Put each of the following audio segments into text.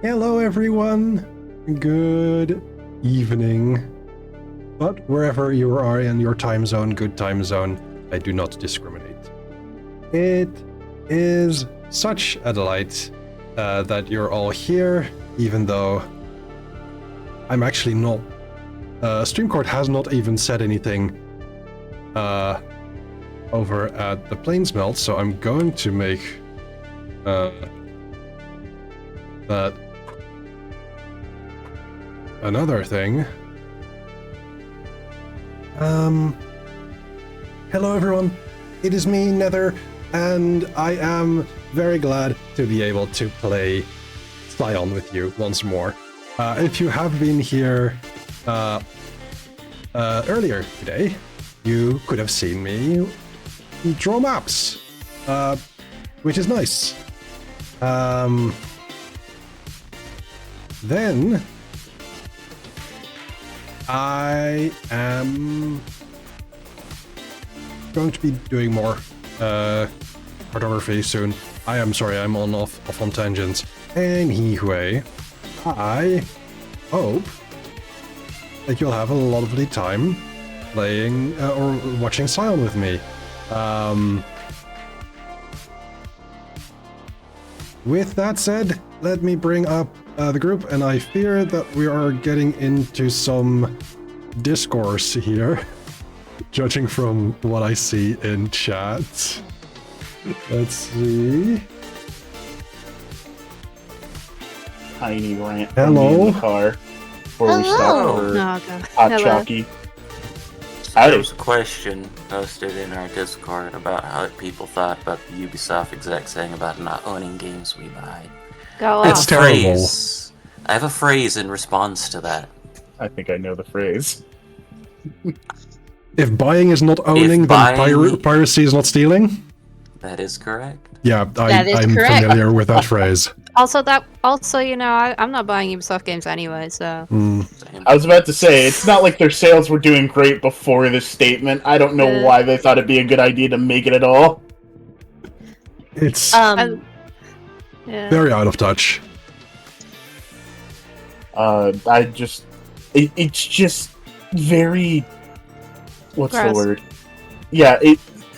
Hello everyone, good evening. But wherever you are in your time zone, good time zone, I do not discriminate. It is such a delight that you're all here, even though I'm actually not... Streamcourt has not even said anything over at the Plains Melt, so I'm going to make that another thing. Hello everyone, it is me, Nether, and I am very glad to be able to play Scion with you once more. If you have been here earlier today, you could have seen me draw maps, which is nice. Then I am going to be doing more cartography soon. I am sorry, I'm off on tangents. Anyway, I hope that you'll have a lovely time playing or watching Scion with me. With that said, let me bring up the group, and I fear that we are getting into some discourse here, judging from what I see in chat. Let's see. Tiny rant Hello? in the car before we stop for hot Hello. chalky. There was a question posted in our Discord about how people thought about the Ubisoft exec saying about not owning games we buy. Go I have It's a terrible. phrase. I have a phrase in response to that. I think I know the phrase. If buying is not owning, then buying- piracy is not stealing? That is correct. Yeah, That is I'm correct. familiar with that phrase. Also, you know, I'm not buying Ubisoft games anyway, so. Same. I was about to say, it's not like their sales were doing great before this statement. I don't know Yeah. why they thought it'd be a good idea to make it at all. It's Yeah. very out of touch. It's just very... What's Gross. the word? Yeah,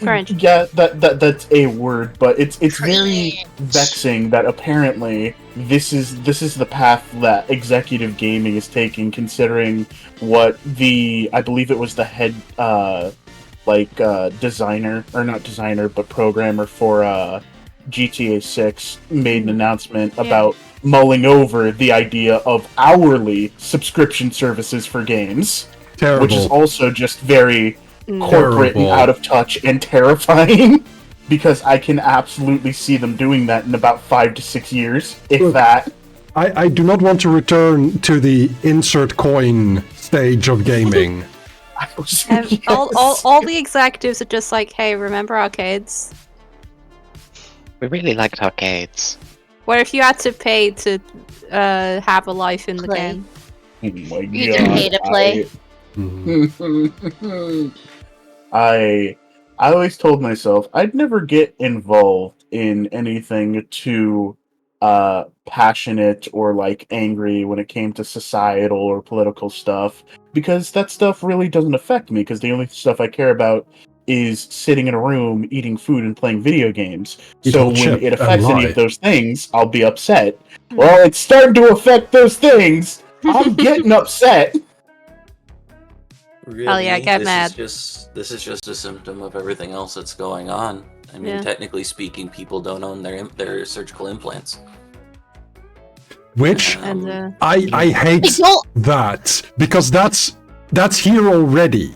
Cringe. Yeah, that's a word, but it's very vexing that apparently this is the path that executive gaming is taking, considering what I believe it was the head designer, or not designer, but programmer for GTA 6 made an announcement about mulling over the idea of hourly subscription services for games, Terrible. which is also just very corporate Terrible. and out of touch and terrifying, because I can absolutely see them doing that in about 5 to 6 years, if Look, that. I do not want to return to the insert coin stage of gaming. And Yes. all the executives are just like, hey, remember arcades? We really liked arcades. Where if you had to pay to have a life in the Play. game. Oh my You didn't pay to play. Mhm. I always told myself I'd never get involved in anything too passionate or like angry when it came to societal or political stuff, because that stuff really doesn't affect me, because the only stuff I care about is sitting in a room eating food and playing video games. Eat So whole when chip it and affects any lie. of those things, I'll be upset. Hmm. Well, it's starting to affect those things. I'm getting upset. Really, Hell yeah, get this mad. This is just a symptom of everything else that's going on. I mean, Yeah. technically speaking, people don't own their surgical implants. Which And I hate They don't- that, because that's here already.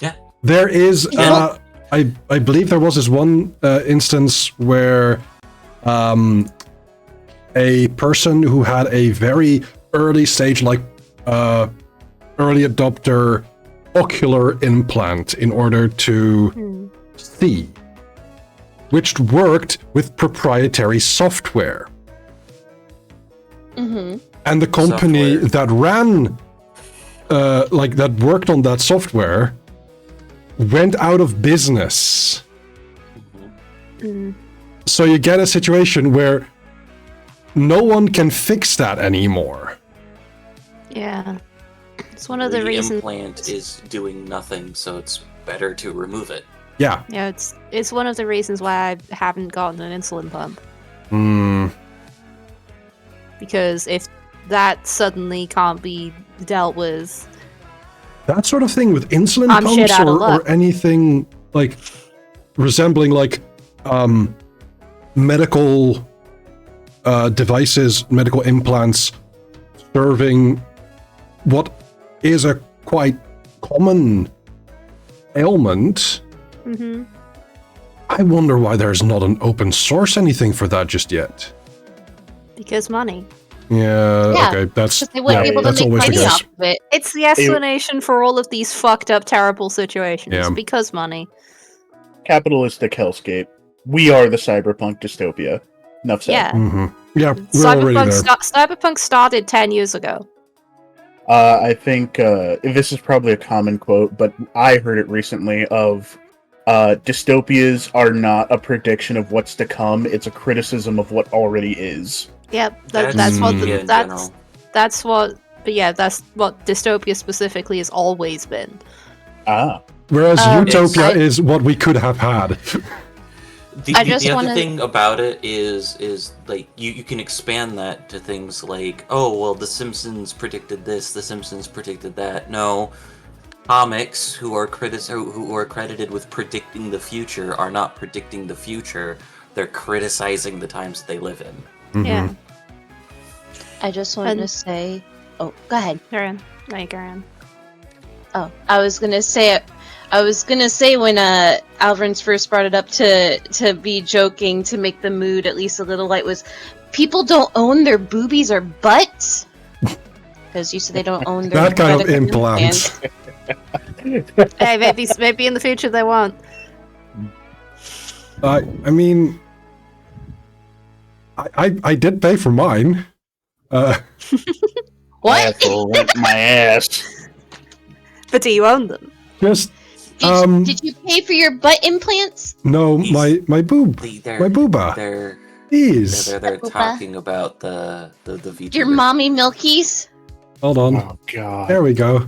Yeah. There is Yeah. I believe there was this one instance where a person who had a very early stage, like early adopter ocular implant in order to see, which worked with proprietary software. Mm-hmm. And the company Software. that ran, that worked on that software, went out of business. So you get a situation where no one can fix that anymore. Yeah. It's one of the reasons. implant is doing nothing, so it's better to remove it. Yeah. Yeah, it's one of the reasons why I haven't gotten an insulin pump. Hmm. Because if that suddenly can't be dealt with, That sort of thing with insulin I'm shit pumps out of or luck. anything like resembling like medical devices, medical implants serving what is a quite common ailment. mm-hmm. I wonder why there's not an open source anything for that just yet. Because money. Yeah, Yeah, okay, that's Because they wouldn't be able to that's make always the money case. off of it. It's the explanation for all of these fucked up, terrible situations. Yeah. Because money. Capitalistic hellscape. We are the cyberpunk dystopia. Enough said. Yeah. Mm-hmm. Yeah, we're already there. Cyberpunk started 10 years ago. I think this is probably a common quote, but I heard it recently of dystopias are not a prediction of what's to come, it's a criticism of what already is. Yep, That's that's what media in general. that's what. But yeah, that's what dystopia specifically has always been. Ah. Whereas utopia I- is what we could have had. I just the other wanna- thing about it is like you can expand that to things like, oh well, The Simpsons predicted this, The Simpsons predicted that. No, comics who are credited with predicting the future are not predicting the future. They're criticizing the times that they live in. Mhm. Yeah, I just wanted And- to say. Oh, go ahead. Karen. No, you Karen. Oh, I was gonna say when Alvin's first brought it up to be joking to make the mood at least a little light was people don't own their boobies or butts because you said they don't own their That kind of medical implants. Hey, maybe in the future they won't. I mean, I did pay for mine. I What? have to rent my ass. But do you own them? Just Did you pay for your butt implants? no, my boob, They're, my booba. They're Please, they're Booba. talking about the VTuber. Your mommy milkies? hold on. Oh god. There we go.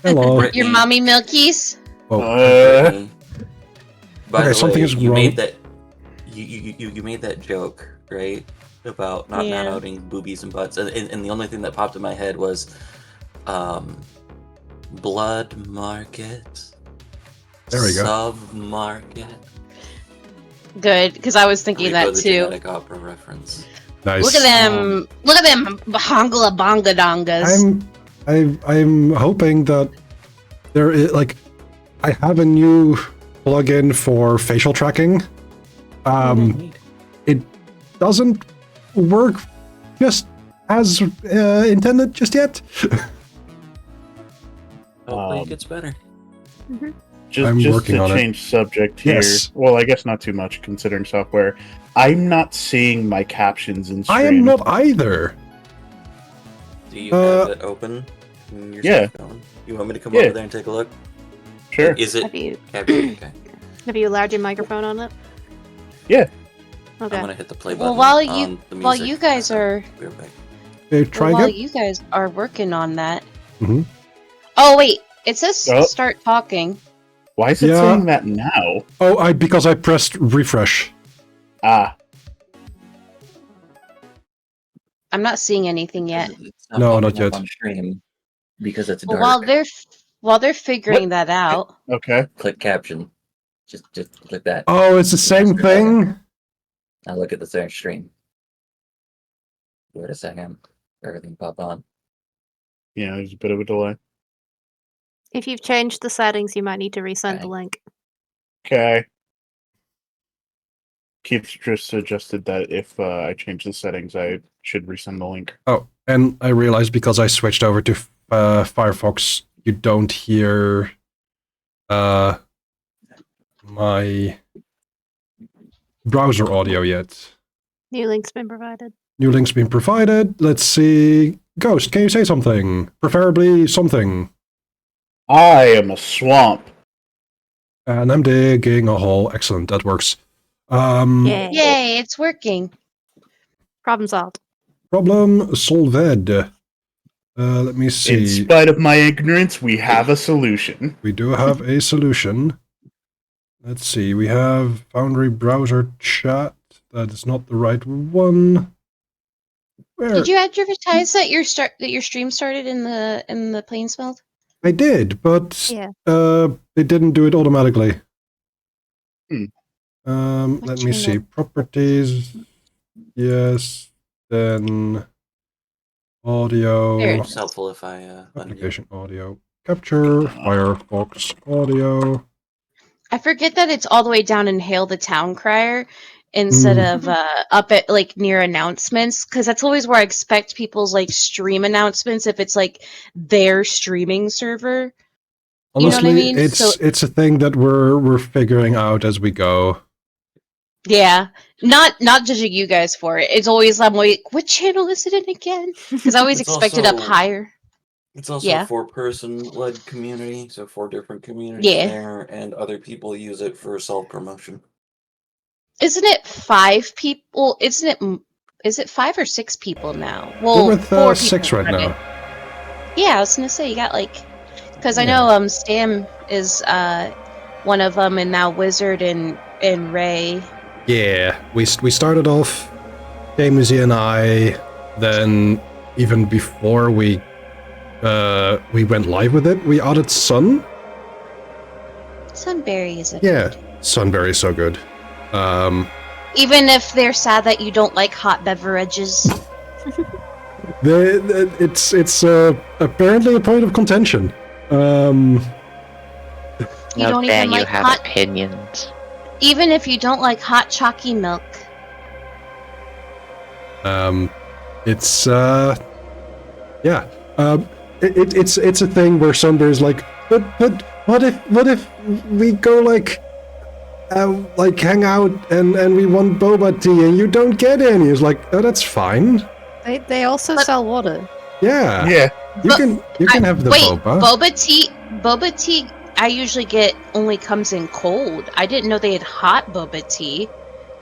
Hello. Brit- Your mommy milkies? Oh, Brittany. By Okay, the something way, is you wrong. made that. You made that joke, right? About not owning boobies and butts, and the only thing that popped in my head was, blood market. There we go. Sub-market. Good, because I was thinking There we go, that the too. genetic opera reference. nice. Look at them! Look at them hongla bonga dongas. I'm hoping that there is like I have a new plugin for facial tracking. It doesn't work just as intended just yet. Hopefully it gets better. I'm Just working to on it. change subject here. Yes. Well, I guess not too much considering software. I'm not seeing my captions in stream. I am not either. Do you have it open? In your Yeah. phone? You want me to come Yeah. over there and take a look? Sure. Is it? Have you Okay. have you allowed your microphone on it? Yeah. Okay. I'm gonna hit the play Well, button. while on the while music. you guys are Be right back. Okay, try while again. you guys are working on that. Mhm. Oh wait, it says Oh. start talking. Why is it Yeah. saying that now? Oh, because I pressed refresh. Ah. I'm not seeing anything yet. It's not No, popping not up yet. on stream because it's Well, dark. while they're figuring that out, Okay. Click caption. Just click that. Oh, it's the same thing. Now look at the third stream. Wait a second. Everything pop on. Yeah, there's a bit of a delay. If you've changed the settings, you might need to resend the Okay. link. Okay. Keith just suggested that if I change the settings, I should resend the link. Oh, and I realized because I switched over to Firefox, you don't hear my browser audio yet. New link's been provided. New link's been provided. Let's see. Ghost, can you say something? Preferably something. I am a swamp. And I'm digging a hole. Excellent, that works. Yay. yay, it's working. Problem solved. problem solved. Let me In see. spite of my ignorance, we have a solution. We do have a solution. Let's see. We have Foundry browser chat. That is not the right one. Where? Did you advertise that your stream started in the Plainsmeld? I did, but Yeah. it didn't do it automatically. Hmm. Let me see. Properties. Yes. Then audio. There it It's helpful if I unmute. Application audio. Capture. Firefox audio. I forget that it's all the way down in Hail the Town Crier instead of up at like near announcements, because that's always where I expect people's like stream announcements if it's like their streaming server. You know what I Honestly, mean? it's So- it's a thing that we're figuring out as we go. Yeah, not judging you guys for it. It's always I'm like, what channel is it in again? Because I always It's expect it up also- higher. It's also Yeah. a 4-person led community, so 4 different communities Yeah. there, and other people use it for self promotion. Isn't it 5 people? Is it 5 or 6 people now? Well, We're with 4 people 6 right run it. now. Yeah, I was gonna say you got like, because I Yeah. know Stam is one of them, and now Wizard and Ray. Yeah, we started off, Jamesie and I, then even before we went live with it, we added Sun. Sunberry is a Yeah, Sunberry is so good. even if they're sad that you don't like hot beverages. It's apparently a point of contention. You How don't dare even you like have hot, opinions? even if you don't like hot chalky milk. It's yeah. It's a thing where Sunberry's like, but what if we go like hang out and we want boba tea and you don't get any? It's like, oh, that's fine. They also sell water. Yeah, Yeah. you can have the Wait, boba. boba tea. I usually get only comes in cold. I didn't know they had hot boba tea.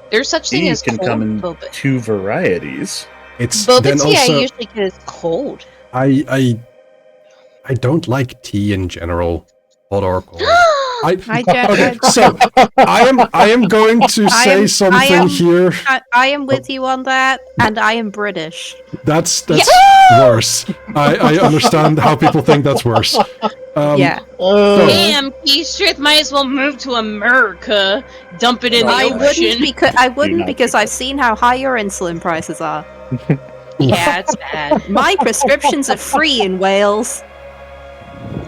There's such thing Tea as can cold come in boba. 2 varieties. It's Boba then tea also I usually get is cold. I don't like tea in general, hot or cold. Okay, so I am going to say something here. I am with you on that, and I am British. That's worse. I understand how people think that's worse. Yeah. Damn, Keith might as well move to America. Dump it in the I ocean. wouldn't not because do I've seen how high your insulin prices are. Yeah, it's bad. My prescriptions are free in Wales.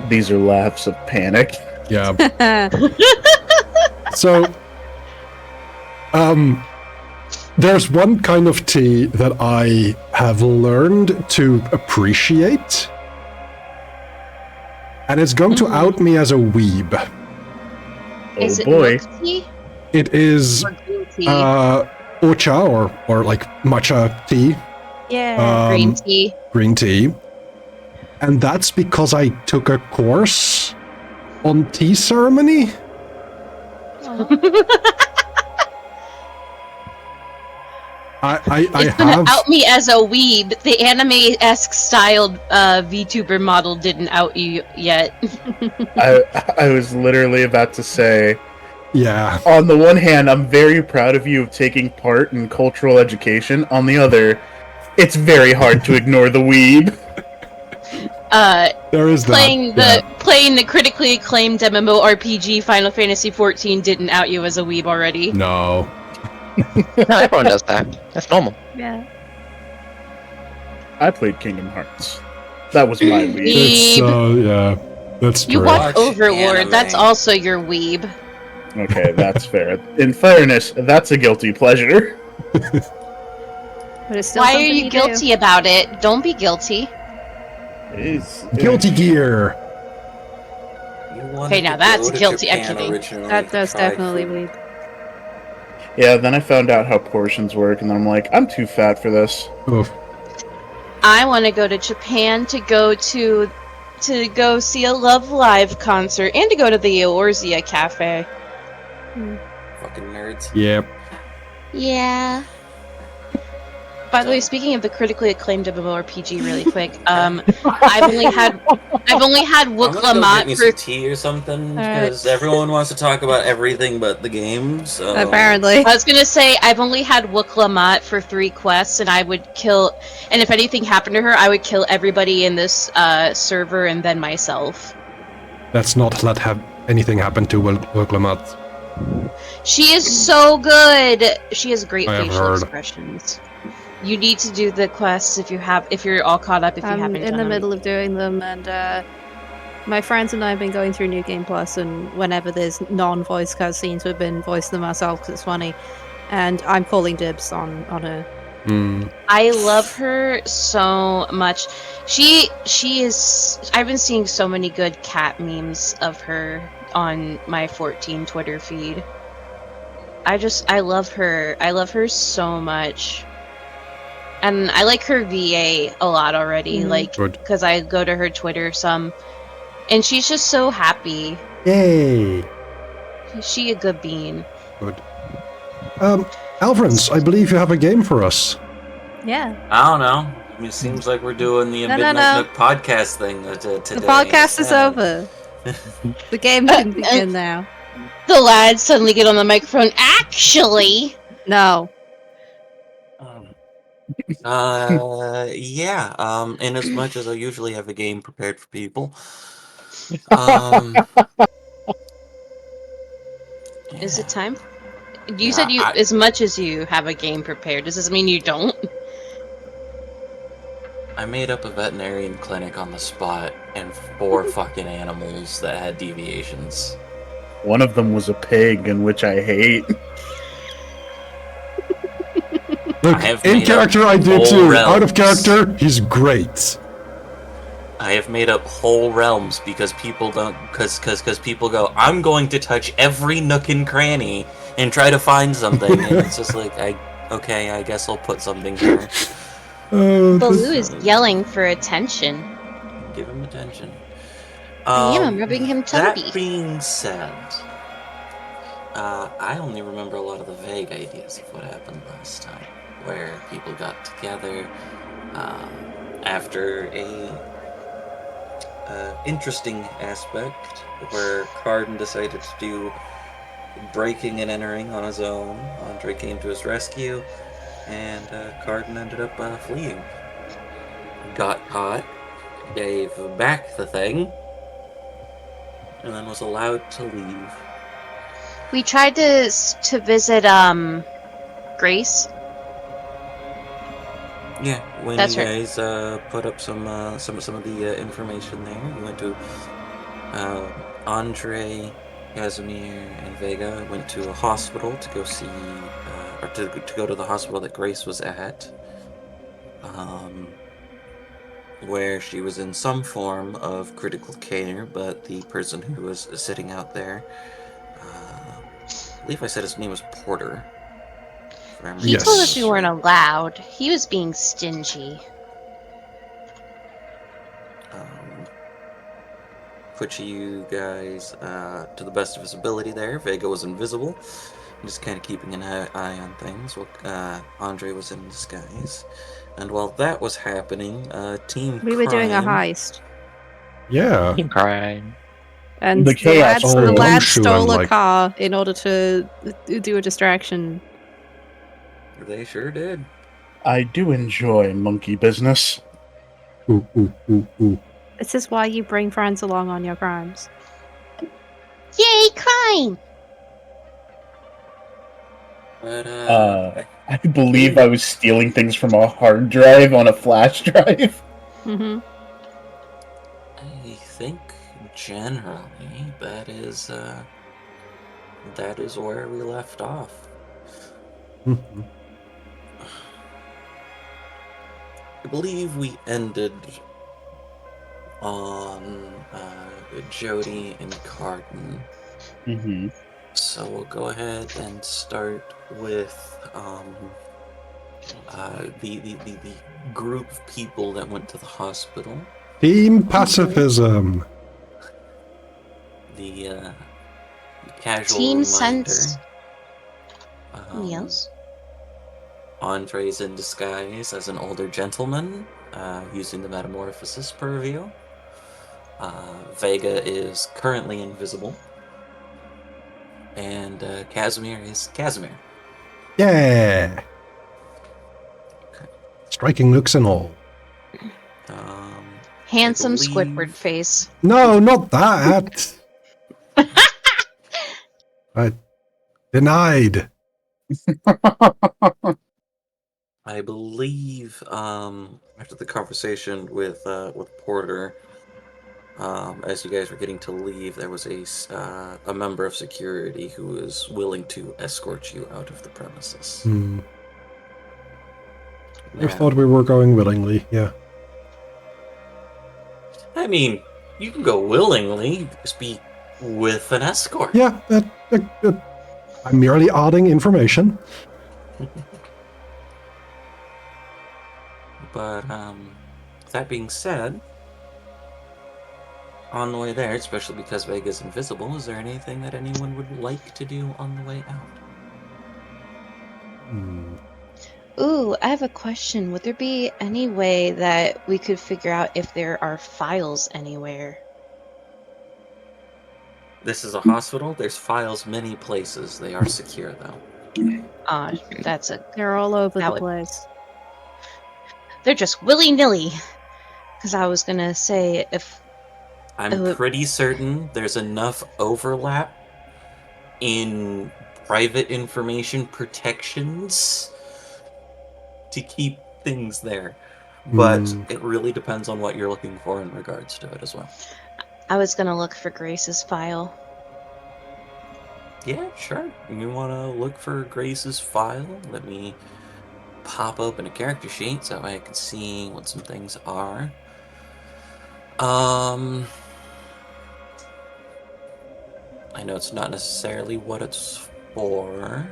These are laughs of panic. Yeah. So, there's one kind of tea that I have learned to appreciate, and it's going to out me as a weeb. Is Oh it boy. milk tea It is or green tea? ocha or like matcha tea, Yeah. Green tea. green tea, and that's because I took a course on tea ceremony. I It's gonna have out me as a weeb. The anime-esque styled VTuber model didn't out you yet. I was literally about to say, yeah. on the one hand, I'm very proud of you of taking part in cultural education. On the other, it's very hard to ignore the weeb. There is Playing that. playing the critically acclaimed MMORPG Final Fantasy XIV didn't out you as a weeb already. Yeah. No. No, everyone does that. That's normal. Yeah. I played Kingdom Hearts. That was my weeb. It's Weeb. yeah. That's You true. watch Watch Overlord. anime. That's also your weeb. Okay, that's fair. In fairness, that's a guilty pleasure. But it's still Why are something you do. guilty about it? Don't be guilty. Guilty Gear. You wanted Okay, now to that's go to guilty Japan activity. originally That to does try definitely food. weeb. Yeah, then I found out how portions work, and then I'm like, I'm too fat for this. Oof. I want to go to Japan to go see a Love Live concert and to go to the Eorzea Cafe. Fucking nerds. Yep. Yeah. By the way, speaking of the critically acclaimed MMORPG, really quick, I've only had I'm Wook gonna go get Lamont me for. some tea or something Alright. because everyone wants to talk about everything but the game. So Apparently. I was gonna say I've only had Wook Lamont for 3 quests, and I would kill. And if anything happened to her, I would kill everybody in this server and then myself. Let's not let anything happen to Wilklamat. She is so good. She has great I have facial heard. expressions. You need to do the quests if you're all caught up. If you I'm haven't in done the them. middle of doing them, and my friends and I have been going through New Game Plus, and whenever there's non-voice cutscenes, we've been voicing them ourselves because it's funny. And I'm calling dibs on her. I love her so much. She is. I've been seeing so many good cat memes of her on my 14 Twitter feed. I love her. I love her so much. And I like her VA a lot already, like, Good. because I go to her Twitter some, and she's just so happy. Yay! She a good bean. Good. Alvrans, I believe you have a game for us. Yeah. I don't know. I mean, it seems like we're doing the No, Midnight no. Nook podcast thing today. The podcast is Yeah. over. The game can begin now. The lads suddenly get on the microphone. Actually, No. Yeah. In as much as I usually have a game prepared for people. is it time? You Yeah, said as much as you have a game prepared. Does this mean you don't? I made up a veterinarian clinic on the spot and 4 fucking animals that had deviations. One of them was a pig, in which I hate. Look, I have in made character up I do whole too. realms. Out of character, he's great. I have made up whole realms because people don't, because people go, I'm going to touch every nook and cranny and try to find something, and it's just like, okay, I guess I'll put something here. Baloo is yelling for attention. Give him attention. I am. I'm rubbing him That tummy. being said, I only remember a lot of the vague ideas of what happened last time, where people got together after a interesting aspect where Cardin decided to do breaking and entering on his own. Andre came to his rescue, and Cardin ended up fleeing. Got caught, gave back the thing, and then was allowed to leave. We tried to visit Grace. Yeah, when That's you right. guys put up some of the information there, you went to Andre, Casimir, and Vega went to a hospital to go see, or to go to the hospital that Grace was at, where she was in some form of critical care, but the person who was sitting out there, I believe I said his name was Porter. He told us we weren't allowed. He was being stingy. Put you guys to the best of his ability there. Vega was invisible, just kind of keeping an eye on things. Andre was in disguise. And while that was happening, Team We were doing a Crime- heist. Yeah. Team crime. And The chaos the crew. lads Gumshoe stole and, a like- car in order to do a distraction. They sure did. I do enjoy monkey business. Ooh, ooh, ooh, ooh. This is why you bring friends along on your crimes. Yay, crime! But I believe I was stealing things from a hard drive on a flash drive. Mm-hmm. I think generally that is where we left off. Mhm. I believe we ended on Jody and Cardin. Mm-hmm. So we'll go ahead and start with the group of people that went to the hospital. Team pacifism. The casual Team reminder. sense. Yes. Andre's in disguise as an older gentleman, using the metamorphosis purview. Vega is currently invisible. And Casimir is Casimir. Yeah. Striking looks and all. Handsome believe- Squidward face. No, not that. I denied. I believe after the conversation with Porter, as you guys were getting to leave, there was a member of security who was willing to escort you out of the premises. I thought we were going willingly, yeah. I mean, you can go willingly, just be with an escort. Yeah, I'm merely adding information. But that being said, on the way there, especially because Vega's invisible, is there anything that anyone would like to do on the way out? Ooh, I have a question. Would there be any way that we could figure out if there are files anywhere? This is a hospital. There's files many places. They are secure, though. That's a. They're all over That the would- place. They're just willy-nilly. Because I was gonna say if. I'm pretty certain there's enough overlap in private information protections to keep things there. But it really depends on what you're looking for in regards to it as well. I was gonna look for Grace's file. Yeah, sure. You want to look for Grace's file? Let me pop open a character sheet so I can see what some things are. I know it's not necessarily what it's for.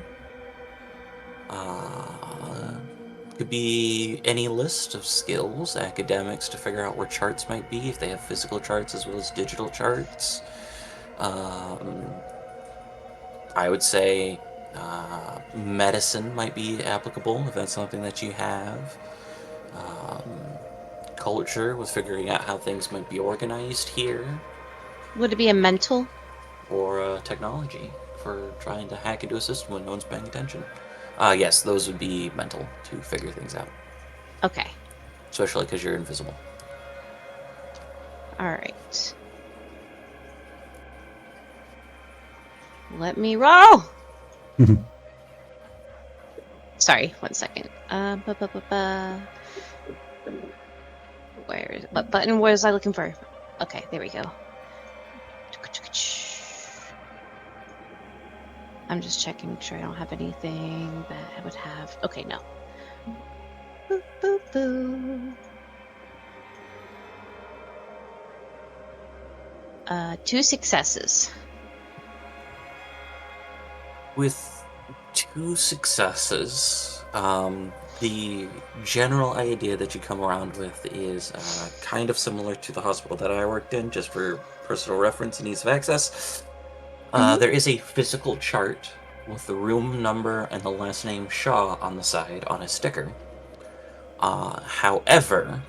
Could be any list of skills, academics, to figure out where charts might be, if they have physical charts as well as digital charts. I would say medicine might be applicable if that's something that you have. Culture, with figuring out how things might be organized here. Would it be a mental? Or technology for trying to hack into a system when no one's paying attention. Yes, those would be mental to figure things out. Okay. Especially because you're invisible. Alright. Let me roll! Sorry, 1 second. What button was I looking for? Okay, there we go. I'm just checking, make sure I don't have anything that I would have. Okay, no. Boop, boop, boop. 2 successes. With 2 successes, the general idea that you come around with is kind of similar to the hospital that I worked in, just for personal reference and ease of access. There is a physical chart with the room number and the last name Shaw on the side on a sticker. However,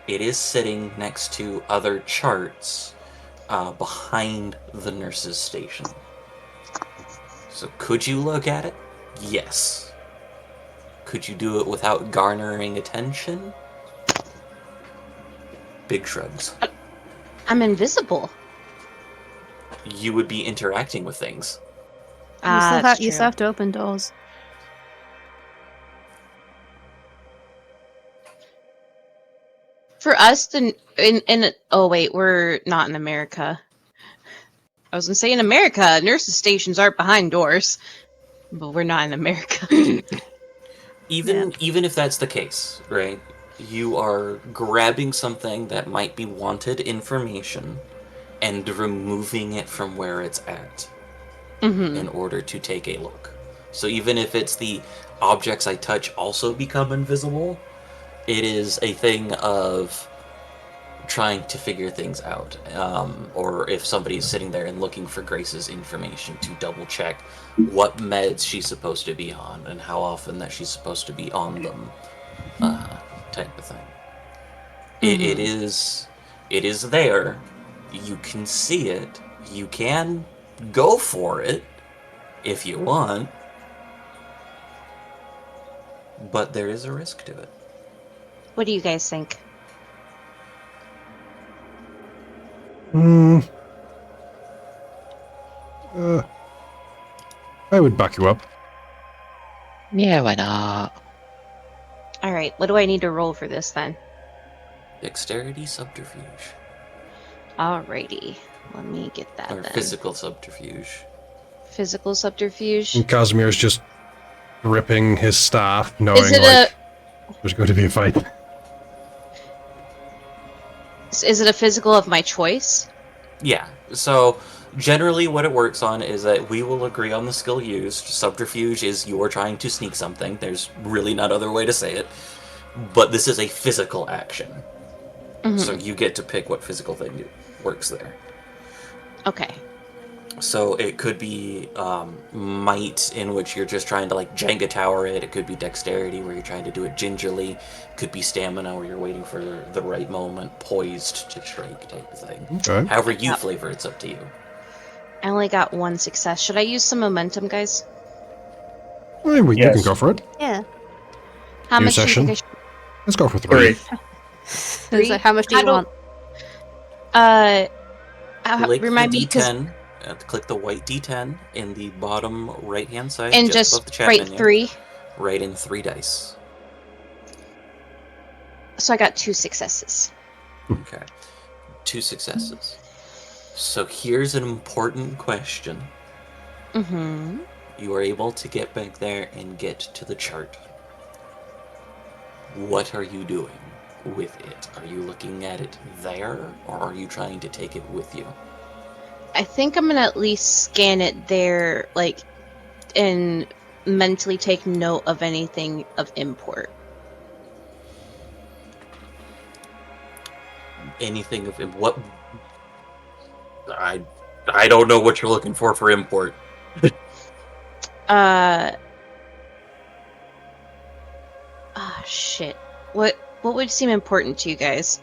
it is sitting next to other charts behind the nurse's station. So could you look at it? Yes. Could you do it without garnering attention? Big shrugs. I'm invisible. You would be interacting with things. You still have to open doors. For us, oh wait, we're not in America. I was gonna say in America, nurses' stations aren't behind doors, but we're not in America. Even if that's the case, right? You are grabbing something that might be wanted information and removing it from where it's at in order to take a look. So even if it's the objects I touch also become invisible, it is a thing of trying to figure things out, or if somebody's sitting there and looking for Grace's information to double check what meds she's supposed to be on and how often that she's supposed to be on them, type of thing. It is there. You can see it. You can go for it if you want, but there is a risk to it. What do you guys think? I would back you up. Yeah, why not? All right, what do I need to roll for this then? Dexterity subterfuge. Alrighty, let me get that Or then. physical subterfuge. Physical subterfuge. And Casimir's just gripping his staff, knowing Is it there's going to be a fight. Is it a physical of my choice? Yeah, so generally what it works on is that we will agree on the skill used. Subterfuge is you're trying to sneak something. There's really not other way to say it. But this is a physical action. So you get to pick what physical thing works there. Okay. So it could be might, in which you're just trying to like Jenga tower it. It could be dexterity, where you're trying to do it gingerly. It could be stamina, where you're waiting for the right moment, poised to strike, type of thing. Okay. However you flavor, it's up to you. I only got one success. Should I use some momentum, guys? Well, you can Yes. go for it. Yeah. How New much session. do you think I should? Let's go for 3. 3. So how much do you want? Click Remind the me, 'cause- D10. Click the white D10 in the bottom right-hand side, and just just above the chat write menu. 3. Write in 3 dice. So I got 2 successes. Okay. 2 successes. So here's an important question. Mm-hmm. You are able to get back there and get to the chart. What are you doing with it? Are you looking at it there, or are you trying to take it with you? I think I'm gonna at least scan it there, like, and mentally take note of anything of import. Anything of what? I don't know what you're looking for import. Shit. What would seem important to you guys?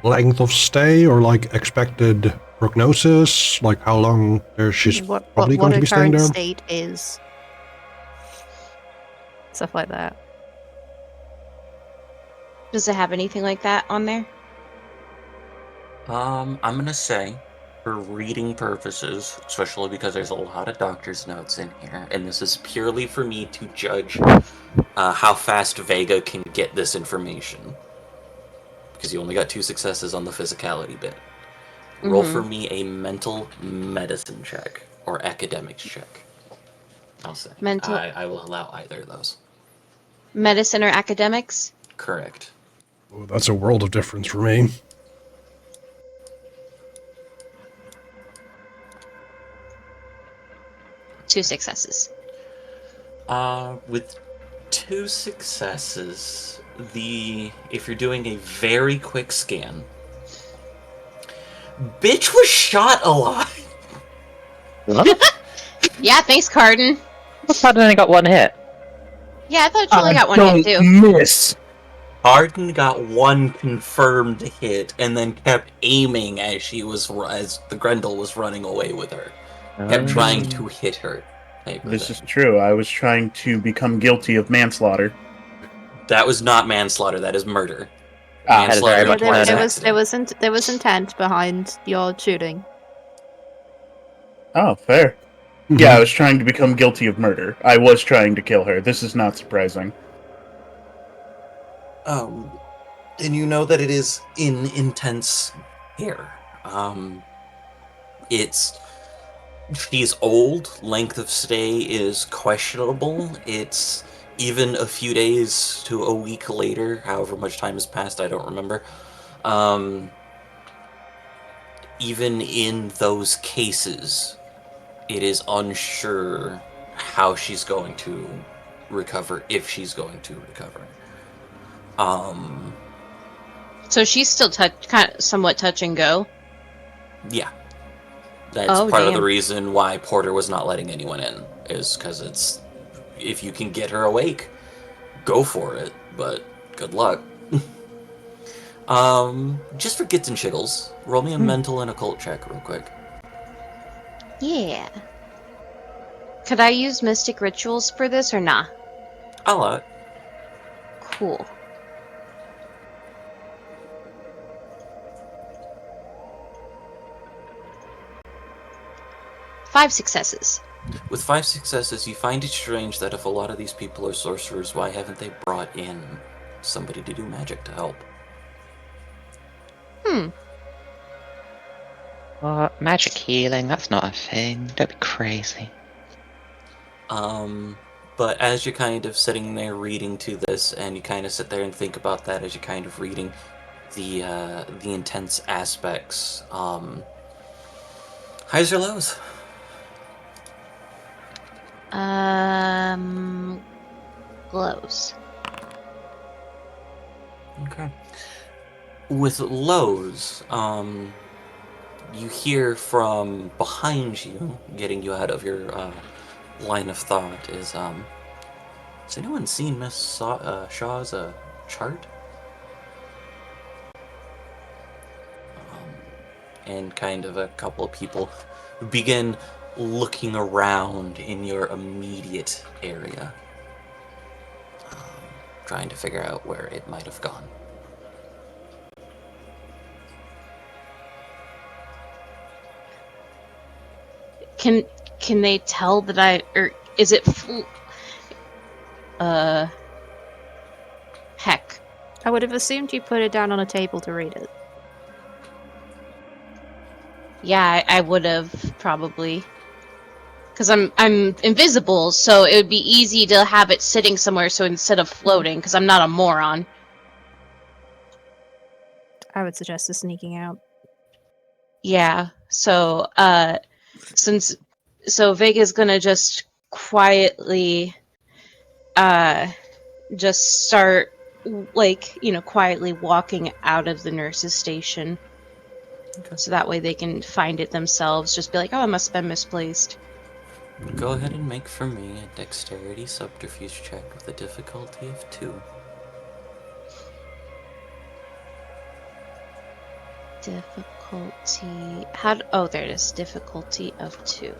Length of stay or like expected prognosis, like how long she's probably going what to her be staying current there. state is. Stuff like that. Does it have anything like that on there? I'm gonna say, for reading purposes, especially because there's a lot of doctor's notes in here, and this is purely for me to judge how fast Vega can get this information. Because you only got 2 successes on the physicality bit. Roll for me a mental medicine check, or academics check. I'll say. Mental- I will allow either of those. Medicine or academics? Correct. Oh, that's a world of difference for me. Two successes. With 2 successes, if you're doing a very quick scan, bitch was shot alive. What? Yeah, thanks, Carden. I thought I only got 1 hit. Yeah, I thought you only got one hit too. Miss. Arden got 1 confirmed hit, and then kept aiming as the Grendel was running away with her. Kept trying to hit her. This is true. I was trying to become guilty of manslaughter. That was not manslaughter. That is murder. that is very Yeah, much there, murder. there was intent behind your shooting. Oh, fair. Yeah, I was trying to become guilty of murder. I was trying to kill her. This is not surprising. And you know that it is in intense care. She's old. Length of stay is questionable. It's even a few days to a week later, however much time has passed, I don't remember. Even in those cases, it is unsure how she's going to recover, if she's going to recover. So she's still kind of somewhat touch and go. Yeah. That's Oh, part of the damn. reason why Porter was not letting anyone in, is because it's, if you can get her awake, go for it, but good luck. Just for gits and shiggles, roll me a mental and occult check real quick. Yeah. Could I use mystic rituals for this or nah? I'll allow it. Cool. Five successes. With 5 successes, you find it strange that if a lot of these people are sorcerers, why haven't they brought in somebody to do magic to help? Magic healing, that's not a thing. Don't be crazy. But as you're kind of sitting there reading to this, and you kind of sit there and think about that as you're kind of reading the intense aspects, highs or lows? Glows. Okay. With lows, you hear from behind you, getting you out of your line of thought, is has anyone seen Miss Shaw's chart? And kind of a couple of people begin looking around in your immediate area, trying to figure out where it might have gone. Can they tell that or is it heck. I would have assumed you put it down on a table to read it. Yeah, I would have probably. Because I'm invisible, so it would be easy to have it sitting somewhere so instead of floating, because I'm not a moron. I would suggest a sneaking out. Yeah, so Vega's gonna just quietly just start quietly walking out of the nurse's station. Okay. So that way they can find it themselves. Just be like, oh, it must have been misplaced. Go ahead and make for me a dexterity subterfuge check with a difficulty of 2. Difficulty. there it is. Difficulty of 2.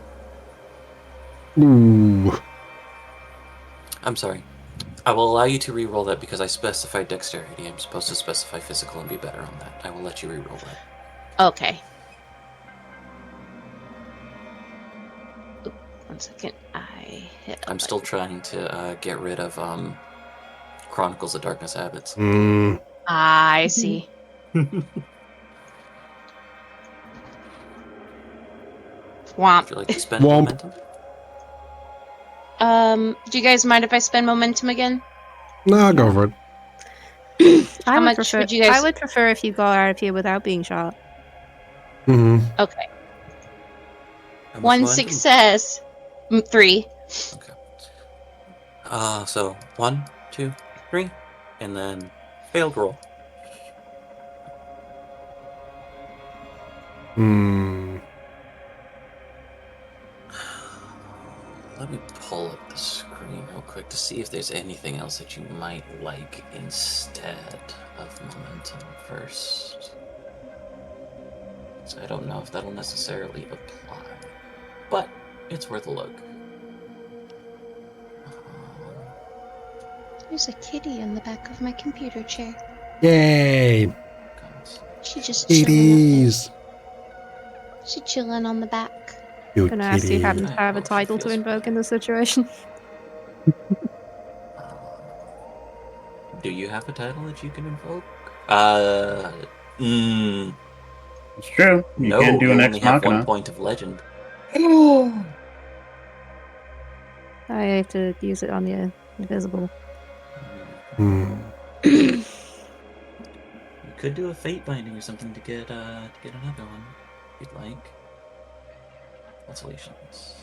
Ooh. I'm sorry. I will allow you to re-roll that because I specified dexterity. I'm supposed to specify physical and be better on that. I will let you re-roll that. Okay. Oop, 1 second. I hit. I'm still trying to get rid of Chronicles of Darkness habits. I see. Womp. Would you like to spend Womp. momentum? Do you guys mind if I spend momentum again? Nah, go for it. I How would much prefer, would you guys? I would prefer if you got out of here without being shot. Mm-hmm. Okay. How much 1 momentum? success. 3. Okay. So 1, 2, 3, and then failed roll. Let me pull up the screen real quick to see if there's anything else that you might like instead of momentum first. So I don't know if that'll necessarily apply, but it's worth a look. There's a kitty in the back of my computer chair. Yay! She just chilling. Kitties! She chilling on the back. Cute Gonna ask you happen kitty. to have a title to invoke in this situation. Do you have a title that you can invoke? It's true. You No, can do you an only ex have 1 machina. point of legend. I have to use it on the invisible. You could do a fate binding or something to get another one, if you'd like. Consolations.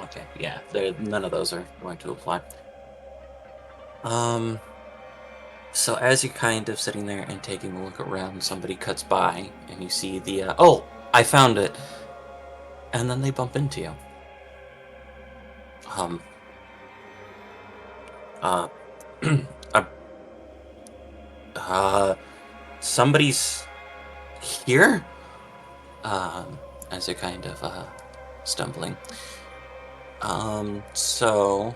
Okay, yeah, none of those are going to apply. So as you're kind of sitting there and taking a look around, somebody cuts by, and you see the, oh, I found it! And then they bump into you. Um, uh, uh, somebody's here? As you're kind of, stumbling. So...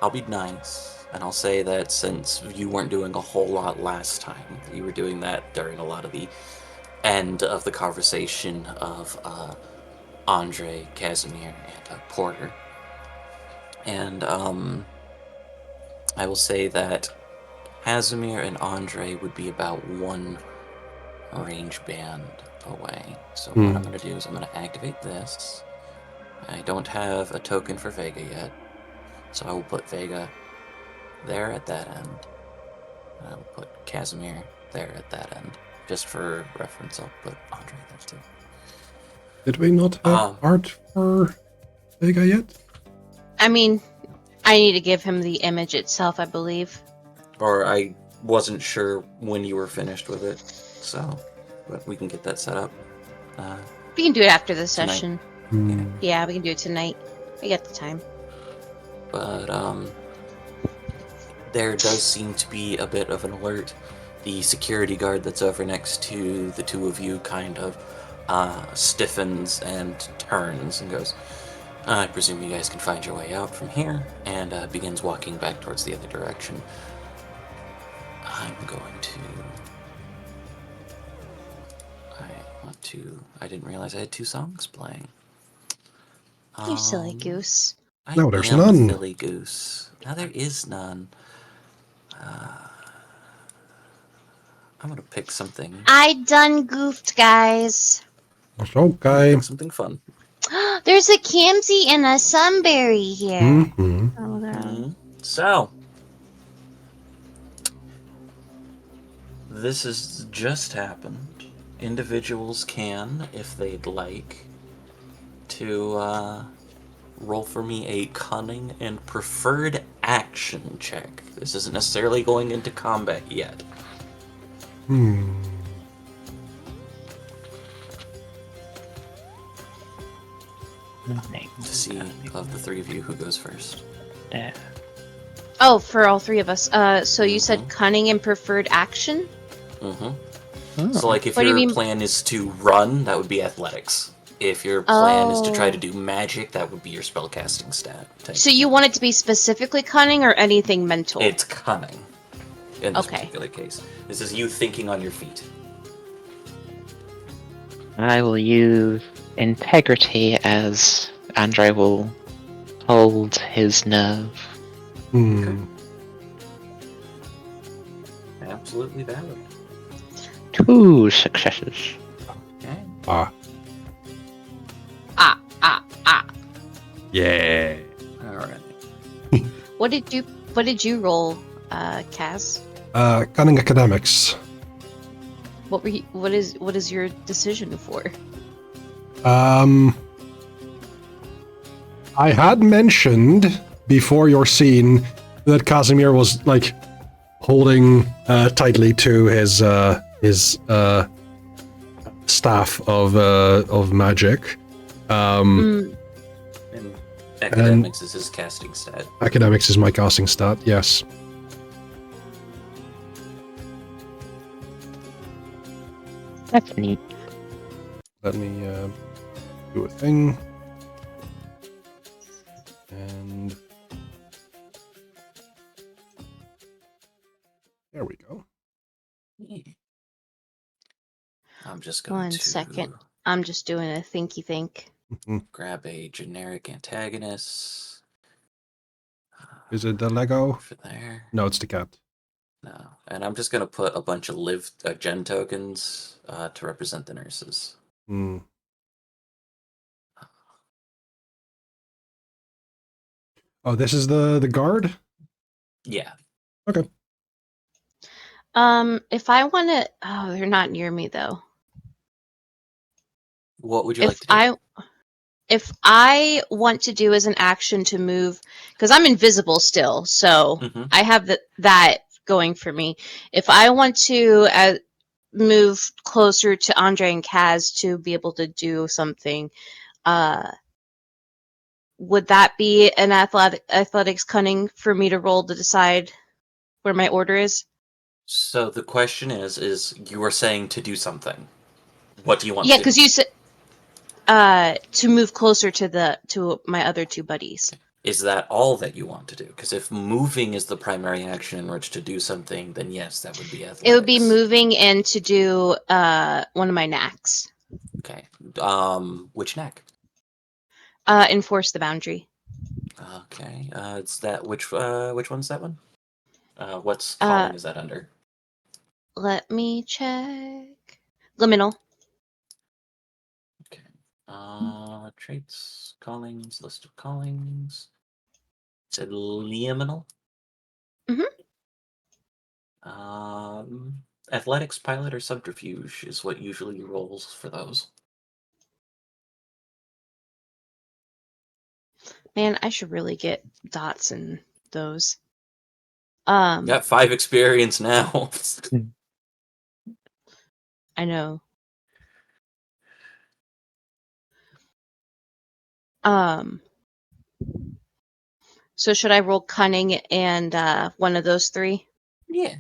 I'll be nice, and I'll say that since you weren't doing a whole lot last time, you were doing that during a lot of the end of the conversation of Andre, Casimir, and Porter. And I will say that Casimir and Andre would be about one range band away. So what I'm going to do is I'm going to activate this. I don't have a token for Vega yet, so I will put Vega there at that end. I will put Casimir there at that end. Just for reference, I'll put Andre there too. Did we not have art for Vega yet? I mean, I need to give him the image itself, I believe. Or I wasn't sure when you were finished with it, so but we can get that set up. We can do it after the Tonight. session. Hmm. Yeah, we can do it tonight. We got the time. But there does seem to be a bit of an alert. The security guard that's over next to the two of you kind of stiffens and turns and goes, I presume you guys can find your way out from here, and begins walking back towards the other direction. I'm going to... I didn't realize I had 2 songs playing. You silly goose. I No, there's am none. a silly goose. Now there is none. I'm gonna pick something. I done goofed, guys. It's okay. Pick something fun. There's a Camsy and a Sunberry here. Mm-hmm. Oh, no. So, this has just happened. Individuals can, if they'd like, to roll for me a cunning and preferred action check. This isn't necessarily going into combat yet. To see of the 3 of you who goes first. Yeah. Oh, for all 3 of us. So you said cunning and preferred action? Mm-hmm. So, like, if What do you your mean? plan is to run, that would be athletics. If your plan is to try to do magic, that would be your spellcasting stat. So you want it to be specifically cunning or anything mental? It's cunning. In this Okay. particular case. This is you thinking on your feet. I will use integrity as Andre will hold his nerve. Absolutely valid. 2 successes. Okay. Yeah. Alright. What did you roll, Kaz? Cunning academics. What is your decision for? I had mentioned before your scene that Casimir was like holding tightly to his staff of magic. And academics is his casting stat. Academics is my casting stat. Yes. That's neat. Let me do a thing. And there we go. I'm just going One to second. I'm just doing a thinky think. grab a generic antagonist. Is it the Lego? For there. No, it's the cat. No. And I'm just going to put a bunch of gen tokens to represent the nurses. Oh, this is the guard? Yeah. Okay. If I want to, they're not near me though. What would you like to do? if I want to do as an action to move, because I'm invisible still, so Mhm. I have that going for me. If I want to move closer to Andre and Kaz to be able to do something, would that be an athletics cunning for me to roll to decide where my order is? So the question is you are saying to do something. What do you want Yeah, to? because you said to move closer to my other two buddies. Is that all that you want to do? Because if moving is the primary action in which to do something, then yes, that would be athletics. It would be moving and to do one of my knacks. Okay. Which knack? Enforce the boundary. Okay. It's that which one's that one? What's calling is that under? Let me check. Liminal. Okay. Traits, callings, list of callings. Said liminal. Mhm. Athletics, pilot, or subterfuge is what usually rolls for those. Man, I should really get dots in those. You got 5 experience now. I know. So should I roll cunning and one of those three? Yeah.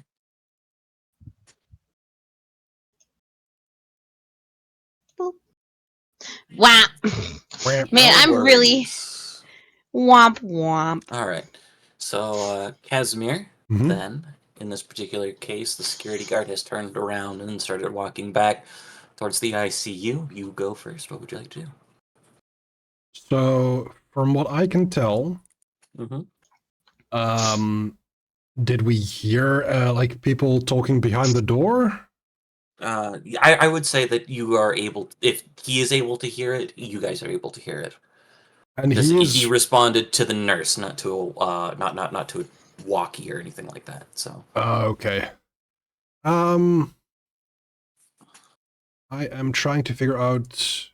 Boop. Whomp. Man, No I'm really worries. womp womp. All right. So, Casimir, Mhm. then, in this particular case, the security guard has turned around and started walking back towards the ICU. You go first. What would you like to do? So, from what I can tell, Mm-hmm. did we hear like people talking behind the door? I would say that you are able, if he is able to hear it, you guys are able to hear it. And Because he he is responded to the nurse, not to a not to a walkie or anything like that. So okay. I am trying to figure out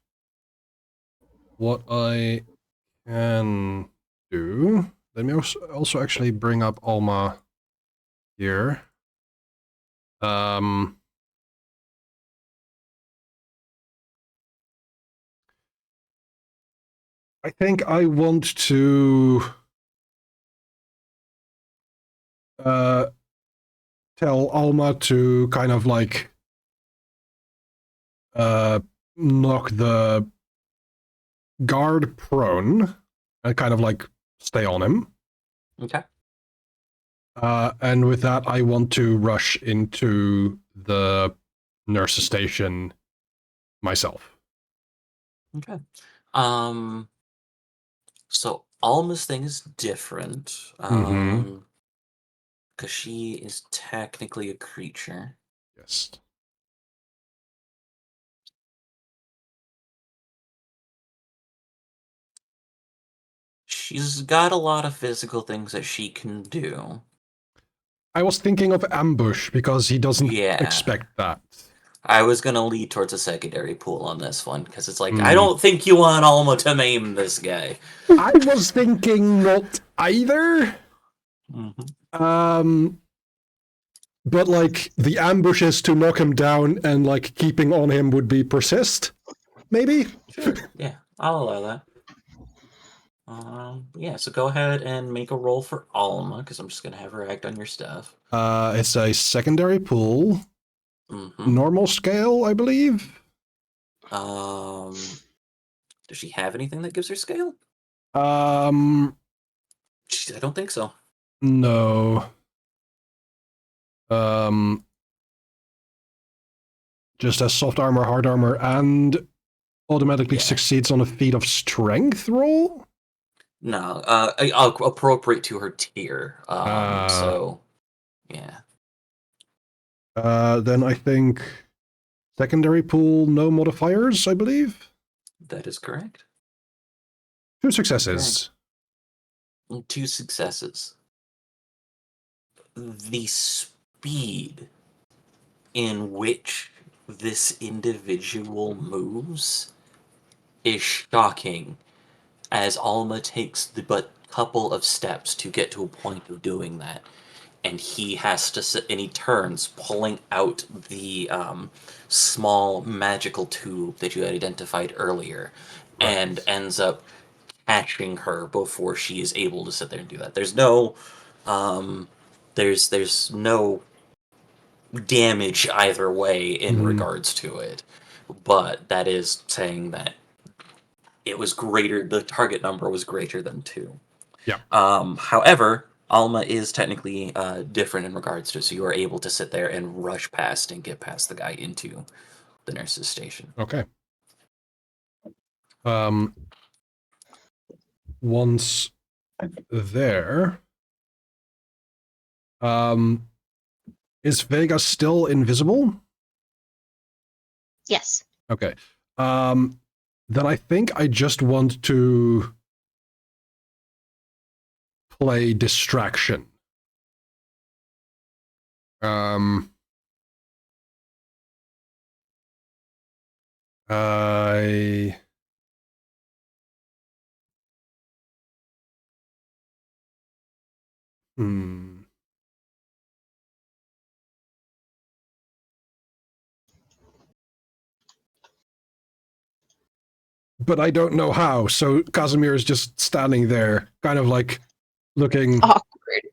what I can do. Let me also actually bring up Alma here. I think I want to tell Alma to kind of like knock the guard prone and kind of like stay on him. okay. And with that, I want to rush into the nurse's station myself. Okay. Um. So Alma's thing is different. Mm-hmm. Because she is technically a creature. Yes. She's got a lot of physical things that she can do. I was thinking of ambush because he doesn't Yeah. expect that. I was gonna lead towards a secondary pool on this one because it's like Mm. I don't think you want Alma to maim this guy. I was thinking not either. Mm-hmm. But like the ambushes to knock him down and like keeping on him would be persist, maybe. Sure. Yeah, I'll allow that. Yeah. So go ahead and make a roll for Alma because I'm just gonna have her act on your stuff. It's a secondary pool, normal scale, I believe. Does she have anything that gives her scale? I don't think so. No. Just has soft armor, hard armor, and automatically succeeds on a feat of strength roll? No, appropriate to her tier. So, yeah. Then I think secondary pool, no modifiers, I believe. That is correct. 2 successes. Okay. 2 successes. The speed in which this individual moves is shocking as Alma takes the but couple of steps to get to a point of doing that, and he has to sit, and he turns, pulling out the small magical tube that you had identified earlier, and Right. ends up catching her before she is able to sit there and do that. There's no, there's no damage either way in Mhm. regards to it, but that is saying that it was greater. The target number was greater than 2. Yeah. However, Alma is technically different in regards to, so you are able to sit there and rush past and get past the guy into the nurse's station. Okay. Once there, is Vega still invisible? Yes. Okay. Then I think I just want to play distraction. I But I don't know how. So Casimir is just standing there, kind of like looking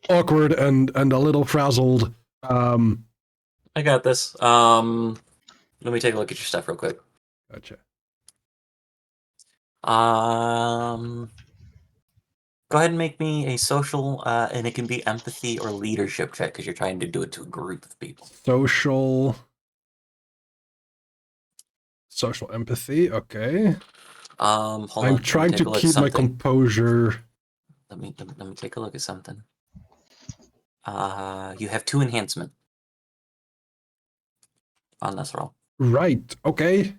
awkward and a little frazzled. I got this. Let me take a look at your stuff real quick. Gotcha. Go ahead and make me a social, and it can be empathy or leadership check because you're trying to do it to a group of people. Social empathy. Okay. Hold on. I'm let me trying take to a look at keep my something. composure. Let me take a look at something. You have 2 enhancement on this roll. Right. Okay.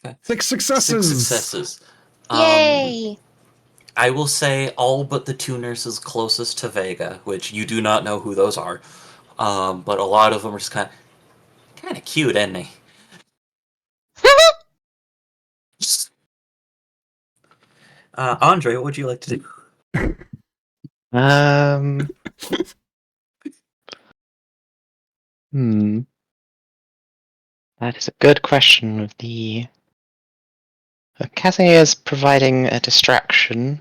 Okay. 6 successes. 6 successes. Yay! I will say all but the 2 nurses closest to Vega, which you do not know who those are. But a lot of them are just kind of cute, ain't they? Andre, what would you like to do? That is a good question. With the Casimir is providing a distraction.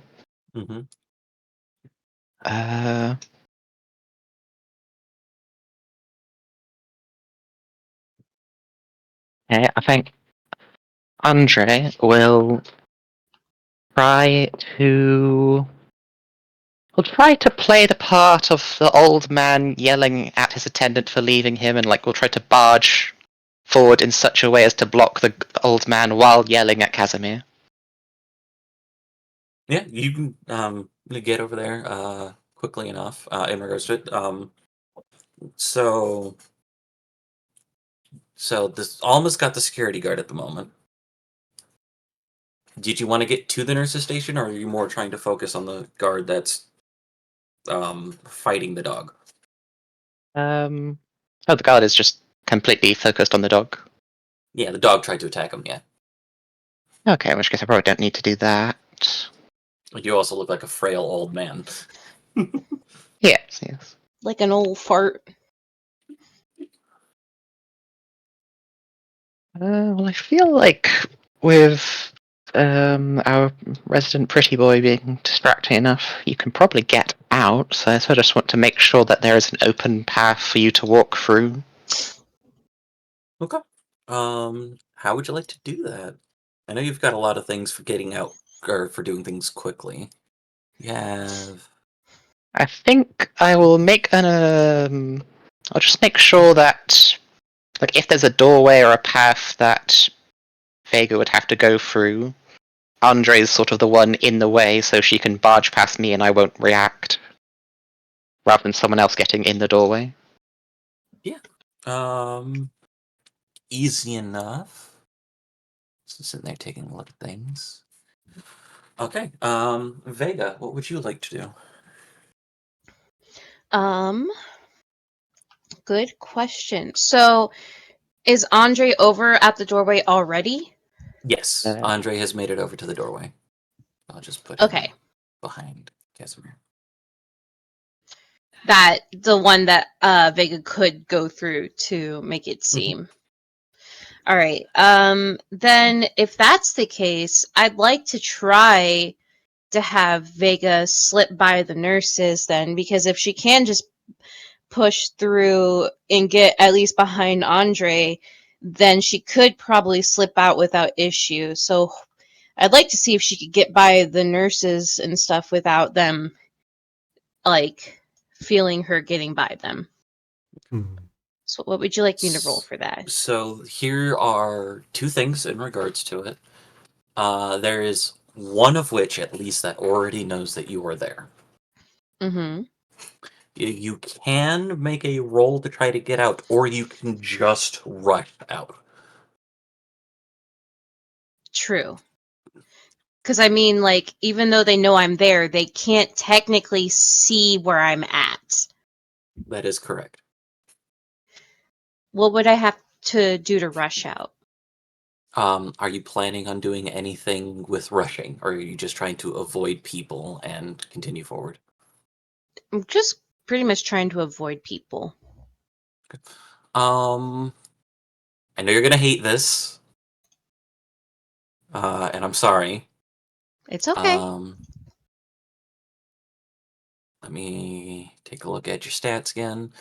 Mm-hmm. I think Andre will try to. We'll try to play the part of the old man yelling at his attendant for leaving him, and we'll try to barge forward in such a way as to block the old man while yelling at Casimir. Yeah, you can get over there quickly enough in regards to it. So this Alma's got the security guard at the moment. Did you want to get to the nurse's station, or are you more trying to focus on the guard that's fighting the dog? Oh, the guard is just completely focused on the dog. Yeah, the dog tried to attack him. Yeah. Okay, in which case I probably don't need to do that. You also look like a frail old man. Yes. Like an old fart. Well, I feel like with our resident pretty boy being distracting enough, you can probably get out. So I just want to make sure that there is an open path for you to walk through. Okay. How would you like to do that? I know you've got a lot of things for getting out or for doing things quickly. You have. I think I will make an. I'll just make sure that, like, if there's a doorway or a path that Vega would have to go through, Andre's sort of the one in the way, so she can barge past me and I won't react, rather than someone else getting in the doorway. Yeah. Easy enough. Just sitting there taking a look at things. Okay. Vega, what would you like to do? Good question. So Is Andre over at the doorway already? Yes, Uh, Andre has made it over to the doorway. I'll just put him Okay. behind Casimir. That the one that Vega could go through to make it seem. All right. Then if that's the case, I'd like to try to have Vega slip by the nurses then, because if she can just push through and get at least behind Andre, then she could probably slip out without issue. So I'd like to see if she could get by the nurses and stuff without them, like, feeling her getting by them. Hmm. So what would you like me to roll for that? So here are two things in regards to it. There is one of which, at least, that already knows that you are there. Mm-hmm. You can make a roll to try to get out, or you can just rush out. True. Because I mean, like, even though they know I'm there, they can't technically see where I'm at. That is correct. What would I have to do to rush out? Are you planning on doing anything with rushing, or are you just trying to avoid people and continue forward? I'm just pretty much trying to avoid people. I know you're gonna hate this, and I'm sorry. It's okay. Let me take a look at your stats again.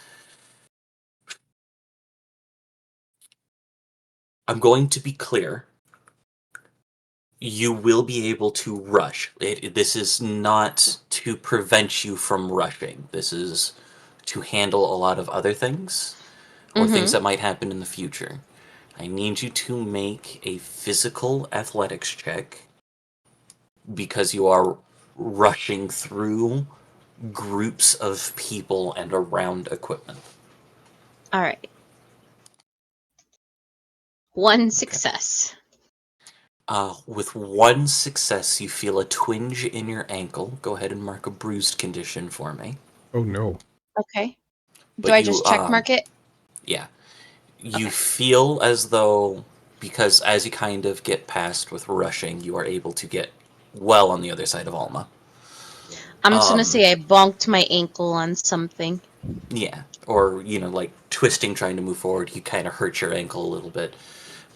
I'm going to be clear. You will be able to rush. This is not to prevent you from rushing. This is to handle a lot of other things, or things Mm-hmm. that might happen in the future. I need you to make a physical athletics check because you are rushing through groups of people and around equipment. All right. One Okay. success. With one success, you feel a twinge in your ankle. Go ahead and mark a bruised condition for me. Oh no. Okay. Do But I you, just check mark it? yeah, you Okay. feel as though, because as you kind of get past with rushing, you are able to get well on the other side of Alma. I'm just gonna Um, say I bonked my ankle on something. yeah, or like twisting, trying to move forward, you kind of hurt your ankle a little bit.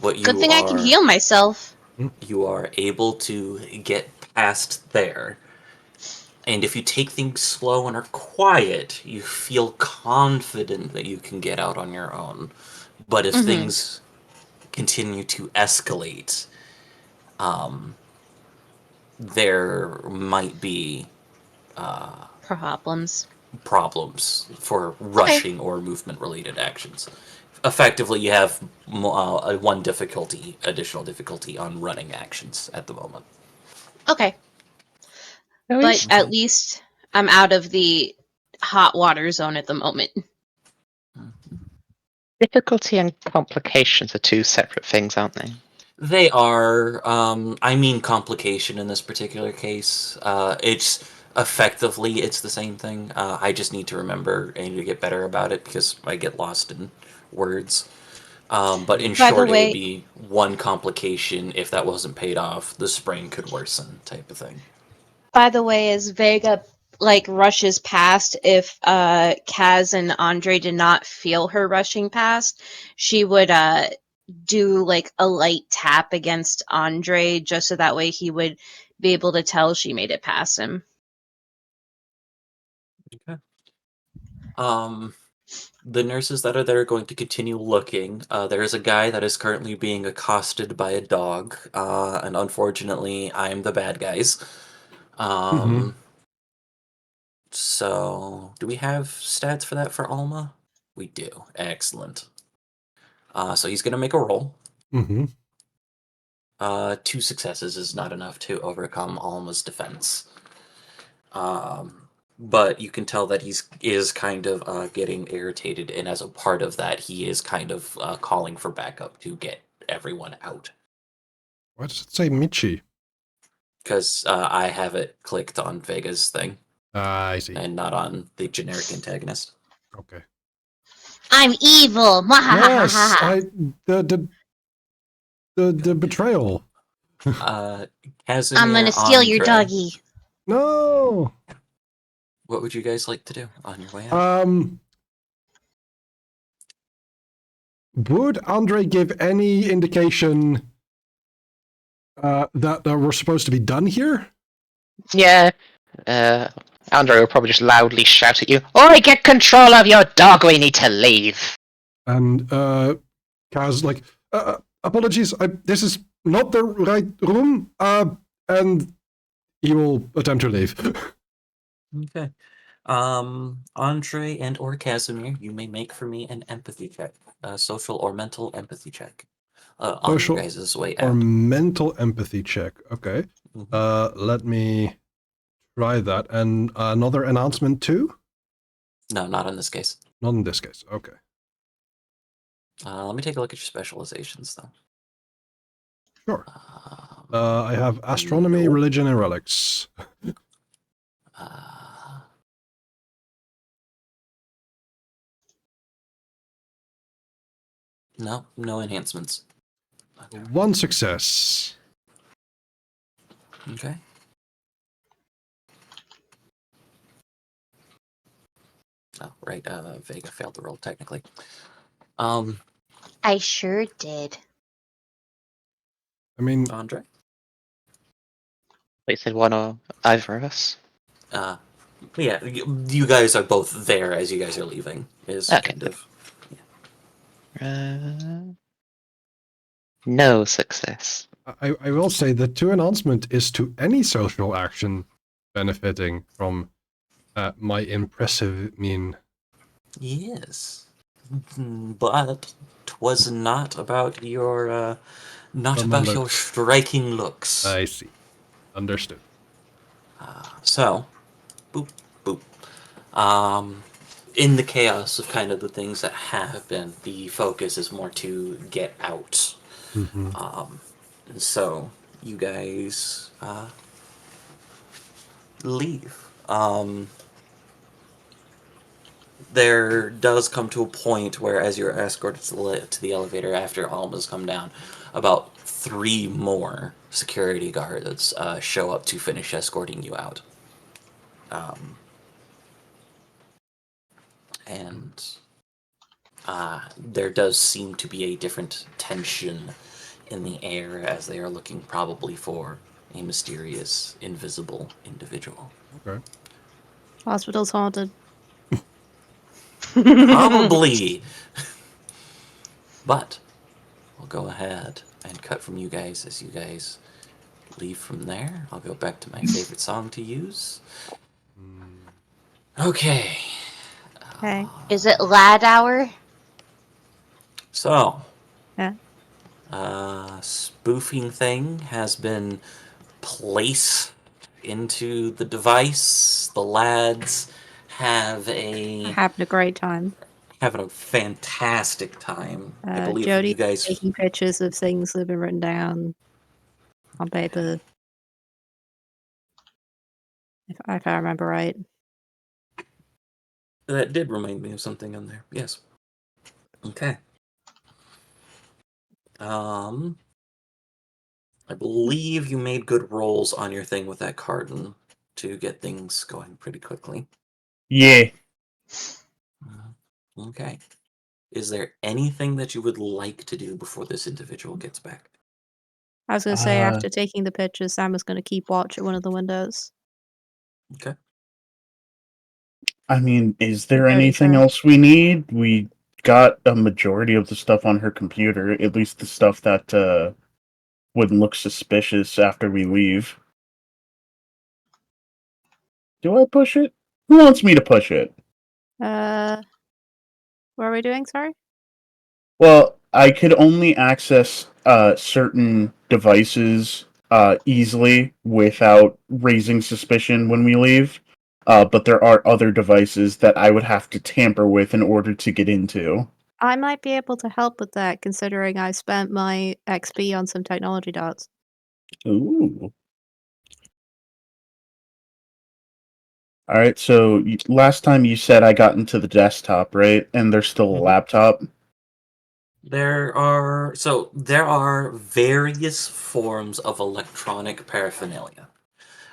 But Good thing I can heal myself. you are able to get past there. And if you take things slow and are quiet, you feel confident that you can get out on your own. But if Mm-hmm. things continue to escalate, there might be Problems. problems for Okay. rushing or movement related actions. Effectively, you have one additional difficulty on running actions at the moment. Okay. at But least at Okay. least I'm out of the hot water zone at the moment. difficulty and complications are two separate things, aren't they? They are, I mean, complication in this particular case. It's effectively it's the same thing. I just need to remember and to get better about it because I get lost in words. But in By the short, it would way, be one complication. If that wasn't paid off, the sprain could worsen, type of thing. as Vega like rushes past, if Kaz and Andre did not feel her rushing past, she would do like a light tap against Andre just so that way he would be able to tell she made it past him. Okay. The nurses that are there are going to continue looking. There is a guy that is currently being accosted by a dog, and unfortunately, I'm the bad guys. Mm-hmm. So, do we have stats for that for Alma? We do. Excellent. So he's going to make a roll. Mm-hmm. 2 successes is not enough to overcome Alma's defense. But you can tell that is kind of getting irritated, and as a part of that, he is kind of calling for backup to get everyone out. Why does it say Michi? Because I have it clicked on Vega's thing, I see. and not on the generic antagonist. Okay. I'm evil. Yes, the betrayal. Casimir, I'm gonna steal your Andre, doggy. No. what would you guys like to do on your way out? Would Andre give any indication that we're supposed to be done here? Yeah. Andre will probably just loudly shout at you, "Oi, get control of your dog, we need to leave." And Kaz like, apologies, this is not the right room. And he will attempt to leave. Okay. Andre and or Casimir, you may make for me an empathy check, social or mental empathy check, on your Social guys' way or out. mental empathy check. Okay. Mhm. Let me try that. And another announcement too? No, not in this case. Not in this case. Okay. Let me take a look at your specializations, though. Sure. I have astronomy, Nope. religion, and relics. Uh, no, no enhancements. Okay. One success. Okay. Oh, right. Vega failed the roll technically. I sure did. I mean, Andre. Wait, said one or either of us? Yeah, you guys are both there as you guys are leaving. Is Okay. kind of. No success. I will say the two announcement is to any social action benefiting from my impressive mean. Yes, but 'twas not about your not But my about your looks. striking looks. I see. Understood. So, boop boop. In the chaos of kind of the things that have been, the focus is more to get out. Mm-hmm. And so you guys leave. There does come to a point where, as you're escorted to the elevator after Alma's come down, about 3 more security guards show up to finish escorting you out. And there does seem to be a different tension in the air as they are looking probably for a mysterious, invisible individual. Okay. Hospital's haunted. Probably. But we'll go ahead and cut from you guys as you guys leave from there. I'll go back to my favorite song to use. Okay. Okay. Is it lad hour? So, Yeah. spoofing thing has been placed into the device. The lads have Having a great time. having a fantastic time. I believe Jody you guys. taking pictures of things that have been written down on paper. If I remember right. That did remind me of something on there. Yes. Okay. I believe you made good rolls on your thing with that carton to get things going pretty quickly. Yeah. Okay. Is there anything that you would like to do before this individual gets back? I was going to say, after taking the pictures, Sam was going to keep watch at one of the windows. Okay. I mean, is there Jody, anything sorry. else we need? We got a majority of the stuff on her computer, at least the stuff that wouldn't look suspicious after we leave. Do I push it? Who wants me to push it? What are we doing? Sorry? Well, I could only access certain devices easily without raising suspicion when we leave. But there are other devices that I would have to tamper with in order to get into. I might be able to help with that, considering I spent my XP on some technology dots. Ooh. All right. So last time you said I got into the desktop, right? And there's still a Mhm. laptop. There are various forms of electronic paraphernalia.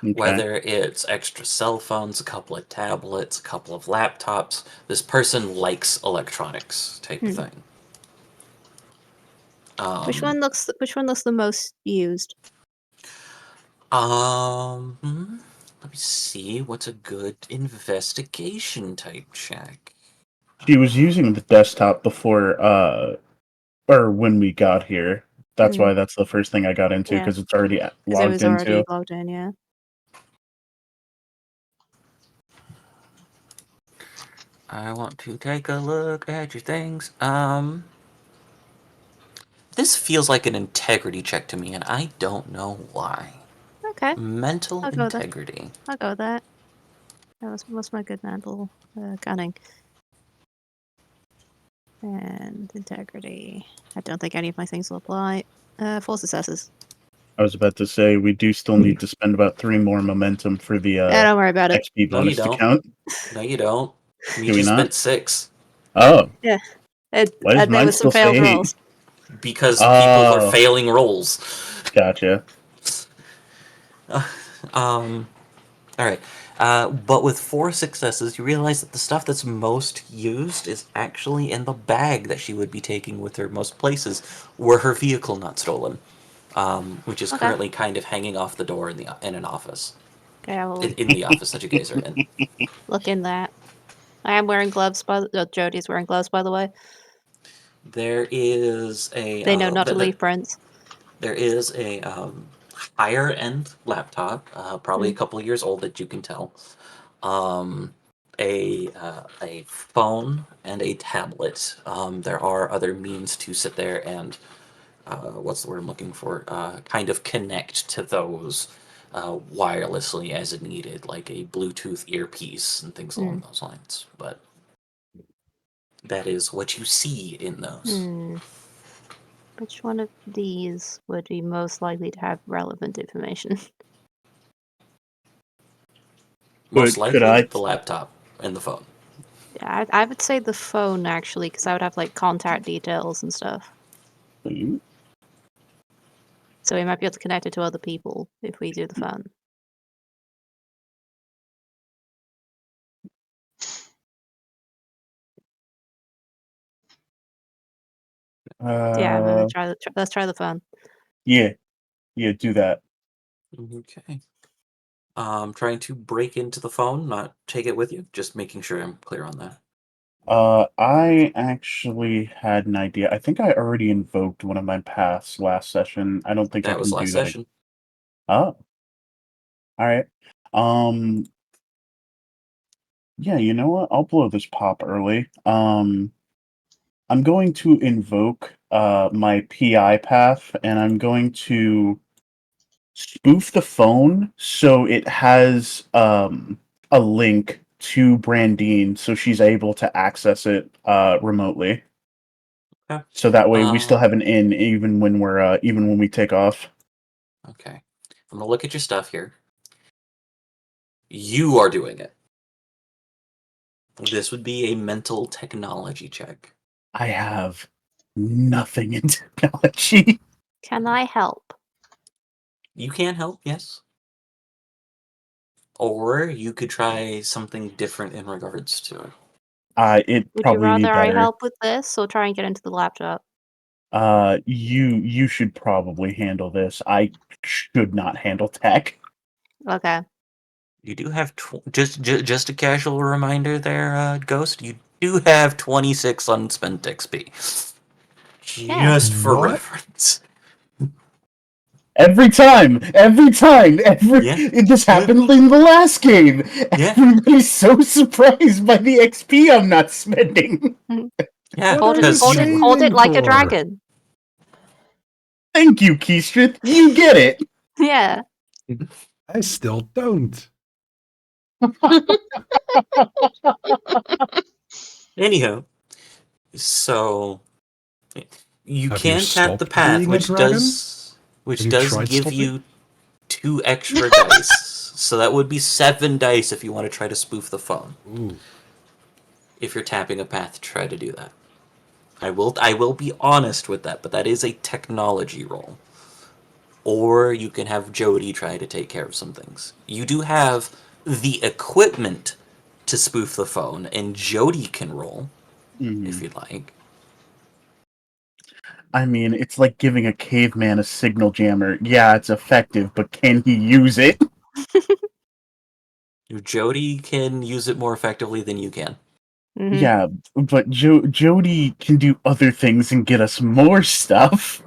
Okay. Whether it's extra cell phones, a couple of tablets, a couple of laptops, this person likes electronics type of thing. Which one looks the most used? Let me see. What's a good investigation type check? She was using the desktop before, or when we got here. That's why that's the first thing I got into, Yeah. because it's already Because it logged was already into. logged in, yeah. I want to take a look at your things. This feels like an integrity check to me, and I don't know why. Okay, Mental I'll go with that. integrity. I'll go with that. What's my good mental gunning? And integrity. I don't think any of my things will apply. 4 successes. I was about to say, we do still need to spend about 3 more momentum for the Don't worry about it. XP No, you bonus to don't. count. No, you don't. You Do we just not? spent 6. Oh, Yeah. why does And there mine was some still say failed 8? rolls. Because people are Oh, failing rolls. gotcha. Alright. But with 4 successes, you realize that the stuff that's most used is actually in the bag that she would be taking with her most places, were her vehicle not stolen. Which is Okay. currently kind of hanging off the door in an office. Okay, I will In the office that you guys are in. look in that. I am wearing gloves, Jody's wearing gloves, by the way. There is a They know not to leave prints. there is a higher end laptop, probably a couple of years old that you can tell. A phone and a tablet. There are other means to sit there and what's the word I'm looking for? Kind of connect to those wirelessly as needed, like a Bluetooth earpiece and things along those lines. But that is what you see in those. Which one of these would be most likely to have relevant information? Most Could likely I? the laptop and the phone. Yeah, I would say the phone, actually, because I would have, like, contact details and stuff. So we might be able to connect it to other people if we do the phone. Yeah, I'm gonna let's try the phone. Yeah, do that. Okay. Trying to break into the phone, not take it with you. Just making sure I'm clear on that. I actually had an idea. I think I already invoked one of my paths last session. I don't think I That was can do last that. session. Oh, all right. Yeah, you know what? I'll blow this pop early. I'm going to invoke my PI path, and I'm going to spoof the phone so it has a link to Brandine, so she's able to access it remotely. Okay. So that way we still have an in even when we take off. Okay. I'm gonna look at your stuff here. You are doing it. This would be a mental technology check. I have nothing in technology. Can I help? You can help, yes. Or you could try something different in regards to it. It'd Would you probably be rather I better. help with this or try and get into the laptop? You should probably handle this. I should not handle tech. Okay. You do have just a casual reminder there, Ghost. You do have 26 unspent XP. Yeah. Just for What? reference. Every time, Yeah. this Yeah. happened in the last game. Yeah. Everybody's so surprised by the XP I'm not spending. Yeah, What are you because you saving Hold it like a for? dragon. Thank you, Keystrid. You get it. Yeah. I still don't. anyhow, so you Have you can tap the stopped path, being a dragon? which Have you does tried give stopping? you 2 extra dice. So that would be 7 dice if you want to try to spoof the phone. Ooh. If you're tapping a path to try to do that. I will be honest with that, but that is a technology roll. Or you can have Jody try to take care of some things. You do have the equipment to spoof the phone, and Jody can roll if you'd like. I mean, it's like giving a caveman a signal jammer. Yeah, it's effective, but can he use it? Jody can use it more effectively than you can. Mhm. Yeah, but Jody can do other things and get us more stuff.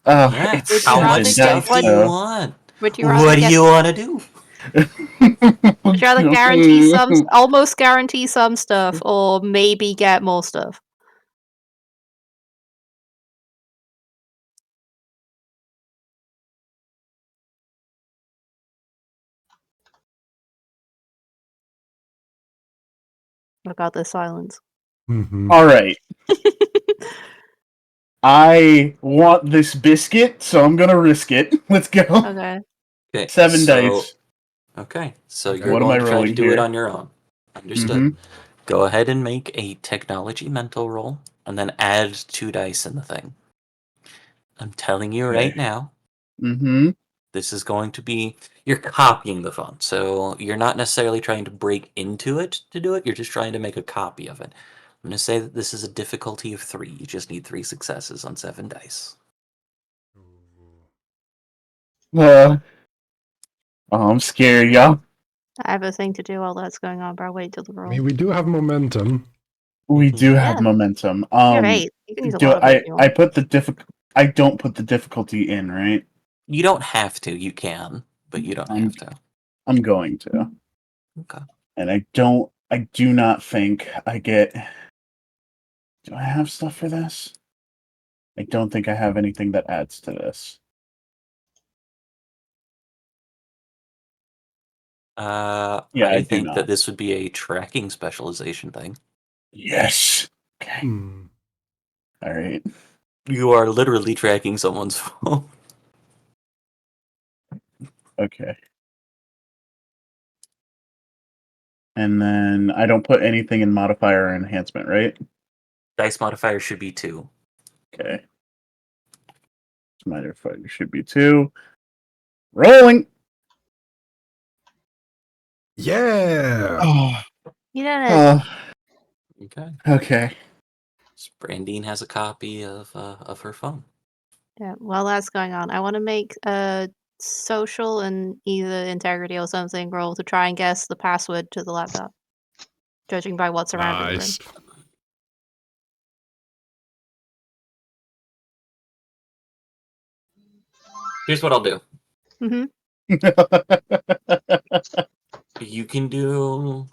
Yeah, It's Would you how rather much get stuff do what- you want? Would you rather What do get? you want to do? Would you rather guarantee almost guarantee some stuff, or maybe get more stuff? What about the silence? Mm-hmm. All right, I want this biscuit, so I'm gonna risk it. Let's go. Okay. Okay, 7 dice. Okay, so Okay. you're What am going I to try to rolling do it here? on your own. Understood. Mhm. Go ahead and make a technology mental roll, and then add 2 dice in the thing. I'm telling you right Okay. now, Mm-hmm. this is going to be... You're copying the phone, so you're not necessarily trying to break into it to do it, you're just trying to make a copy of it. I'm going to say that this is a difficulty of 3. You just need 3 successes on 7 dice. I'm scared, y'all. I have a thing to do while that's going on, but I'll wait till the I roll. mean, we do have momentum. We do have Yeah. momentum. You have 8. You can use a Do lot of it if you I want. put the I don't put the difficulty in, right? You don't have to, you can, but you don't have to. I'm going to. Okay. And I do not think I get... Do I have stuff for this? I don't think I have anything that adds to this. Yeah, I I do think not. that this would be a tracking specialization thing. Yes! Okay. Hmm. Alright. You are literally tracking someone's phone. Okay. And then I don't put anything in modifier or enhancement, right? Dice modifier should be 2. Okay. Modifier should be 2. Rolling! Yeah. Oh, You did it. Okay. Okay. So Brandine has a copy of her phone. Yeah, while that's going on, I want to make a social and either integrity or something roll to try and guess the password to the laptop, judging by what's around in the room. Nice. Here's what I'll do. Mm-hmm. You can do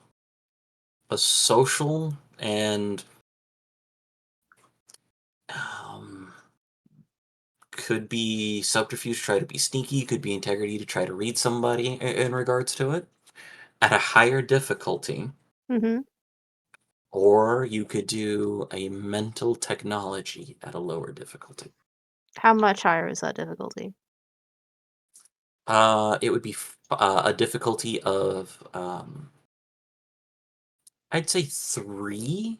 a social and could be subterfuge, try to be sneaky, could be integrity to try to read somebody in regards to it at a higher difficulty, Mm-hmm. or you could do a mental technology at a lower difficulty. How much higher is that difficulty? It would be a difficulty of I'd say 3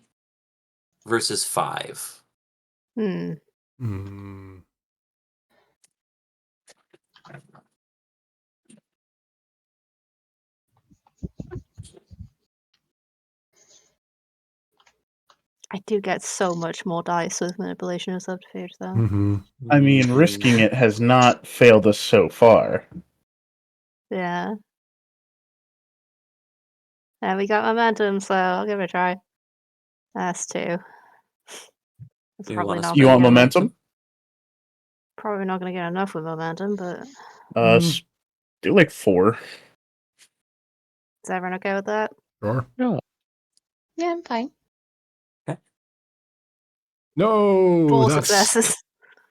versus 5. Hmm. Hmm. I do get so much more dice with manipulation and subterfuge, though. Mm-hmm. I mean, risking it has not failed us so far. Yeah. And we got momentum, so I'll give it a try. That's 2. It's You probably wanna not You gonna want get momentum? probably not gonna get enough with momentum, but Do like 4. is everyone okay with that? Sure. Yeah, I'm fine. No, 4 that's successes.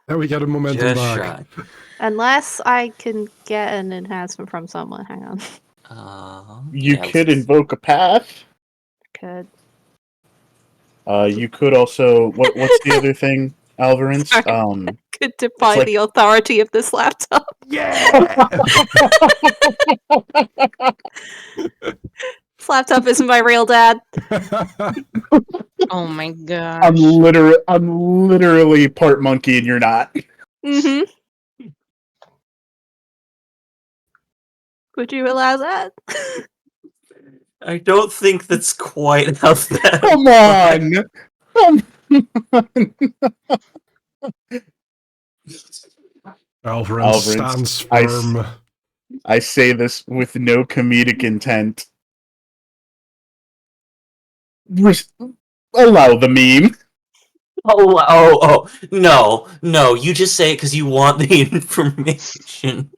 now we get a momentum Just back. shy. Unless I can get an enhancement from someone. Hang on. You Yeah, could invoke a path. Could. You could also... What's the other thing? Alvarance. Sorry. Could defy like- the authority of this laptop. Yeah. This laptop isn't my real dad. Oh my gosh. I'm literally part monkey, and you're not. Mm-hmm. Would you allow that? I don't think that's quite how that. Come on. Alvarez Alvarez, stands firm. I say this with no comedic intent. Allow the meme. No! You just say it because you want the information.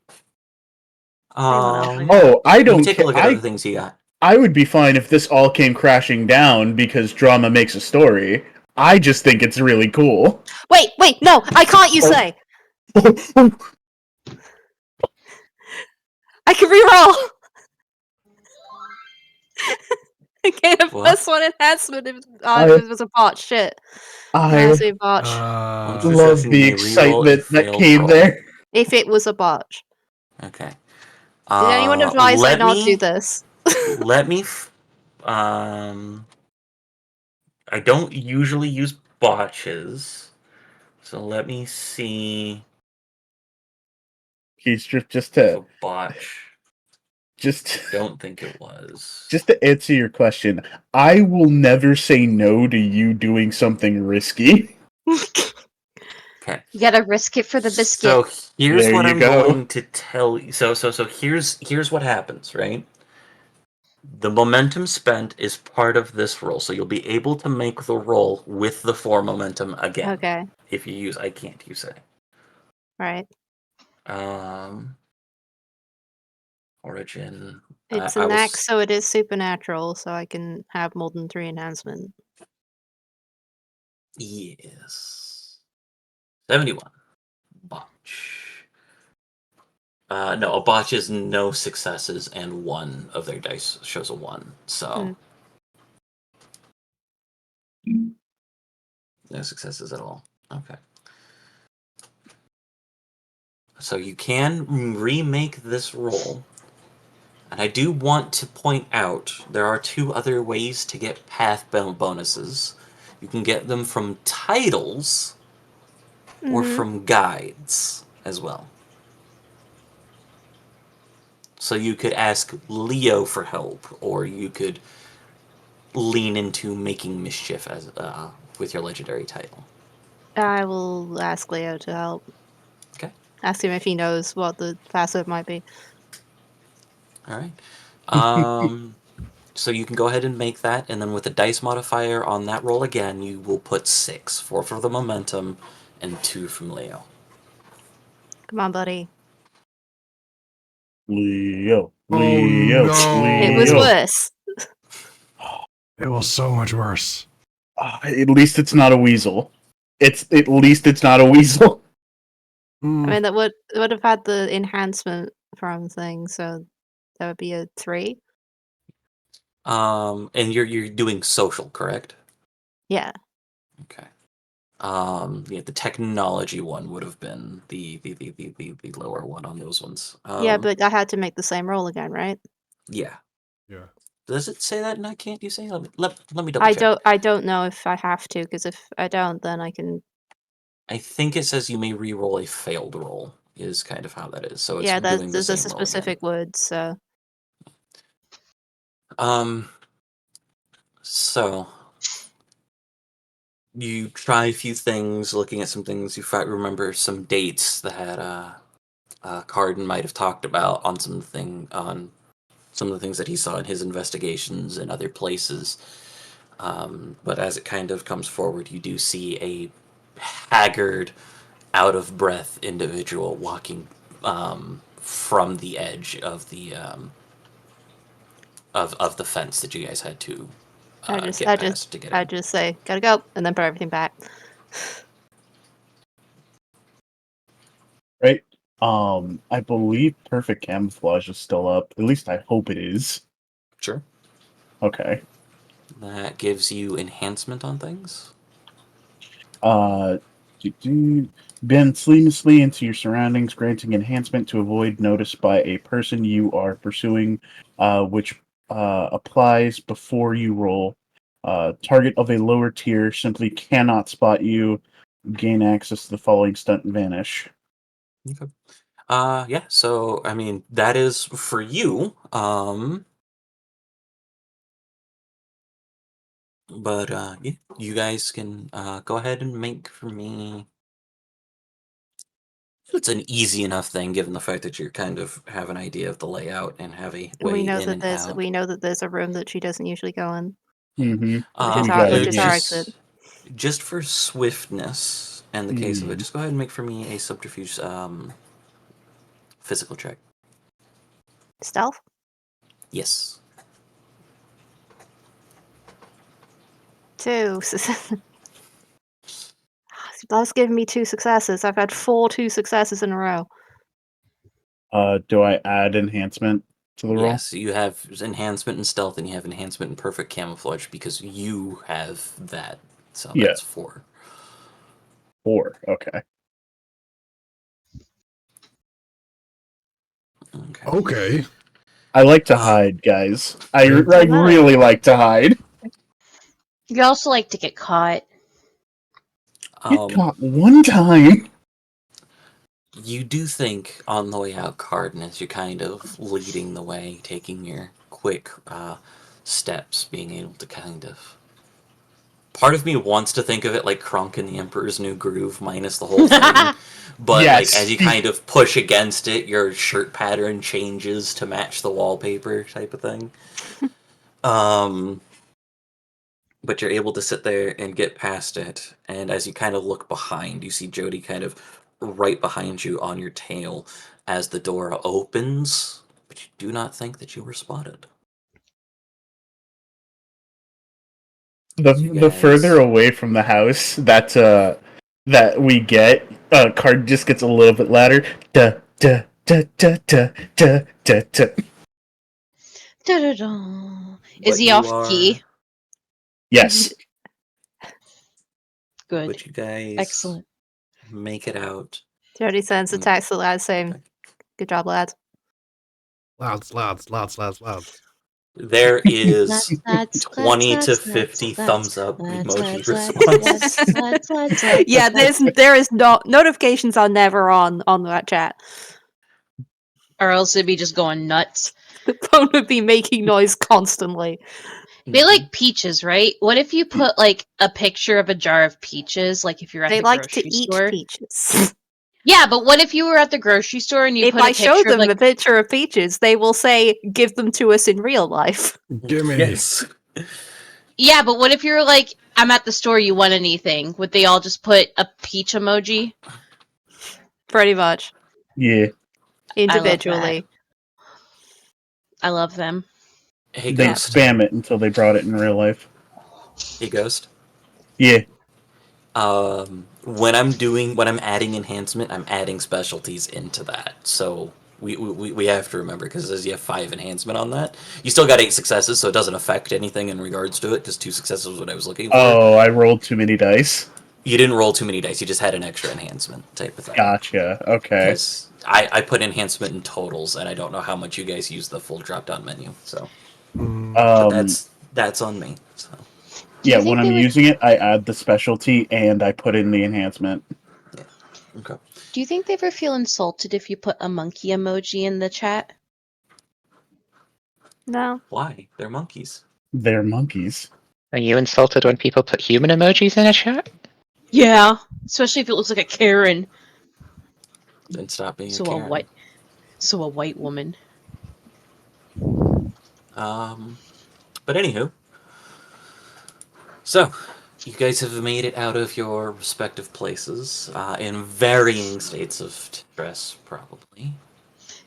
Oh, I Let me don't take a care. look at other things you got. I would be fine if this all came crashing down because drama makes a story. I just think it's really cool. Wait, no, I can't, you say. I can reroll! I get a What? +1 enhancement if it was a bot. Shit. It has to be a botch. Love the excitement that came there. If it was a botch. Okay. Did anyone advise I let not me- do this? Let me. I don't usually use botches, so let me see He's just if to a botch. just Don't think it was. just to answer your question. I will never say no to you doing something risky. Okay. You gotta risk it for the biscuit. So here's There what you I'm go. going to tell you. So here's what happens, right? The momentum spent is part of this roll, so you'll be able to make the roll with the 4 momentum again. Okay, If you use I can't, you say. right. Origin. It's I an will axe, so it is supernatural, so I can have more than 3 enhancement. Yes. 71. Botch. No, a botch is no successes and one of their dice shows a 1. So no successes at all. Okay. So you can remake this roll. And I do want to point out there are 2 other ways to get path bonuses. You can get them from titles or Mhm. from guides as well. So you could ask Leo for help, or you could lean into making mischief as with your legendary title. I will ask Leo to help. Okay. Ask him if he knows what the passive might be. All right. So you can go ahead and make that, and then with the dice modifier on that roll again, you will put 6. 4 for the momentum, and 2 from Leo. Come on, buddy. Leo. Oh, Leo. no. It was Leo. worse. It was so much worse. At least it's not a weasel. At least it's not a weasel. I mean, that would have had the enhancement from thing, so that would be a 3. And you're doing social, correct? Yeah. Okay. Yeah, the technology one would have been the lower one on those ones. Yeah, but I had to make the same roll again, right? Yeah. Yeah. Does it say that? And I can't. You say let me double check. I don't know if I have to, because if I don't, then I can. I think it says you may re-roll a failed roll. Is kind of how that is. So it's Yeah, doing the there's a same roll again. specific word, so. So you try a few things, looking at some things. You remember some dates that Carden might have talked about on some of the things that he saw in his investigations in other places. But as it kind of comes forward, you do see a haggard, out of breath individual walking from the edge of the of the fence that you guys had to get past to get in. I just say, gotta go, and then put everything back. Right? I believe Perfect Camouflage is still up. At least I hope it is. Sure. Okay. That gives you enhancement on things. Bend seamlessly into your surroundings, granting enhancement to avoid notice by a person you are pursuing, which applies before you roll. Target of a lower tier simply cannot spot you. Gain access to the following stunt and vanish. Okay. Yeah, so I mean that is for you. But yeah, you guys can go ahead and make for me. It's an easy enough thing given the fact that you kind of have an idea of the layout and have a way We know in that and there's out. we know that there's a room that she doesn't usually go in, Mm-hmm. which is our exit. Just for swiftness and the case of it, Mhm. just go ahead and make for me a subterfuge physical check. Stealth. Yes. 2. That's giving me 2 successes. I've had 2 successes in a row. Do I add enhancement to the roll? Yes, you have enhancement in stealth and you have enhancement in perfect camouflage because you have that. So Yeah. that's 4. 4. Okay. Okay. Okay. I like to hide, guys. I Great. really like to hide. You also like to get caught. Get caught one time. You do think on the way out, Carden, as you're kind of leading the way, taking your quick steps, being able to kind of. Part of me wants to think of it like Kronk in the Emperor's New Groove, minus the whole thing. But like as you kind of push against it, your shirt pattern changes to match the wallpaper type of thing. But you're able to sit there and get past it. And as you kind of look behind, you see Jody kind of right behind you on your tail as the door opens. But you do not think that you were spotted. The further away from the house that we get, card just gets a little bit louder. Da da da da da da da da. Da-da-da. Is But he you off are, key? Yes. Good. but you guys Excellent. make it out. Jody sends a text to the lads saying, "Good job, lads." Lads. There is Lads, 20 to lads, 50 lads, thumbs up lads, emoji lads, responses. lads, Yeah, there is not notifications are never on that chat. or else it'd be just going nuts. The phone would be making noise constantly. They like peaches, right? What if you put like a picture of a jar of peaches, like if you're at They the like grocery to eat store? peaches. Yeah, but what if you were at the grocery store and you If put a I picture show them of like a picture of peaches, they will say, "Give them to us in real life." Gimme. Yes. yeah, but what if you're like, I'm at the store, you want anything? Would they all just put a peach emoji? Pretty much. Yeah. Individually. I love them. Hey, They'd Ghost. spam it until they brought it in real life. Hey, Ghost. Yeah. When I'm adding enhancement, I'm adding specialties into that. So we have to remember because as you have 5 enhancement on that, you still got 8 successes, so it doesn't affect anything in regards to it. Because 2 successes was what I was looking for. Oh, I rolled too many dice. You didn't roll too many dice. You just had an extra enhancement type of thing. Gotcha. Okay. Because I put enhancement in totals, and I don't know how much you guys use the full drop down menu. So, but that's on me. So. Yeah, when I'm using it, I add the specialty and I put in the enhancement. Yeah. Okay. Do you think they ever feel insulted if you put a monkey emoji in the chat? No. Why? They're monkeys. They're monkeys. Are you insulted when people put human emojis in a chat? Yeah, especially if it looks like a Karen. Then stop being So a Karen. a white woman. But anywho, so you guys have made it out of your respective places in varying states of stress, probably.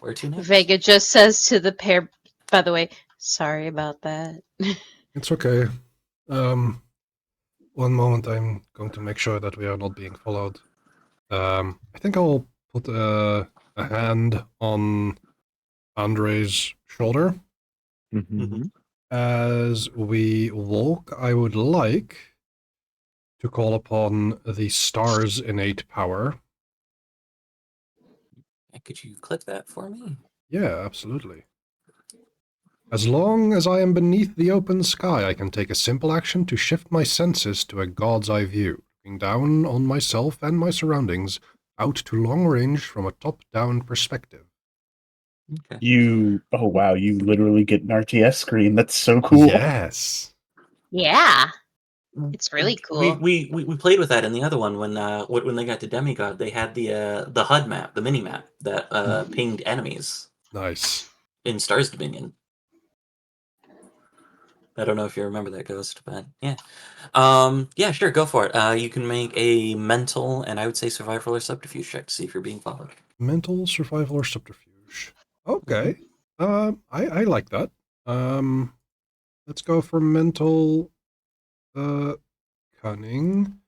Where to next? Vega just says to the pair, by the way, sorry about that. It's okay. One moment, I'm going to make sure that we are not being followed. I think I'll put a hand on Andre's shoulder. Mm-hmm. As we walk, I would like to call upon the star's innate power. Could you click that for me? Yeah, absolutely. As long as I am beneath the open sky, I can take a simple action to shift my senses to a god's eye view, looking down on myself and my surroundings, out to long range from a top-down perspective. Okay. Oh wow, you literally get an RTS screen. That's so cool. Yes. Yeah, it's really cool. We played with that in the other one when they got to Demigod. They had the HUD map, the mini map that pinged enemies Nice. in Stars Dominion. I don't know if you remember that, Ghost, but yeah. Yeah, sure, go for it. You can make a mental and I would say survival or subterfuge check to see if you're being followed. Mental, survival, or subterfuge. Okay. I like that. Let's go for mental, cunning,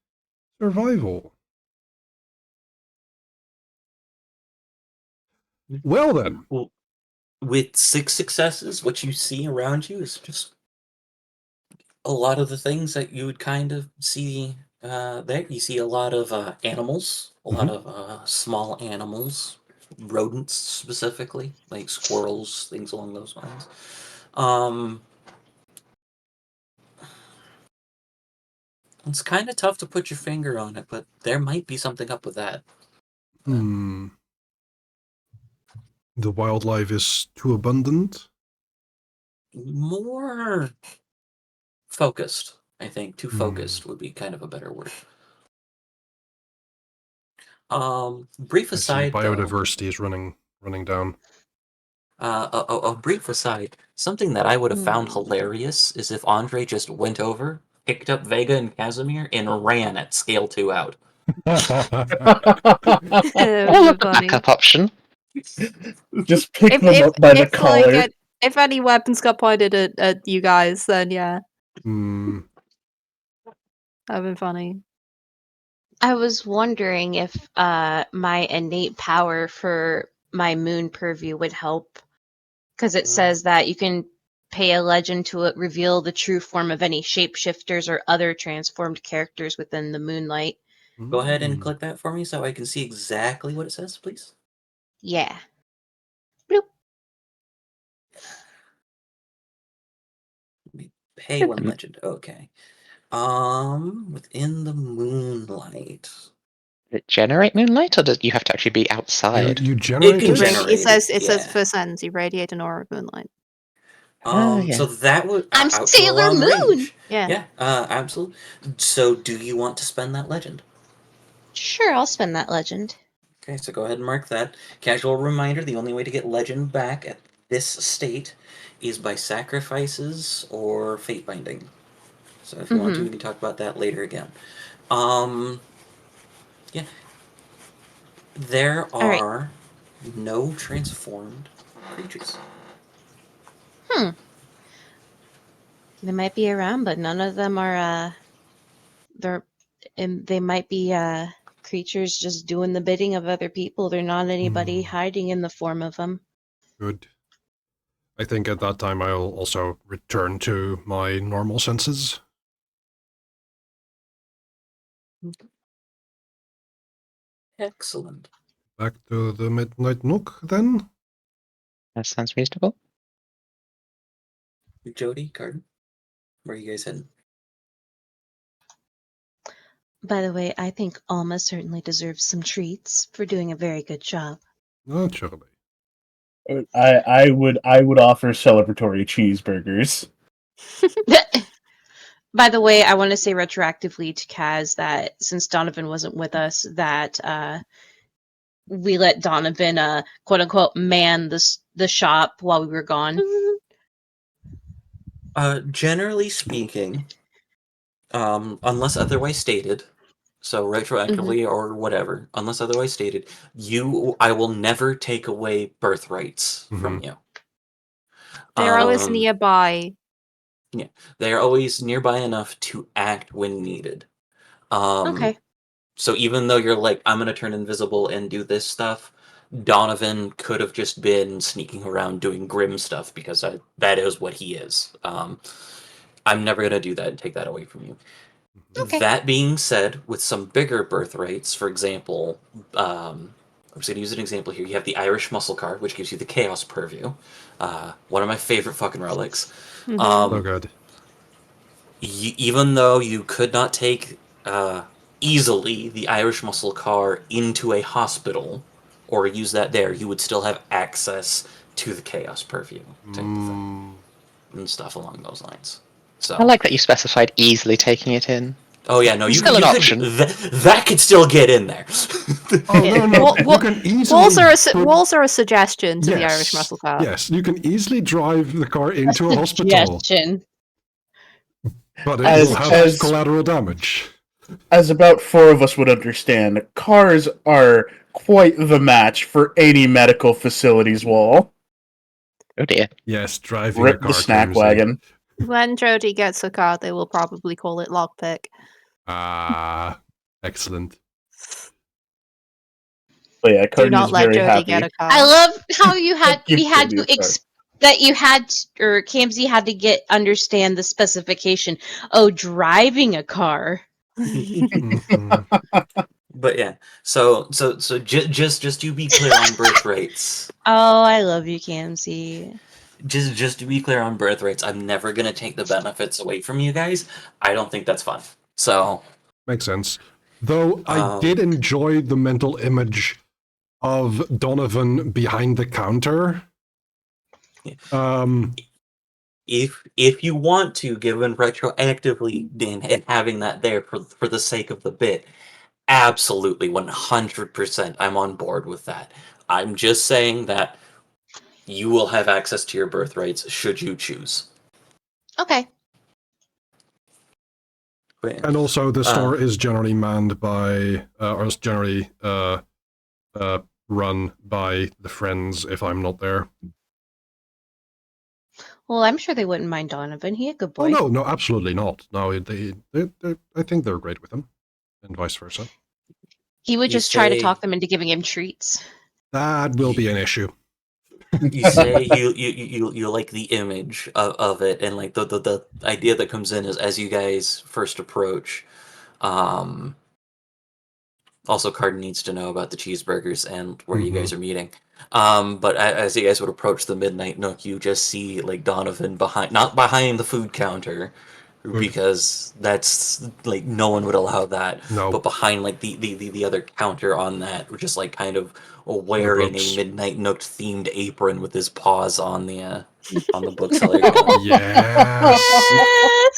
survival. Well then. Well, with 6 successes, what you see around you is just a lot of the things that you would kind of see there. You see a lot of animals, a lot of small animals, rodents specifically, like squirrels, things along those lines. It's kind of tough to put your finger on it, but there might be something up with that. The wildlife is too abundant. More focused, I think. Too focused would be kind of a better word. Brief I see aside, though. biodiversity is running down. A brief aside, something that I would have found hilarious is if Andre just went over, picked up Vega and Casimir, and ran at scale 2 out. It Or would a be funny. backup option. Just pick them up by the collar. If any weapons got pointed at you guys, then yeah, that'd been funny. I was wondering if my innate power for my moon purview would help, because it says that you can pay a legend to reveal the true form of any shapeshifters or other transformed characters within the moonlight. Go ahead and click that for me so I can see exactly what it says, please. Yeah. Bloop. Pay one legend. Okay. Within the moonlight. Generate moonlight, or does you have to actually be outside? You generate can it? generate It says yeah. first sentence, you radiate an aura of moonlight. Oh, yeah. So that would I'm out to a Sailor long Moon! range. Yeah. Yeah, absolutely. So do you want to spend that legend? Sure, I'll spend that legend. Okay, so go ahead and mark that. Casual reminder, the only way to get legend back at this state is by sacrifices or fate binding. So if you want to, we can talk about that later again. Yeah. There All right. are no transformed creatures. They might be around, but none of them are, they might be, creatures just doing the bidding of other people. They're not anybody hiding in the form of them. Good. I think at that time I'll also return to my normal senses. Excellent. Back to the Midnight Nook, then? That sounds reasonable. Jody, Carden, where are you guys heading? By the way, I think Alma certainly deserves some treats for doing a very good job. Naturally. I would offer celebratory cheeseburgers. By the way, I want to say retroactively to Kaz that since Donovan wasn't with us, that we let Donovan quote unquote man the shop while we were gone. Generally speaking, unless otherwise stated, so retroactively or whatever, unless otherwise stated, I will never take away birthrights from you. They're always nearby. Yeah, they are always nearby enough to act when needed. Okay. So even though you're like, I'm gonna turn invisible and do this stuff, Donovan could have just been sneaking around doing grim stuff because that is what he is. I'm never gonna do that and take that away from you. Okay. That being said, with some bigger birth rates, for example, I'm just going to use an example here. You have the Irish muscle card, which gives you the Chaos Purview. One of my favorite fucking relics. Mhm. So good. Even though you could not take easily the Irish muscle car into a hospital or use that there, you would still have access to the Chaos Purview type of thing and stuff along those lines. So I like that you specified easily taking it in. oh yeah, no, you Still could, an you option. could that could still get in there. Oh Yeah. no, Wa- you wa- can easily Walls are a suggestion to the Irish muscle car. Yes, you can easily drive the car into a hospital, Suggestion. but it As- will have as- collateral damage. As about 4 of us would understand, cars are quite the match for any medical facility's wall. Oh dear. Yes, driving a Rip car the snack clumsy. wagon. When Jody gets a car, they will probably call it lockpick. Ah, excellent. But yeah, Do Cardi not is let very Jody happy. get a car. I love how you had Give we had Jody to a car. that you had or Kamsey had to understand the specification. Oh, driving a car. Mhm. But yeah, so just to be clear on birth rates, Oh, I love you, Kamsey. just to be clear on birth rates, I'm never gonna take the benefits away from you guys. I don't think that's fun. So Makes sense. Though I Um, did enjoy the mental image of Donovan behind the counter. if you want to, given retroactively and having that there for the sake of the bit, absolutely 100%, I'm on board with that. I'm just saying that you will have access to your birth rates should you choose. Okay. But, And also, the Uh, store is generally manned by, or is generally run by the friends if I'm not there. Well, I'm sure they wouldn't mind Donovan. He a good boy. Oh no, absolutely not. No, they I think they're great with him, and vice versa. He would You just try to say- talk them into giving him treats. That will be an issue. you say you like the image of it, and like the idea that comes in is as you guys first approach. Also, Cardin needs to know about the cheeseburgers and where you guys are meeting. But as you guys would approach the Midnight Nook, you just see like Donovan not behind the food counter, because that's like no one would allow that. No. But behind like the other counter on that, just like kind of wearing books. a Midnight Nook themed apron with his paws on the bookseller. going, Yes.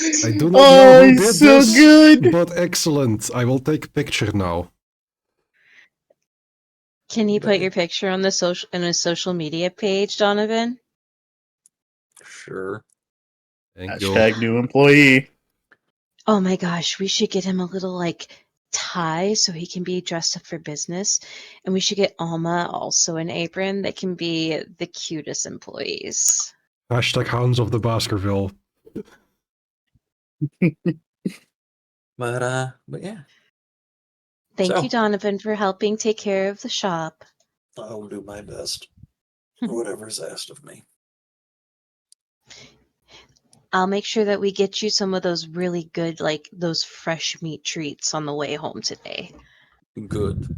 Yes! I do not know who he's did so this, good. but excellent. I will take a picture now. Can you put your picture on a social media page, Donovan? Sure. Thank you. Hashtag new employee. Oh my gosh, we should get him a little like tie so he can be dressed up for business. And we should get Alma also an apron that can be the cutest employees. Hashtag Hounds of the Baskerville. But yeah, Thank So- you, Donovan, for helping take care of the shop. I will do my best. Whatever's asked of me. I'll make sure that we get you some of those really good, like those fresh meat treats on the way home today. Good.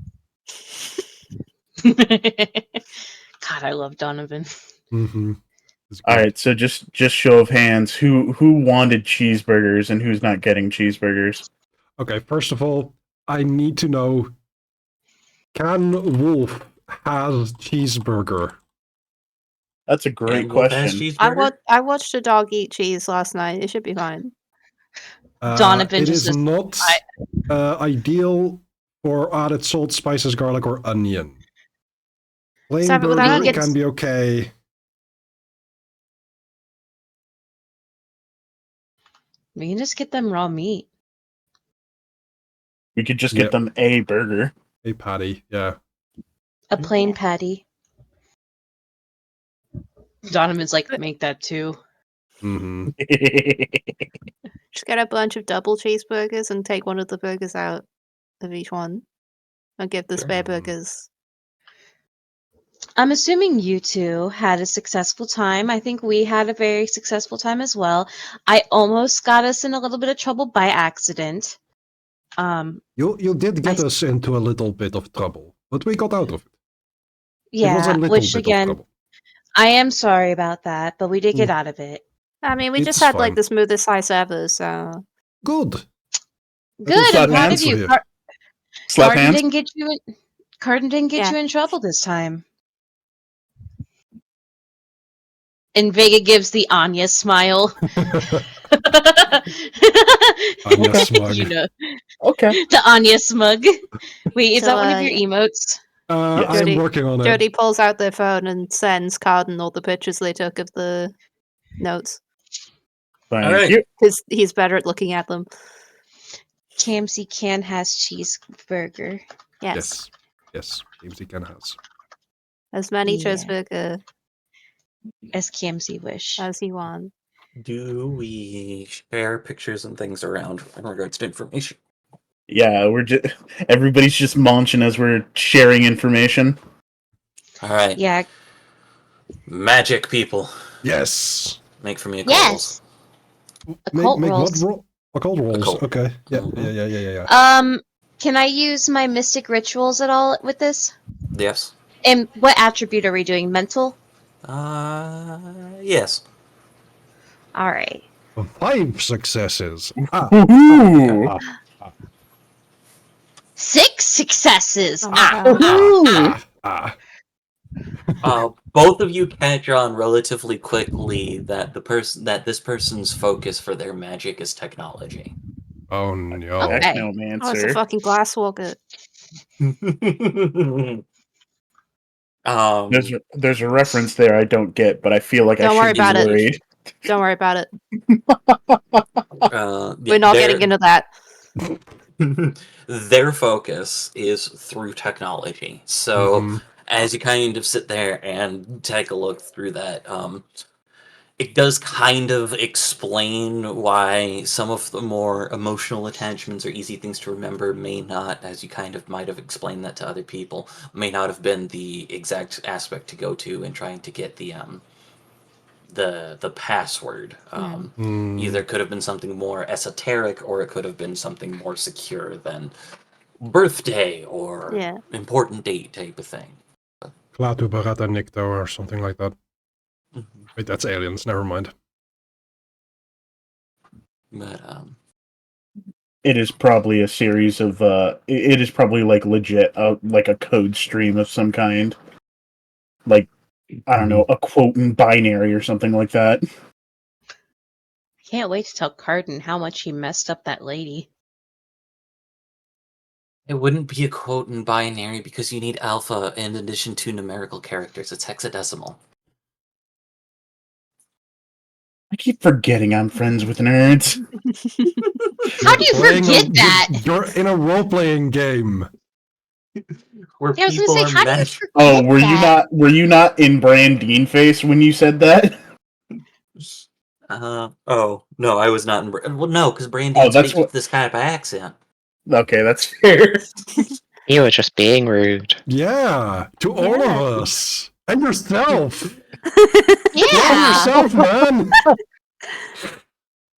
God, I love Donovan. Mm-hmm. All right, so just show of hands, who wanted cheeseburgers and who's not getting cheeseburgers? Okay, first of all, I need to know, can Wolf have cheeseburger? That's a great And Wolf has question. cheeseburger? I watched a dog eat cheese last night. It should be fine. Donovan It just is is- not ideal for added salt, spices, garlic, or onion. Plain Stop it without burger onions. can be okay. We can just get them raw meat. We could just get Yep. them a burger. A patty, yeah. A plain patty. Donovan's like, make that too. Mm-hmm. Just get a bunch of double cheeseburgers and take one of the burgers out of each one. And give the Sure. spare burgers. I'm assuming you two had a successful time. I think we had a very successful time as well. I almost got us in a little bit of trouble by accident. You did get I- us into a little bit of trouble, but we got out of it. It was a Yeah, little which bit of again, trouble. I am sorry about that, but we did get out of it. I mean, we It's just had fine. like the smoothest ice ever, so Good. That is Good, Slap I'm proud of hands you. here. Slap Carden hands. didn't get you. Carden didn't get Yeah. you in trouble this time. And Vega gives the Anya smile. Anya smug. You know, Okay. the Anya smug. Wait, is So, that one of your yeah. emotes? Yes. I'm Jody- working on it. Jody pulls out their phone and sends Carden all the pictures they took of the notes Thank Alright. you. because he's better at looking at them. KMC can has cheeseburger. Yes, Yes. James can has. as many Yeah. cheeseburger As KMC wish. as he wants. Do we share pictures and things around in regards to information? Yeah, everybody's just munching as we're sharing information. Alright. Yeah. Magic people. Yes. Make for me a call. Yes. Occult Make what rolls. roll? Occult rolls. Occult. Okay. Yeah. Mhm. Yeah. Can I use my mystic rituals at all with this? Yes. And what attribute are we doing? Mental? Yes. All right. 5 successes. Ooh. 6 successes. Oh my God. Both of you catch on relatively quickly that this person's focus for their magic is technology. Oh no. Okay. Oh, it's a Technomancer. fucking glasswalker. There's a reference there I don't get, but I feel like Don't I worry should be about it. worried. Don't worry about it. Yeah, We're not getting into that. Their focus is through technology. So Mhm. as you kind of sit there and take a look through that, it does kind of explain why some of the more emotional attachments or easy things to remember may not, as you kind of might have explained that to other people, may not have been the exact aspect to go to in trying to get the password. Either could have been something more esoteric, or it could have been something more secure than birthday or Yeah. important date type of thing. Klaatu Barata Nikto or something like that. Mhm. Wait, that's aliens. Never mind. But It is probably a series of it is probably like legit like a code stream of some kind. Like, I don't know, a quote in binary or something like that. Can't wait to tell Carden how much he messed up that lady. it wouldn't be a quote in binary because you need alpha in addition to numerical characters. It's hexadecimal. I keep forgetting I'm friends with nerds. How do you forget that? You're in a role-playing game. Where Yeah, I was people gonna are say, how do you magic. forget Oh, that? were you not in Brandine face when you said that? Oh no, I was not in. Well, no, because Brandine Oh, that's speaks what. with this guy by accent. Okay, that's fair. You were just being rude. Yeah, to all Yeah. of us. And yourself. Yeah. Blame yourself, man.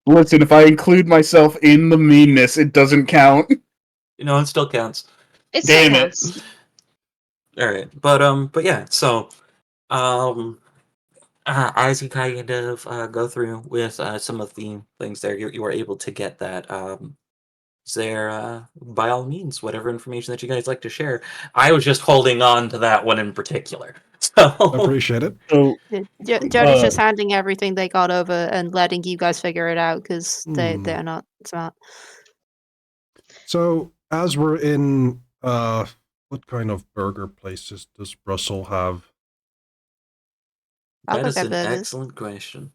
Listen, if I include myself in the meanness, it doesn't count. You know, it still counts. It still Damn it. counts. All right, but yeah. So, as you kind of go through with some of the things there, you were able to get that. There, by all means, whatever information that you guys like to share. I was just holding on to that one in particular. So Appreciate it. So, Jody's just handing everything they got over and letting you guys figure it out because they're not smart. So, as we're in, what kind of burger places does Russell have? I'll that go is get an burgers. excellent question.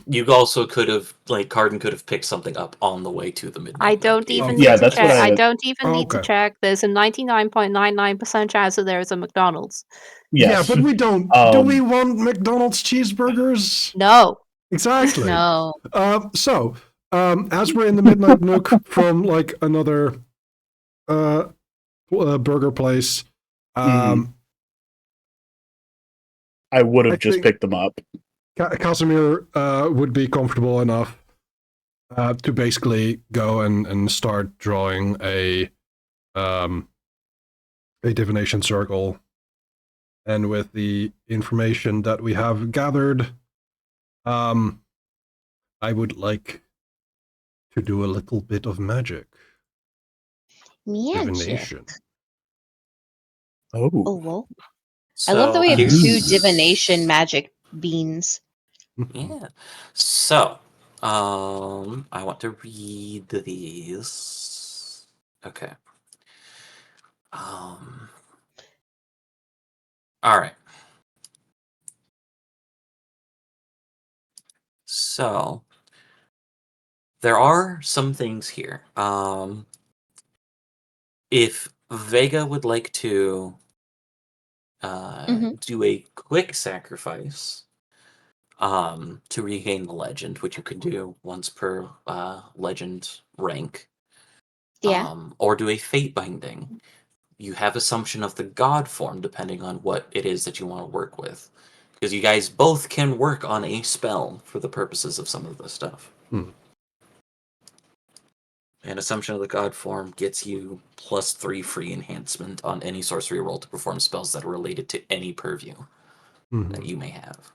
You also could have, like, Carden could have picked something up on the way to the midnight. I don't Nightcave. even Yeah, need to that's what check. I I- don't even need to Okay. check. There's a 99.99% chance that there is a McDonald's. yes. Yeah, but we don't. Do we want McDonald's cheeseburgers? No. Exactly. No. So, as we're in the Midnight Nook from like another burger place. Mhm. I would I have just think- picked them up. Casimir would be comfortable enough to basically go and start drawing a divination circle. And with the information that we have gathered, I would like to do a little bit of magic. Magic. Divination. Oh, Oh, well. So I love that we have here's- two divination magic beans. Yeah. So, I want to read these. Okay. All right. So, there are some things here. If Vega would like to Mhm. do a quick sacrifice to regain the legend, which you can do once per legend rank, Yeah. or do a fate binding, you have assumption of the god form depending on what it is that you want to work with. Because you guys both can work on a spell for the purposes of some of this stuff. Hmm. And assumption of the god form gets you +3 free enhancement on any sorcery roll to perform spells that are related to any purview that you may have.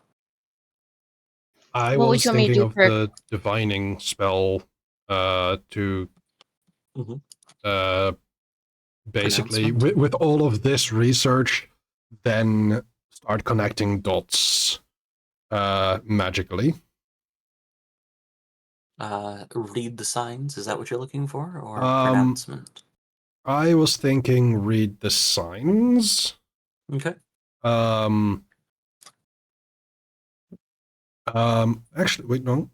I What would was you want me to thinking do of for- the divining spell to Mhm. basically, Pronouncement? with all of this research, then start connecting dots magically. Read the signs, is that what you're looking for? Or Um, pronouncement? I was thinking read the signs. Okay. Actually, wait, no.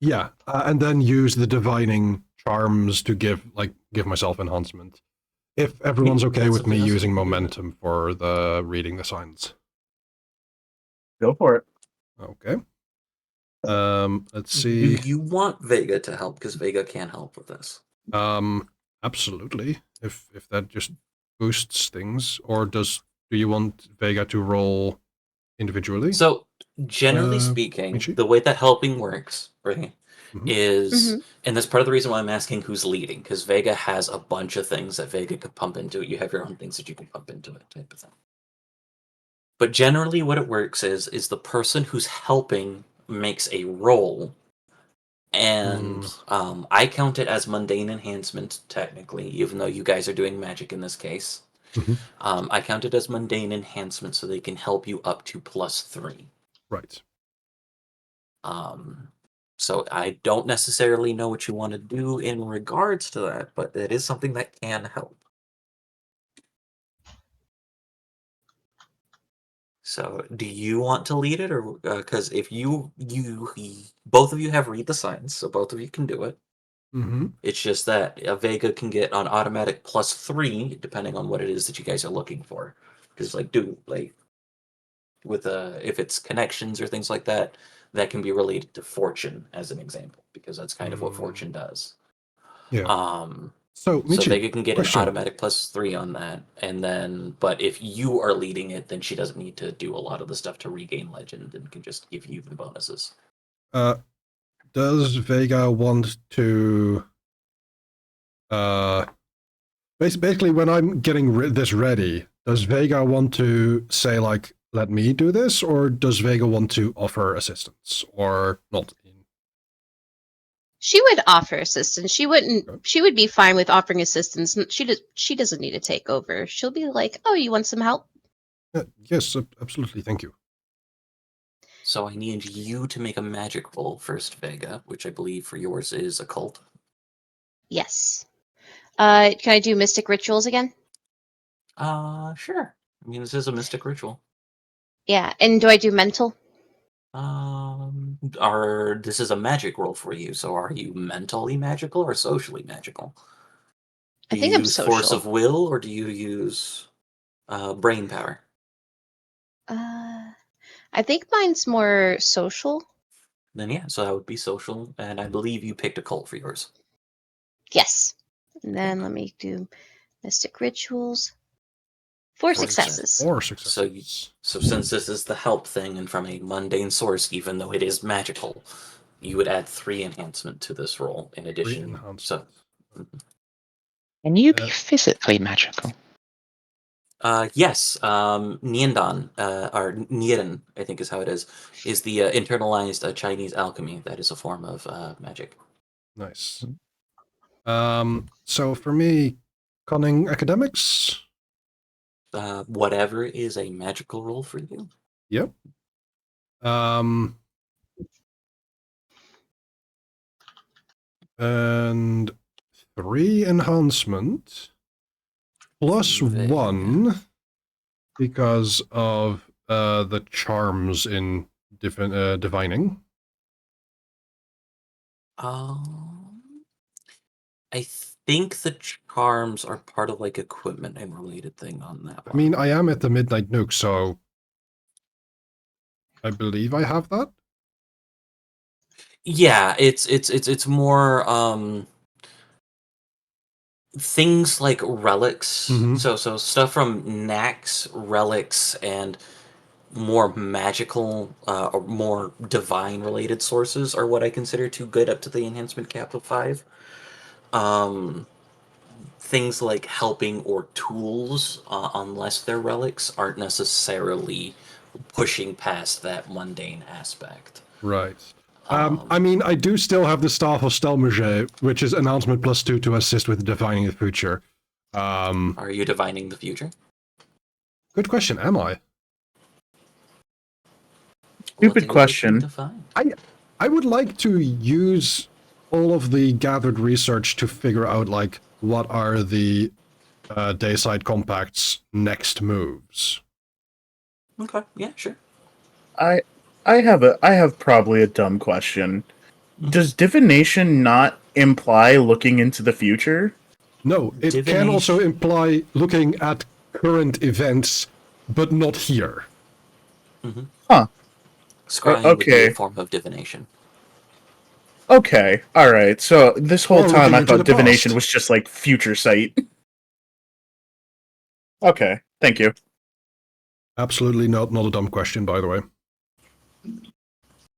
Yeah, and then use the divining charms to give myself enhancement. If everyone's okay that's with me something else you using can do. momentum for the reading the signs. go for it. Okay. Let's Do see. you want Vega to help? Because Vega can help with this. Absolutely. If that just boosts things, or do you want Vega to roll individually? So, generally Uh, speaking, Michi? the way that helping works, right, Mhm. is, Mhm. and that's part of the reason why I'm asking who's leading, because Vega has a bunch of things that Vega could pump into it. You have your own things that you can pump into it, type of thing. But generally, what it works is the person who's helping makes a roll, and I count it as mundane enhancement, technically, even though you guys are doing magic in this case. Mhm. I count it as mundane enhancement so they can help you up to +3. Right. So I don't necessarily know what you want to do in regards to that, but it is something that can help. So, do you want to lead it, or because if you both of you have read the signs, so both of you can do it. Mm-hmm. It's just that a Vega can get an automatic +3 depending on what it is that you guys are looking for. Because with if it's connections or things like that, that can be related to fortune as an example, because that's kind of what fortune does. Yeah. So Michi, Vega can get question. an automatic +3 on that, and then but if you are leading it, then she doesn't need to do a lot of the stuff to regain legend and can just give you the bonuses. Does Vega want to basically when I'm getting this ready, does Vega want to say like let me do this, or does Vega want to offer assistance, or not? She would offer assistance. She wouldn't. Okay. She would be fine with offering assistance. She doesn't need to take over. She'll be like, "Oh, you want some help?" Yes, absolutely. Thank you. So I need you to make a magic roll first, Vega, which I believe for yours is occult. Yes. Can I do mystic rituals again? Sure. I mean, this is a mystic ritual. Yeah. And do I do mental? This is a magic roll for you, so are you mentally magical or socially magical? I Do think you I'm use force social. of will, or do you use brain power? I think mine's more social. Then yeah, so that would be social, and I believe you picked occult for yours. Yes. And then let me do mystic rituals. 4 Four successes. Or So, successes. so since this is the help thing and from a mundane source, even though it is magical, you would add 3 enhancement to this roll in addition. enhancement. So, Can you be Uh, physically magical? yes, Niandan, or Nieren, I think is how it is the internalized Chinese alchemy that is a form of magic. Nice. So for me, cunning academics. Whatever is a magical roll for you. Yep. And 3 enhancement plus Very 1 because of the charms in divining. I think the charms are part of like equipment and related thing on that one. I mean, I am at the Midnight Nuke, so I believe I have that. Yeah, it's more things like relics. Mhm. So stuff from Nax, relics, and more magical or more divine related sources are what I consider to good up to the enhancement cap of 5. Things like helping or tools, unless they're relics, aren't necessarily pushing past that mundane aspect. Right. I mean, I do still have the Staff of Stelmerge, which is announcement +2 to assist with divining the future. Are you divining the future? Good question. Am I? What Stupid do you like to question. divine? I would like to use all of the gathered research to figure out like what are the Dayside Compact's next moves. Okay, yeah, sure. I have probably a dumb question. Does divination not imply looking into the future? No, it can also Divination- imply looking at current events, but not here. Huh. Scrying would be a Okay. form of divination. Okay. All right. So this whole Or time looking I into the thought divination past. was just like future sight. Okay. Thank you. Absolutely not a dumb question, by the way.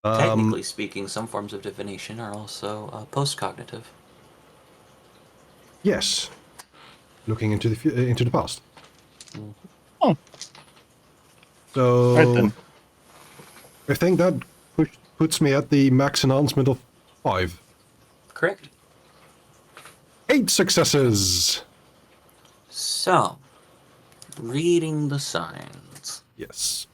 Technically speaking, some forms of divination are also post-cognitive. Yes, looking into the past. Oh, So right then. I think that puts me at the max announcement of 5. Correct. 8 successes. So, reading the signs. Yes.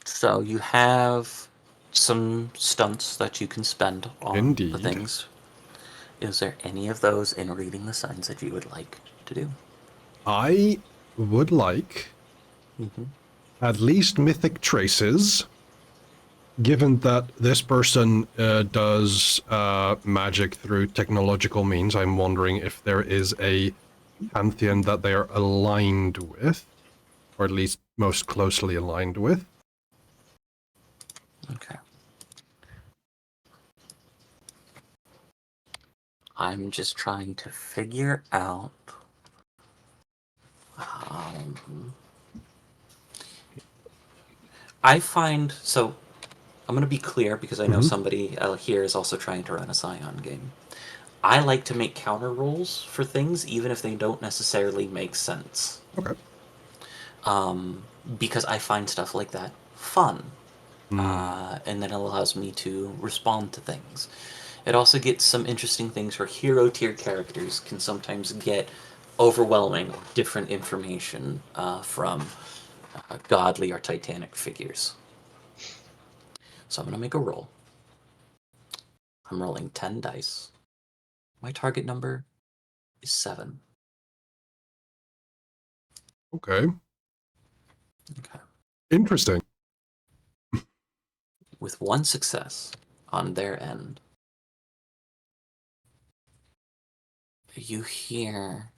So you have some stunts that you can spend on the Indeed. things. Is there any of those in reading the signs that you would like to do? I would like at least mythic traces, given that this person does magic through technological means. I'm wondering if there is a pantheon that they are aligned with, or at least most closely aligned with. Okay. I'm just trying to figure out I find so I'm going to be clear because I know somebody here is also trying to run a Scion game. I like to make counter rolls for things even if they don't necessarily make sense. Okay. Because I find stuff like that fun. And then it allows me to respond to things. It also gets some interesting things where hero tier characters can sometimes get overwhelming different information from godly or titanic figures. So I'm going to make a roll. I'm rolling 10 dice. My target number is 7. Okay. Okay. Interesting. With 1 success on their end, you hear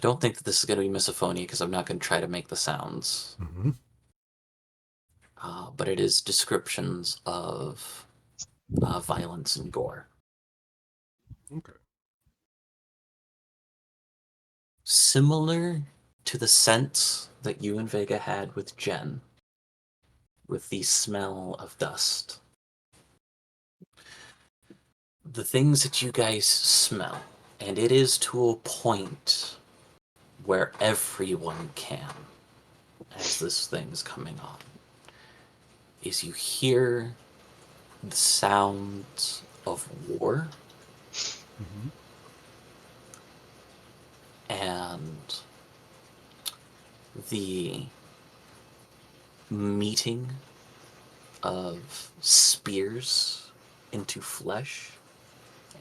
don't think that this is going to be misophonia because I'm not going to try to make the sounds. Mm-hmm. But it is descriptions of violence and gore. Okay. Similar to the sense that you and Vega had with Jen, with the smell of dust. The things that you guys smell, and it is to a point where everyone can, as this thing's coming on, is you hear the sounds of war Mm-hmm. and the meeting of spears into flesh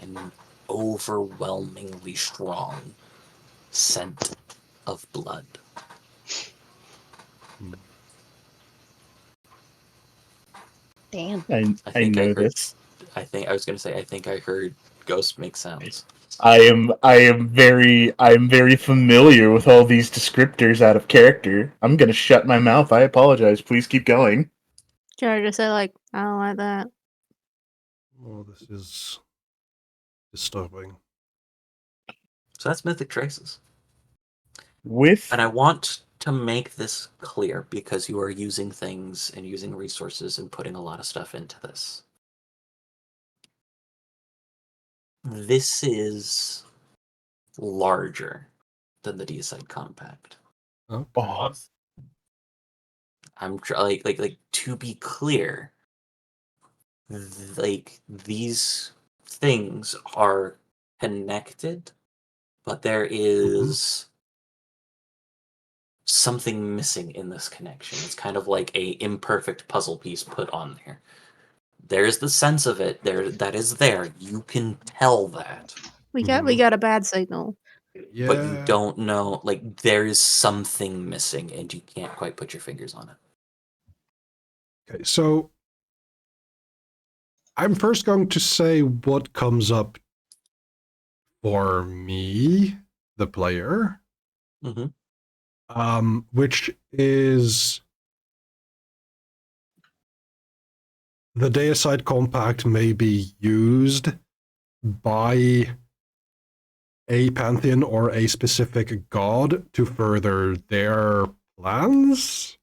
and an overwhelmingly strong scent of blood. Mm. Damn. I think I know heard. this. I think I heard Ghost make sounds. I am very familiar with all these descriptors out of character. I'm gonna shut my mouth. I apologize. Please keep going. Should I just say, like, I don't like that? Oh, this is disturbing. So that's Mythic Traces. With And I want to make this clear because you are using things and using resources and putting a lot of stuff into this. This is larger than the Deicide Compact. Okay. oh, I'm like to be clear, like these things are connected, but there is something missing in this connection. It's kind of like a imperfect puzzle piece put on there. There's the sense of it there that is there. You can tell that, We Mhm. got a bad signal. Yeah. but you don't know. Like there is something missing, and you can't quite put your fingers on it. Okay, so I'm first going to say what comes up for me, the player, Mm-hmm. which is the Deicide Compact may be used by a pantheon or a specific god to further their plans.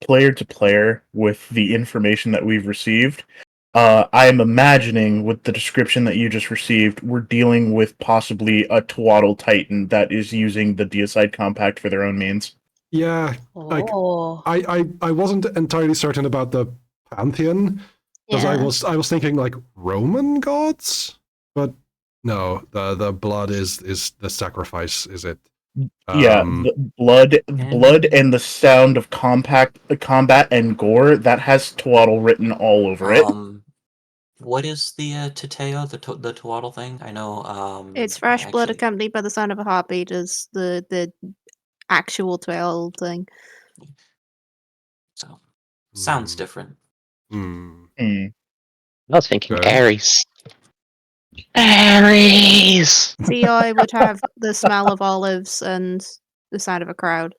player to player with the information that we've received. I'm imagining with the description that you just received, we're dealing with possibly a Twaddle Titan that is using the Deicide Compact for their own means. Yeah, like Oh. I wasn't entirely certain about the pantheon because Yeah. I was thinking like Roman gods, but no, the blood is the sacrifice, is it? Yeah, the blood, and the sound of combat and gore that has Twaddle written all over it. What is the Teteo, the Twaddle thing? I know. It's fresh blood actually, accompanied by the sound of a heartbeat is the actual 12 thing. so sounds Hmm. different. Hmm. I was thinking Okay. Aries. Aries! CI would have the smell of olives and the sound of a crowd.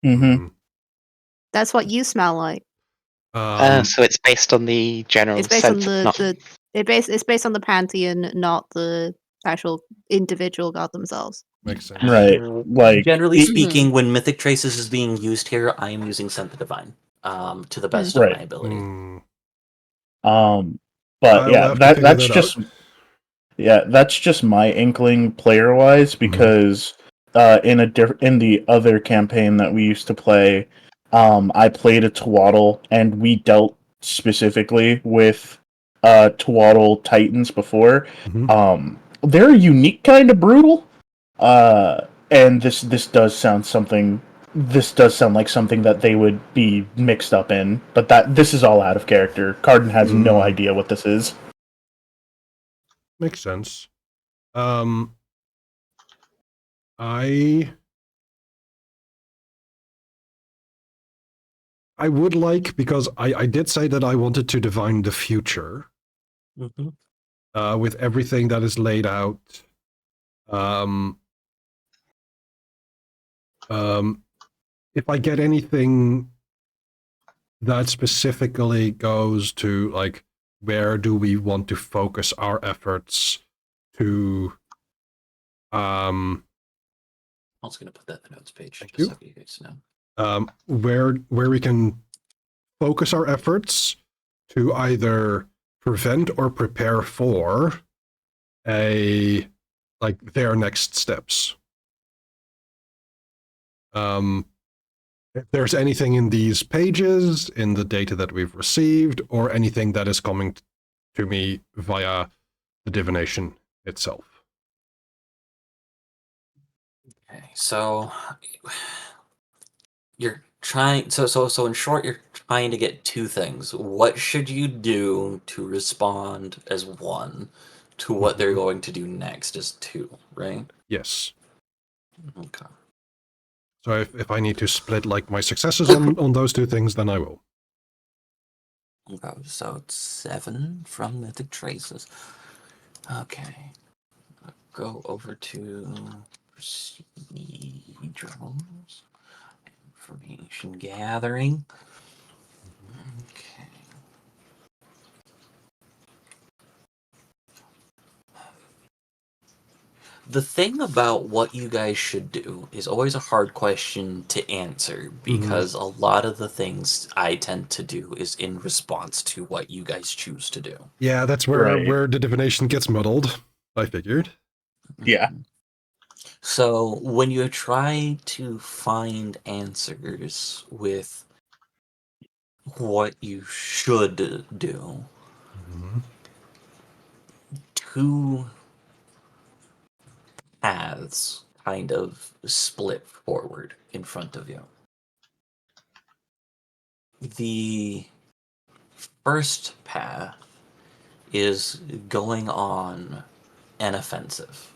Mm-hmm. That's what you smell like. So it's based on the general It's based on sense of not... it's based on the pantheon, not the actual individual god themselves. Makes sense. Right. Like Generally it- speaking, when Mythic Traces is being used here, I am using Scent the Divine, to the best of Right. my ability. But I'll yeah, have to figure that's that just out. that's just my inkling player wise because in the other campaign that we used to play, I played a Twaddle and we dealt specifically with Twaddle Titans before. Mhm. They're a unique kind of brutal. And this does sound something. This does sound like something that they would be mixed up in, but this is all out of character. Carden has no idea what this is. Makes sense. I would like, because I did say that I wanted to divine the future Mm-hmm. with everything that is laid out. If I get anything that specifically goes to, like, where do we want to focus our efforts to, I was going to put that in the notes page, Thank just you. so you guys know. where we can focus our efforts to either prevent or prepare for their next steps. If there's anything in these pages, in the data that we've received, or anything that is coming to me via the divination itself. Okay, so you're trying. So in short, you're trying to get two things. What should you do to respond as one to what they're going to do next as two, right? Yes. Okay. So if I need to split like my successes on those two things, then I will. Okay, so it's 7 from Mythic Traces. Okay. Go over to procedurals. Information gathering. Okay. The thing about what you guys should do is always a hard question to answer because a lot of the things I tend to do is in response to what you guys choose to do. Yeah, that's where Right. where the divination gets muddled, I figured. Yeah. So when you try to find answers with what you should do, two paths kind of split forward in front of you. The first path is going on an offensive.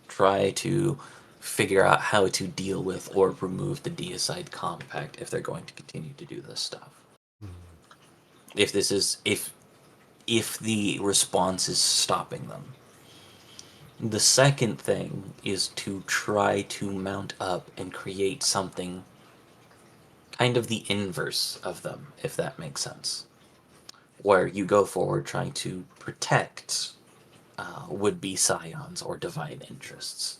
Try to figure out how to deal with or remove the deicide compact if they're going to continue to do this stuff. If this is if the response is stopping them. The second thing is to try to mount up and create something kind of the inverse of them, if that makes sense. Where you go forward trying to protect would-be scions or divine interests.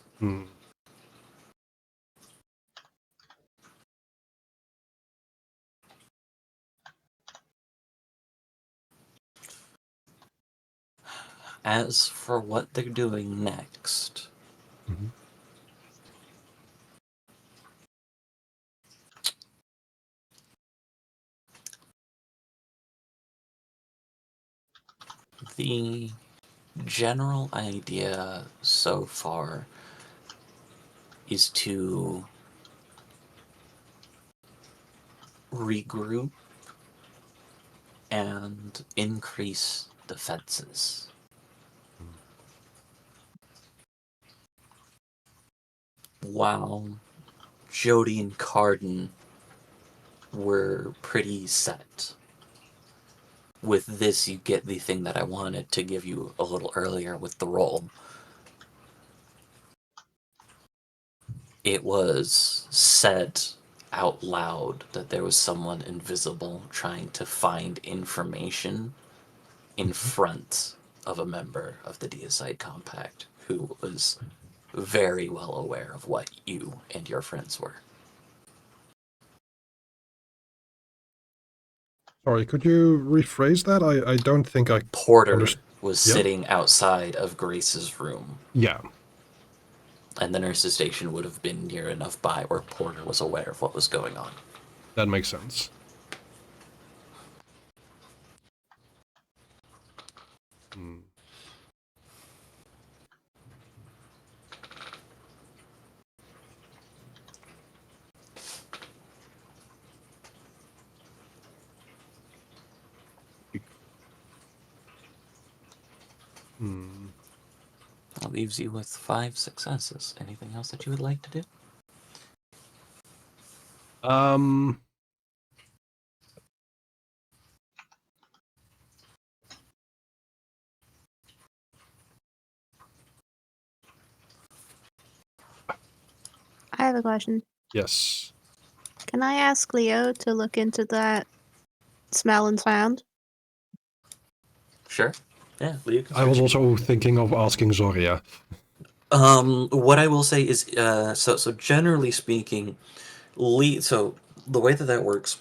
As for what they're doing next, the general idea so far is to regroup and increase defenses. While Jody and Carden were pretty set. With this, you get the thing that I wanted to give you a little earlier with the roll. It was said out loud that there was someone invisible trying to find information in front of a member of the Deicide Compact who was very well aware of what you and your friends were. Sorry, could you rephrase that? I don't think I Porter understood. was Yeah. sitting outside of Grace's room, Yeah. and the nurse's station would have been near enough by where Porter was aware of what was going on. That makes sense. That leaves you with 5 successes. Anything else that you would like to do? have a question. Yes. Can I ask Leo to look into that smell and sound? Sure. Yeah, Leo can I was search. also thinking of asking Zoria. What I will say is, so generally speaking, so the way that works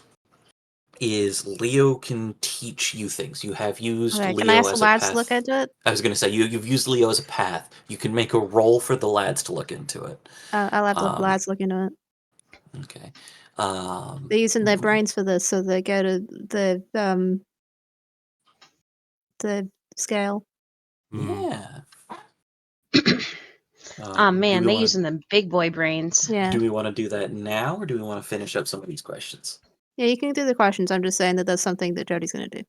is Leo can teach you things. You have used Okay, can I Leo ask the as a lads to look path. into it? I was going to say you've used Leo as a path. You can make a roll for the lads to look into it. I'll have the Um, lads look into it. Okay. They're using their brains for this, so they go to the scale. Yeah. Oh Do man, we they want using the big boy brains. Yeah. do we want to do that now, or do we want to finish up some of these questions? Yeah, you can do the questions. I'm just saying that that's something that Jody's gonna do.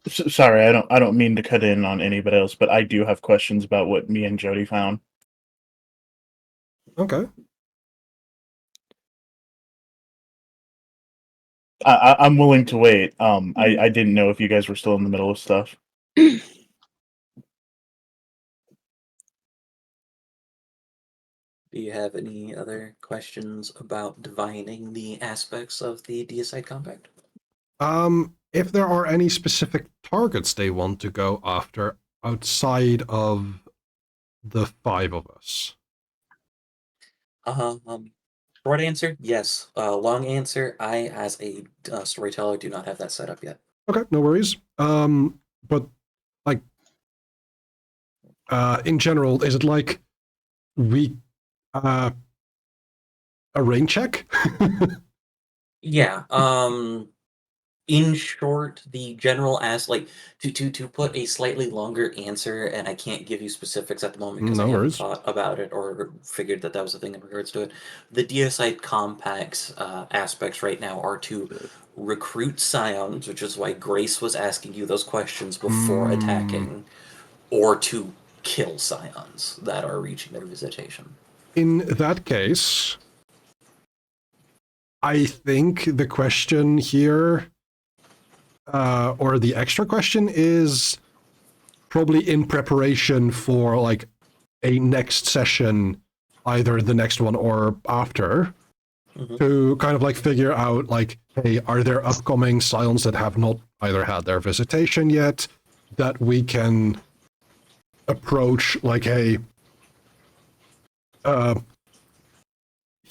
Sorry, I don't mean to cut in on anybody else, but I do have questions about what me and Jody found. Okay. I'm willing to wait. I didn't know if you guys were still in the middle of stuff. Do you have any other questions about divining the aspects of the Deicide Compact? If there are any specific targets they want to go after outside of the 5 of us. Short answer, yes. Long answer, I, as a storyteller, do not have that set up yet. Okay, no worries. But like, in general, is it like we a rain check? Yeah. In short, the general to put a slightly longer answer, and I can't give you specifics at the moment because I No haven't worries. thought about it or figured that was a thing in regards to it. The Deicide Compact's aspects right now are to recruit Scions, which is why Grace was asking you those questions before attacking, or to kill Scions that are reaching their visitation. In that case, I think the question here, or the extra question, is probably in preparation for like a next session, either the next one or after, to kind of like figure out like, hey, are there upcoming Scions that have not either had their visitation yet that we can approach like, hey,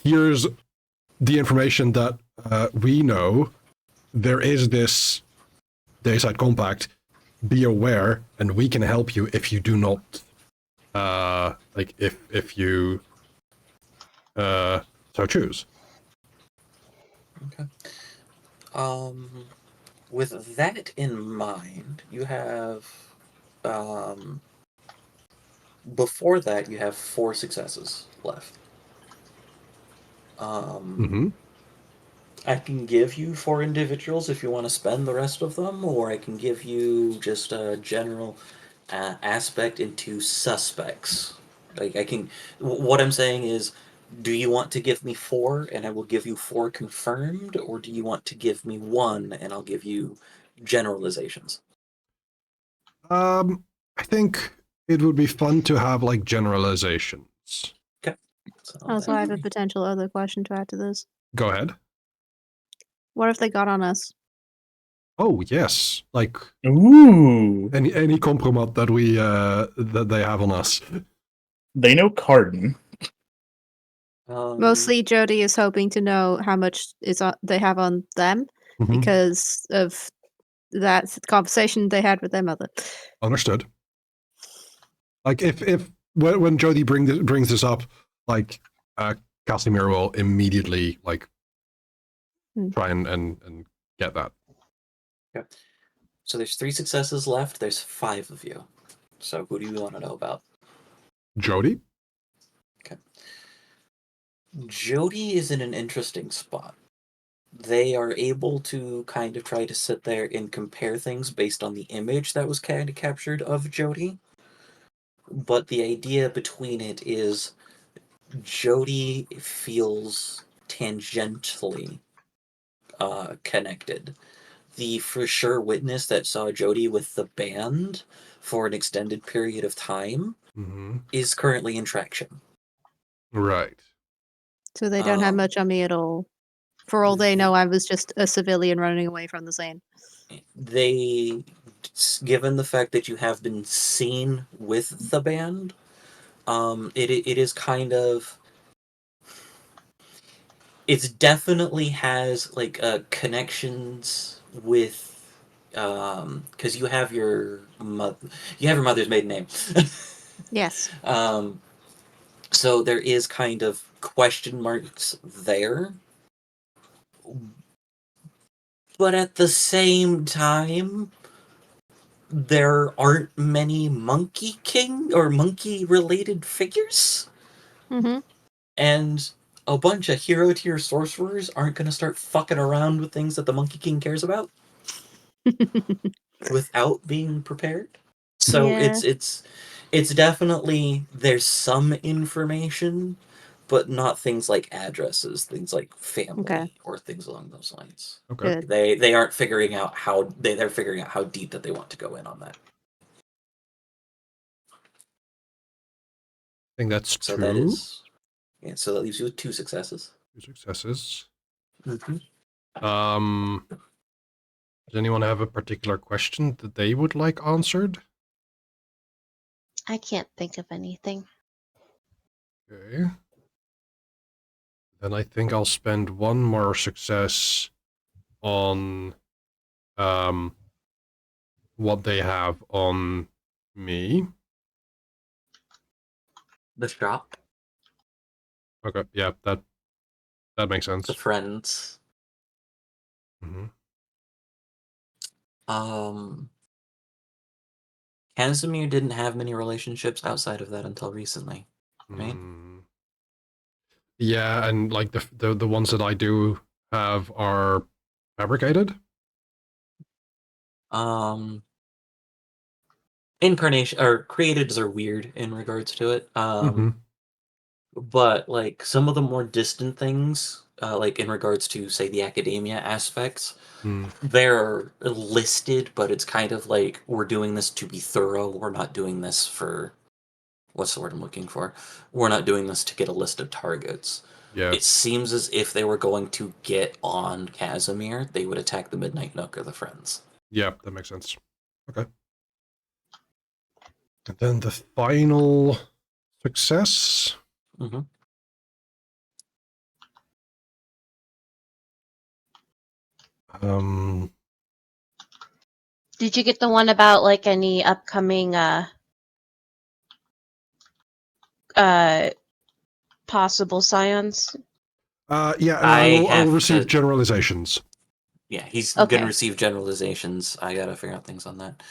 here's the information that we know. There is this Dayside Compact. Be aware, and we can help you if you do not, like if you so choose. Okay. With that in mind, you have before that you have 4 successes left. I can give you 4 individuals if you want to spend the rest of them, or I can give you just a general aspect into suspects. Like I can, what I'm saying is, do you want to give me 4 and I will give you 4 confirmed, or do you want to give me 1 and I'll give you generalizations? I think it would be fun to have like generalizations. Okay. So Also, I have a potential other question to add to this. Go ahead. What if they got on us? Oh yes, like Ooh, any compromat that we that they have on us. they know Cardin. Mostly, Jody is hoping to know how much they have on them because of that conversation they had with their mother. Understood. Like if when Jody brings this up, like Casimir will immediately like try and get that. Okay. So there's 3 successes left. There's 5 of you. So who do you want to know about? Jody? Okay. Jody is in an interesting spot. They are able to kind of try to sit there and compare things based on the image that was kind of captured of Jody. But the idea between it is Jody feels tangentially connected. The for sure witness that saw Jody with the band for an extended period of time is currently in traction. Right. So they don't have Um, much on me at all. For all they know, I was just a civilian running away from the scene. They, given the fact that you have been seen with the band, it is kind of, it's definitely has like connections with, because you have your mother's maiden name. Yes. So there is kind of question marks there. But at the same time, there aren't many Monkey King or monkey related figures. Mm-hmm. And a bunch of hero tier sorcerers aren't going to start fucking around with things that the Monkey King cares about without being prepared. So Yeah. it's definitely there's some information, but not things like addresses, things like family Okay. or things along those lines. Okay. Good. They aren't figuring out how they're figuring out how deep that they want to go in on that. I think that's So two. that is, yeah. So that leaves you with 2 successes. 2 successes. Mm-hmm. Does anyone have a particular question that they would like answered? I can't think of anything. Okay. Then I think I'll spend 1 more success on what they have on me. The shop, Okay, yeah, that makes the sense. friends. Mm-hmm. Casimir didn't have many relationships outside of that until recently, right? Mm. Yeah, and like the ones that I do have are fabricated. Incarnation or createds are weird in regards to it. Mm-hmm. But like some of the more distant things, like in regards to say the academia aspects, Mm. they're listed, but it's kind of like we're doing this to be thorough. We're not doing this for what's the word I'm looking for? We're not doing this to get a list of targets. Yeah, It seems as if they were going to get on Casimir, they would attack the Midnight Nook or the Friends. yeah, that makes sense. Okay. And then the final success. Mm-hmm. Did you get the one about like any upcoming possible scions? Yeah, I I will have receive to. generalizations. Yeah, he's Okay. gonna receive generalizations. I gotta figure out things on that.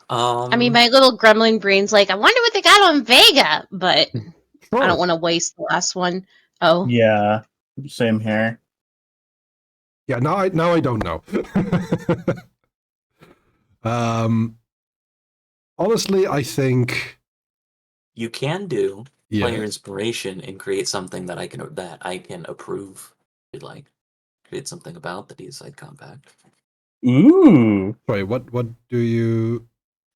I mean, my little gremlin brain's like, I wonder what they got on Vega, but Sure. I don't want to waste the last one. Oh, Yeah, same here. Yeah, now I don't know. Honestly, I think you can do player yeah. inspiration and create something that I can approve. If you'd like create something about the D-side compact. Ooh. Sorry, what do you?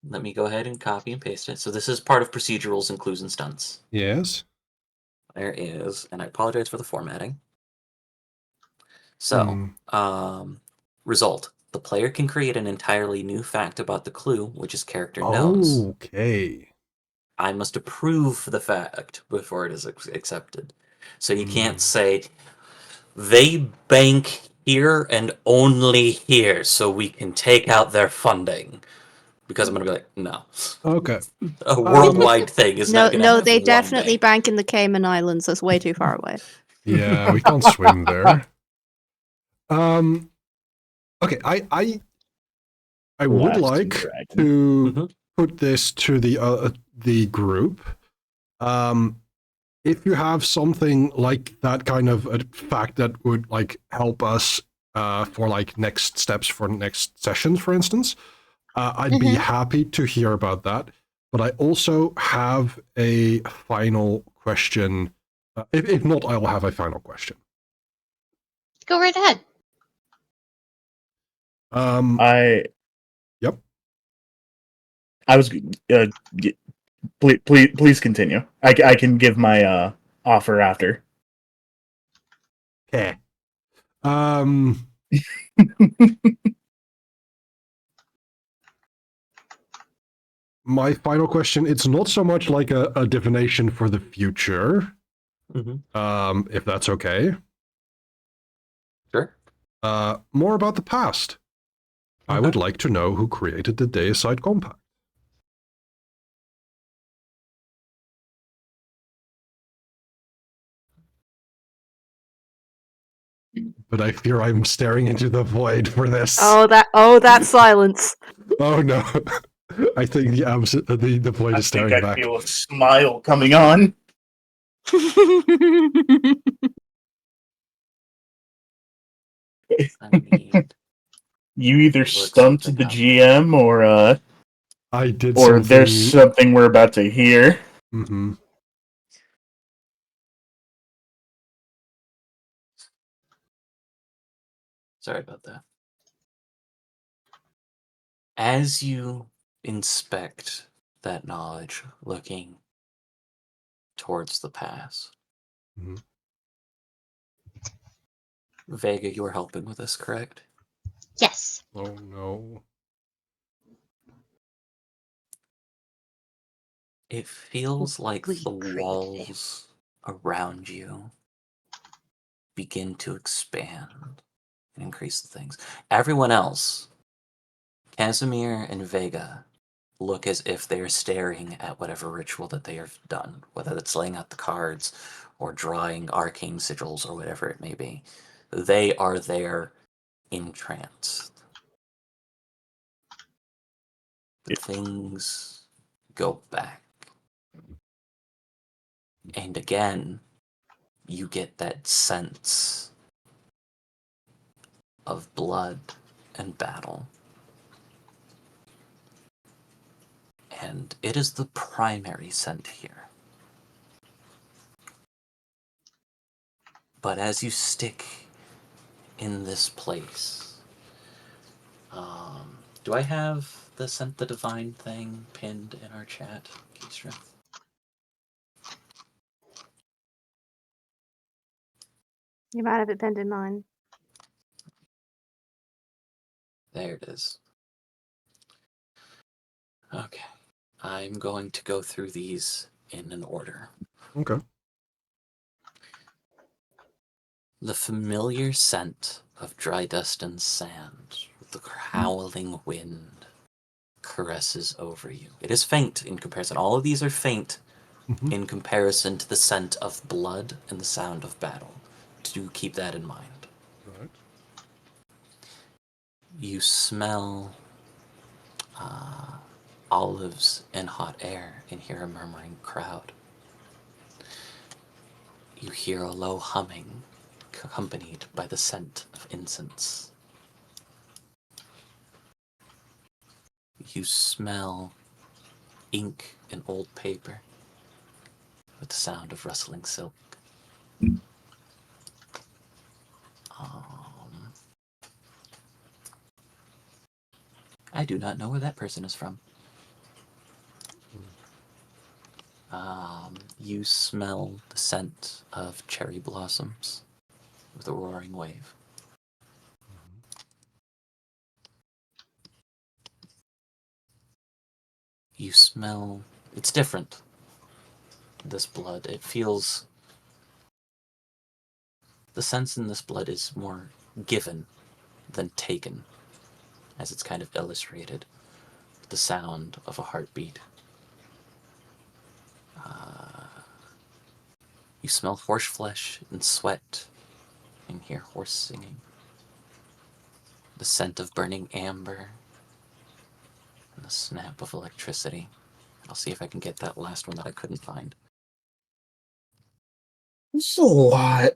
Let me go ahead and copy and paste it. So this is part of procedurals and clues and stunts. Yes. There is, and I apologize for the formatting. So, result. The player can create an entirely new fact about the clue, which his character knows. Okay. I must approve the fact before it is accepted. So you can't Hmm. say, they bank here and only here so we can take out their funding. Because I'm going to be like, no. Okay. A worldwide thing is No, not going to have they one definitely bank. bank in the Cayman Islands. That's way too far away. Yeah, we can't swim there. Okay, I would Last two like dragons. to Mhm. put this to the group. If you have something like that kind of a fact that would like help us for like next steps for next sessions, for instance, I'd be happy to hear about that. But I also have a final question. If not, I will have a final question. go right ahead. I Yep. I was please continue. I can give my offer after. Okay. My final question, it's not so much like a divination for the future, if that's okay. Sure. More about the past. I would like to know who created the Deicide Compact. But I fear I'm staring into the void for this. Oh, that silence. Oh no. I think the void I is think staring I back. feel a smile coming on. I need You either look stumped the something up. GM I did or something. there's something we're about to hear. Mm-hmm. Sorry about that. As you inspect that knowledge, looking towards the past, Mhm. Vega, you are helping with this, correct? Yes. Oh no. It feels like We the created it. walls around you begin to expand and increase the things. Everyone else, Casimir and Vega, look as if they are staring at whatever ritual that they have done, whether it's laying out the cards or drawing arcane sigils or whatever it may be. They are there entranced. But things go back. And again, you get that sense of blood and battle. And it is the primary scent here. But as you stick in this place, do I have the Scent the Divine thing pinned in our chat, Keystra? You might have it pinned in mine. There it is. Okay. I'm going to go through these in an order. Okay. The familiar scent of dry dust and sand, with the howling wind, caresses over you. It is faint in comparison. All of these are faint Mhm. in comparison to the scent of blood and the sound of battle. Do keep that in mind. Right. You smell olives and hot air and hear a murmuring crowd. You hear a low humming accompanied by the scent of incense. You smell ink and old paper with the sound of rustling silk. I do not know where that person is from. You smell the scent of cherry blossoms with a roaring wave. You smell... It's different, this blood. It feels... The sense in this blood is more given than taken, as it's kind of illustrated with the sound of a heartbeat. You smell horse flesh and sweat and hear horse singing. The scent of burning amber and the snap of electricity. I'll see if I can get that last one that I couldn't find. It's a lot.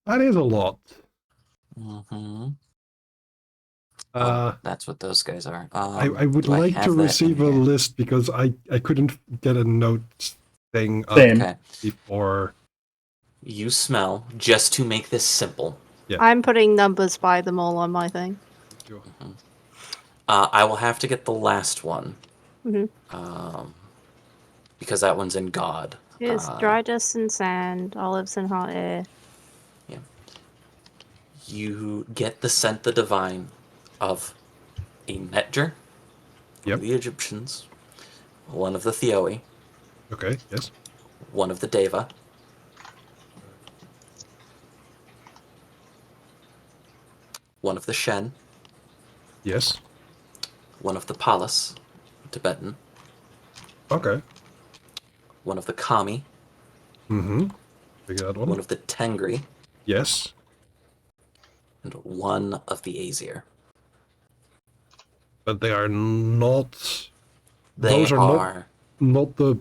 That is a lot. Mm-hmm. Uh, That's what those guys are. I would do like to have that in receive a here? list because I couldn't get a note thing up Same. Okay. before. You smell, just to make this simple. I'm putting numbers by them all on my thing. I will have to get the last one. Mhm. because that one's in God. It's dry dust and sand, olives and hot air. You get the scent the divine of a Netger from Yep. the Egyptians, one of the Theoi, Okay. Yes. one of the Deva, one of the Shen, Yes. one of the Palas, Tibetan, Okay. one of the Kami, Mm-hmm. Figure that one. one of the Tengri, Yes. and one of the Aesir. But they are not. They Those are are not the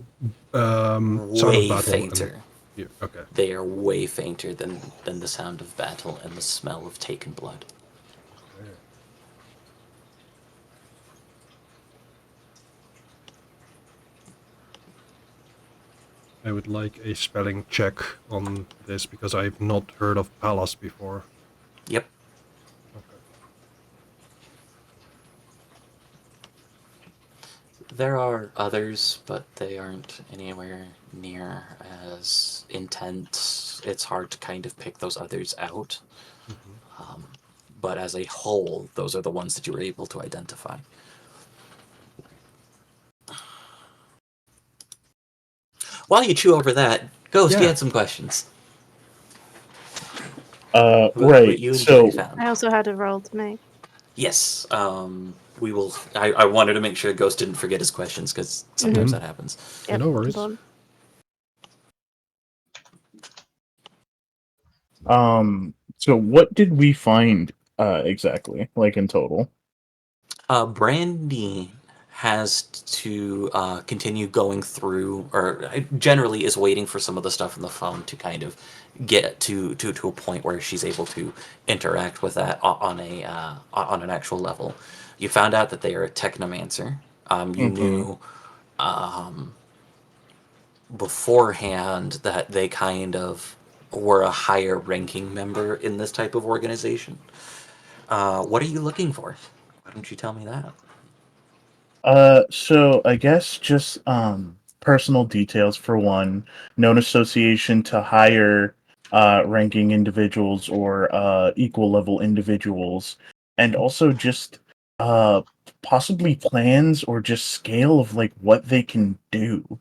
sound of way battle. fainter. Yeah. Okay. They are way fainter than the sound of battle and the smell of taken blood. Okay. I would like a spelling check on this because I've not heard of Pallas before. Yep. Okay. There are others, but they aren't anywhere near as intense. It's hard to kind of pick those others out. Mm-hmm. But as a whole, those are the ones that you were able to identify. While you chew over that, Ghost, you Yeah. had some questions. Right. What you and Jody So, found. I also had a roll to make. Yes. We will. I wanted to make sure Ghost didn't forget his questions because sometimes that happens. Yeah, no worries. important. so what did we find exactly, like in total? Brandy has to continue going through, or generally is waiting for some of the stuff on the phone to kind of get to a point where she's able to interact with that on an actual level. You found out that they are a technomancer. You knew beforehand that they kind of were a higher ranking member in this type of organization. What are you looking for? Why don't you tell me that? So I guess just personal details for one, known association to higher ranking individuals or equal level individuals, and also just possibly plans or just scale of like what they can do.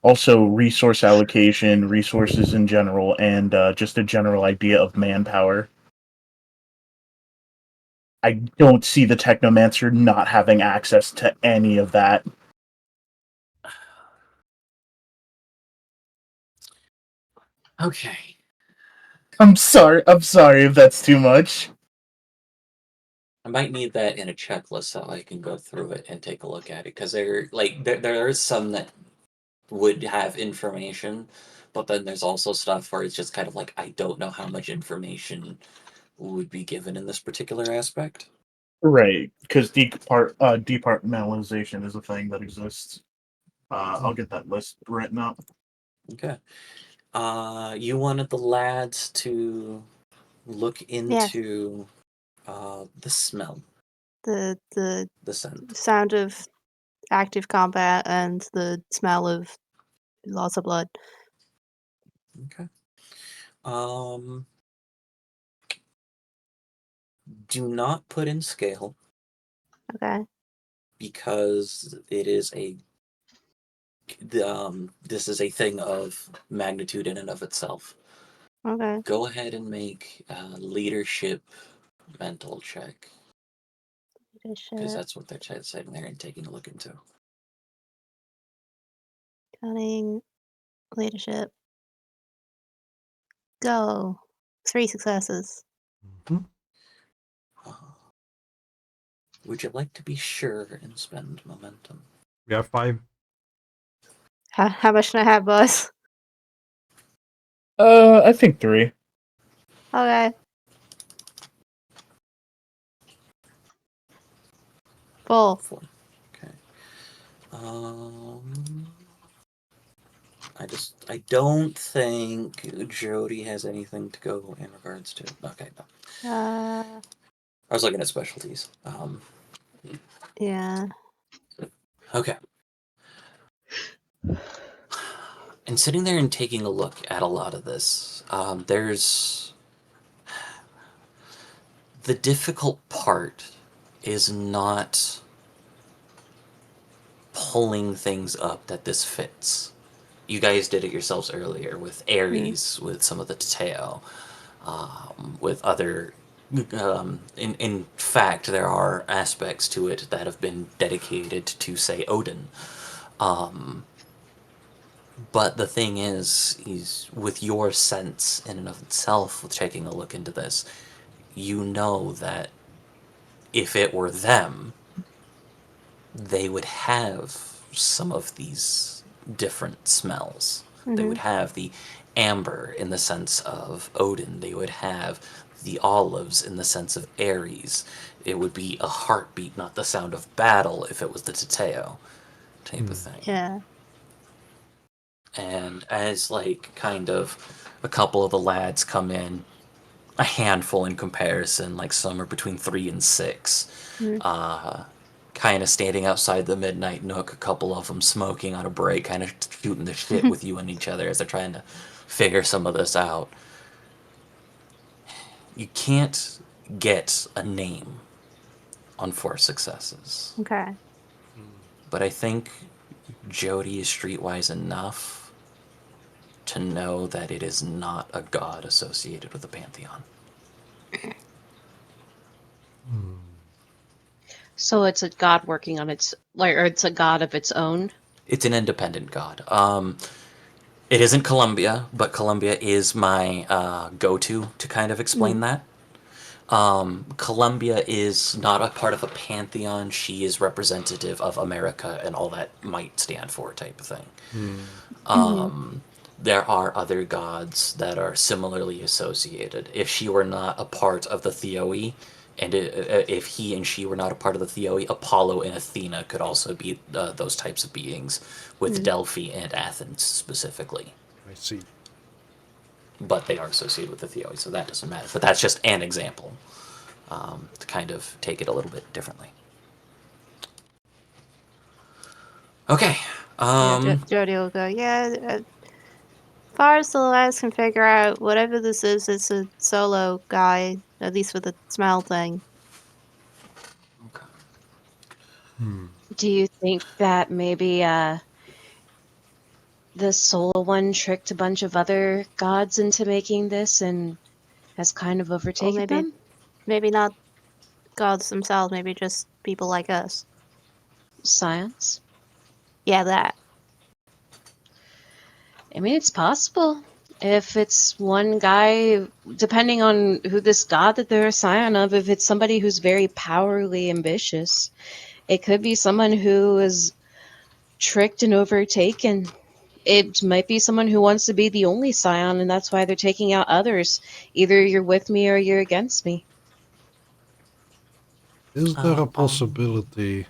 Also, resource allocation, resources in general, and just a general idea of manpower. I don't see the Technomancer not having access to any of that. Okay. I'm sorry if that's too much. I might need that in a checklist so I can go through it and take a look at it because there is some that would have information, but then there's also stuff where it's just kind of like I don't know how much information would be given in this particular aspect. Right, because departmentalization is a thing that exists. I'll get that list written up. Okay. You wanted the lads to look into the smell, The the scent. sound of active combat and the smell of lots of blood. Okay. Do not put in scale Okay. because it is this is a thing of magnitude in and of itself. Okay. Go ahead and make a leadership mental check because Leadership, that's what they're sitting there and taking a look into. cunning, leadership. Go. 3 successes. Mhm. Would you like to be sure and spend momentum? We have 5. How much can I have, boss? I think 3. Okay. 4. 4. Okay. I don't think Jody has anything to go in regards to. Okay, no. Uh, I was looking at specialties. yeah. Okay. And sitting there and taking a look at a lot of this, there's the difficult part is not pulling things up that this fits. You guys did it yourselves earlier with Ares, with some of the Tateo, with other. In fact, there are aspects to it that have been dedicated to, say, Odin. But the thing is with your sense in and of itself, with taking a look into this, you know that if it were them, they would have some of these different smells. They would have the amber in the sense of Odin. They would have the olives in the sense of Ares. It would be a heartbeat, not the sound of battle, if it was the Tateo type of thing. Yeah. And as, like, kind of a couple of the lads come in, a handful in comparison, like somewhere between 3 and 6, kind of standing outside the Midnight Nook, a couple of them smoking on a break, kind of shooting the shit with you and each other as they're trying to figure some of this out. You can't get a name on 4 successes. Okay. But I think Jody is streetwise enough to know that it is not a god associated with the Pantheon. So it's a god working on its, like, or it's a god of its own. It's an independent god. It isn't Columbia, but Columbia is my go-to to kind of explain that. Columbia is not a part of a pantheon. She is representative of America and all that might stand for, type of thing. There are other gods that are similarly associated. If she were not a part of the Theoi, and if he and she were not a part of the Theoi, Apollo and Athena could also be those types of beings, with Delphi and Athens specifically. I see. But they are associated with the Theoi, so that doesn't matter. But that's just an example, to kind of take it a little bit differently. Okay. Jody will go, yeah, as far as the lads can figure out, whatever this is, it's a solo guy, at least with the smell thing. Do you think that maybe the solo one tricked a bunch of other gods into making this and has kind of overtaken maybe- them? Maybe not gods themselves, maybe just people like us. Science? Yeah, that. I mean, it's possible. If it's one guy, depending on who this god that they're a scion of, if it's somebody who's very powerfully ambitious, it could be someone who is tricked and overtaken. It might be someone who wants to be the only scion, and that's why they're taking out others. Either you're with me or you're against me. Is there a possibility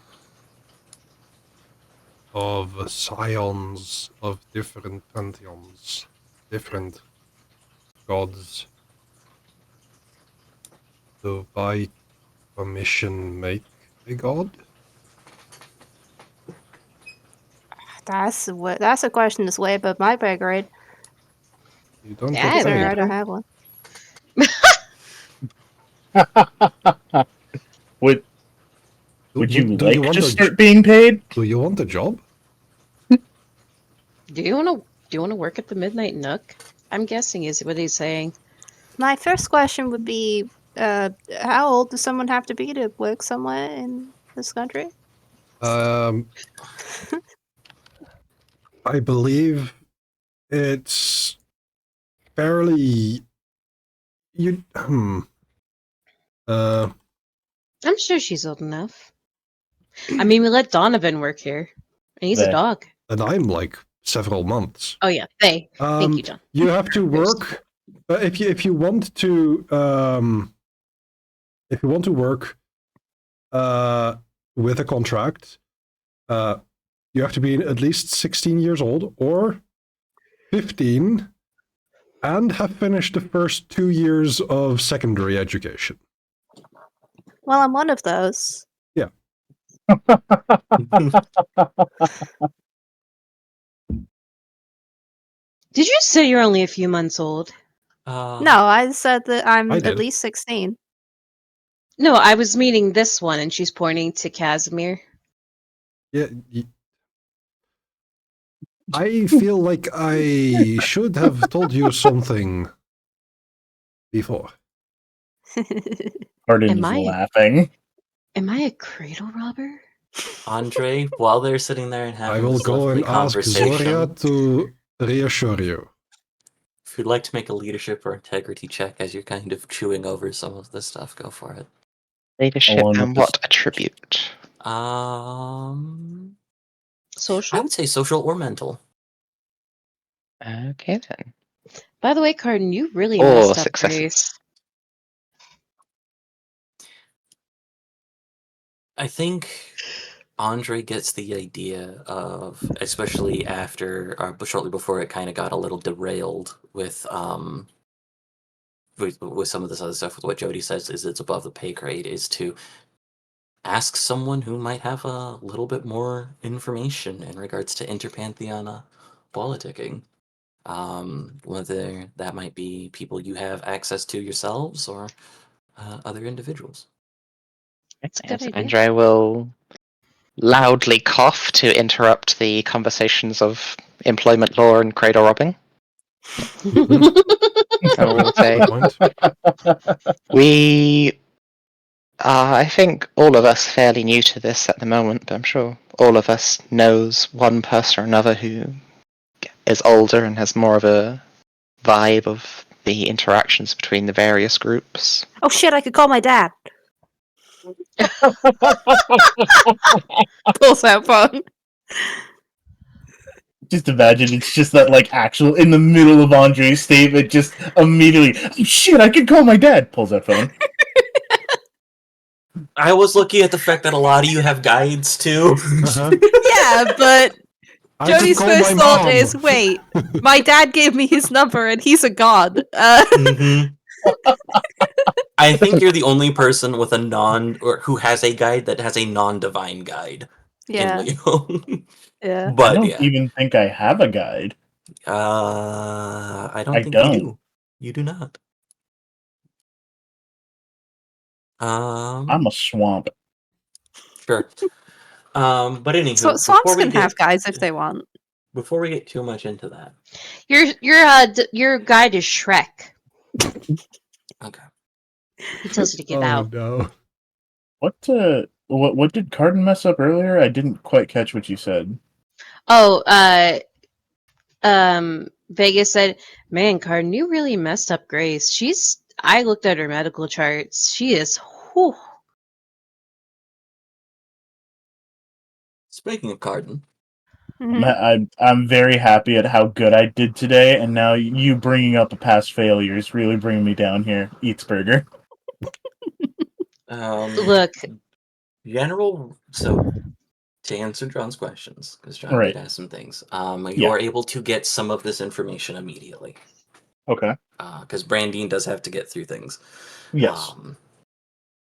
of scions of different pantheons, different gods, to by permission make a god? That's a question that's way above my pay grade. You don't Yeah, get Sorry, paid. I don't have one. Would you Do like you want to a start being paid? Do you want a job? Do you want to work at the Midnight Nook? I'm guessing is what he's saying. My first question would be, how old does someone have to be to work somewhere in this country? I believe it's fairly. You I'm sure she's old enough. I mean, we let Donovan work here, and he's a There. dog. and I'm like several months. Oh yeah, thank you, John. You have to work if you want to work with a contract. You have to be at least 16 years old or 15 and have finished the first 2 years of secondary education. Well, I'm one of those. Yeah. Did you say you're only a few months old? No, I said that I'm I at did. least 16. No, I was meeting this one, and she's pointing to Casimir. Yeah. I feel like I should have told you something before. Arden's Am I- laughing. Am I a cradle robber? Andre, while they're sitting there and I having will this go lovely and ask conversation, Zoria to reassure you. if you'd like to make a leadership or integrity check as you're kind of chewing over some of this stuff, go for it. Leadership Along with and this- what attribute? I Social? would say social or mental. Okay then. By the way, Cardin, you really Or messed up successes. Grace. I think Andre gets the idea of, especially after, or shortly before it kind of got a little derailed with some of this other stuff, with what Jody says is it's above the pay grade, is to ask someone who might have a little bit more information in regards to interpantheon politicking. Whether that might be people you have access to yourselves or other individuals. That's a good idea. Andre will loudly cough to interrupt the conversations of employment law and cradle robbing. And we'll say, Good point. we are, I think, all of us fairly new to this at the moment, but I'm sure all of us knows one person or another who is older and has more of a vibe of the interactions between the various groups. Oh shit, I could call my dad. Pulls out phone. Just imagine it's just that like actual in the middle of Andre's statement, just immediately, oh, shit, I can call my dad. Pulls that phone. I was looking at the fact that a lot of you have guides too. Uh-huh. Yeah, but I could Jody's call first my thought mom. is, wait, my dad gave me his number and he's a god. Mhm. I think you're the only person with a or who has a guide that has a non-divine guide in Yeah, Leo. yeah. I But don't yeah, even think I have a guide. I don't I think don't. you do. You do not. I'm a swamp. Sure. But anywho, So swamps can have guys if they want. before we get too much into that, Your guide is Shrek. okay. He tells you to get Oh out. no. What did Cardin mess up earlier? I didn't quite catch what you said. Oh, Vegas said, "Man, Cardin, you really messed up Grace. I looked at her medical charts. She is, whew." Speaking of Cardin, Mhm. I'm very happy at how good I did today, and now you bringing up a past failure is really bringing me down here. Eats burger. Look, so to answer John's questions, because John Right. did ask some things, you Yeah. are able to get some of this information immediately. Okay. Because Brandine does have to get through things. Yes.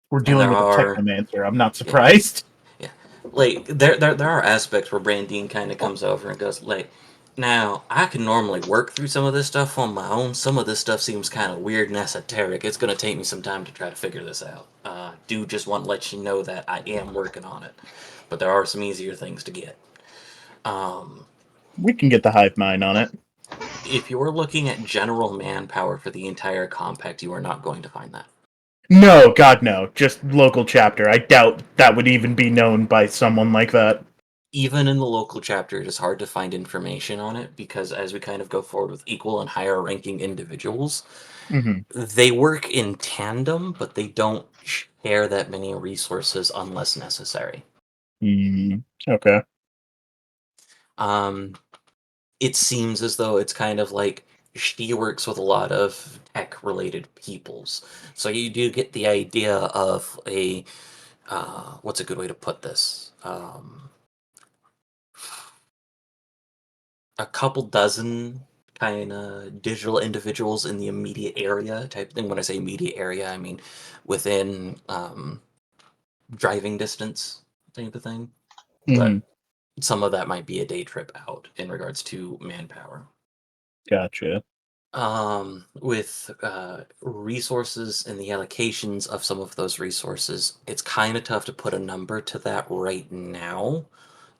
We're and dealing there with are- a technomancer. I'm not surprised. Like there are aspects where Brandine kind of comes over and goes like, now I can normally work through some of this stuff on my own. Some of this stuff seems kind of weird and esoteric. It's going to take me some time to try to figure this out. Do just want to let you know that I am working on it, but there are some easier things to get. We can get the hive mind on it. If you're looking at general manpower for the entire compact, you are not going to find that. No, God, no. Just local chapter. I doubt that would even be known by someone like that. Even in the local chapter, it is hard to find information on it because as we kind of go forward with equal and higher ranking individuals, they work in tandem, but they don't share that many resources unless necessary. Okay. It seems as though it's kind of like she works with a lot of tech-related peoples, so you do get the idea of a what's a good way to put this? A couple dozen kind of digital individuals in the immediate area type thing. When I say immediate area, I mean within driving distance type of thing. But some of that might be a day trip out in regards to manpower. Gotcha. With resources and the allocations of some of those resources, it's kind of tough to put a number to that right now.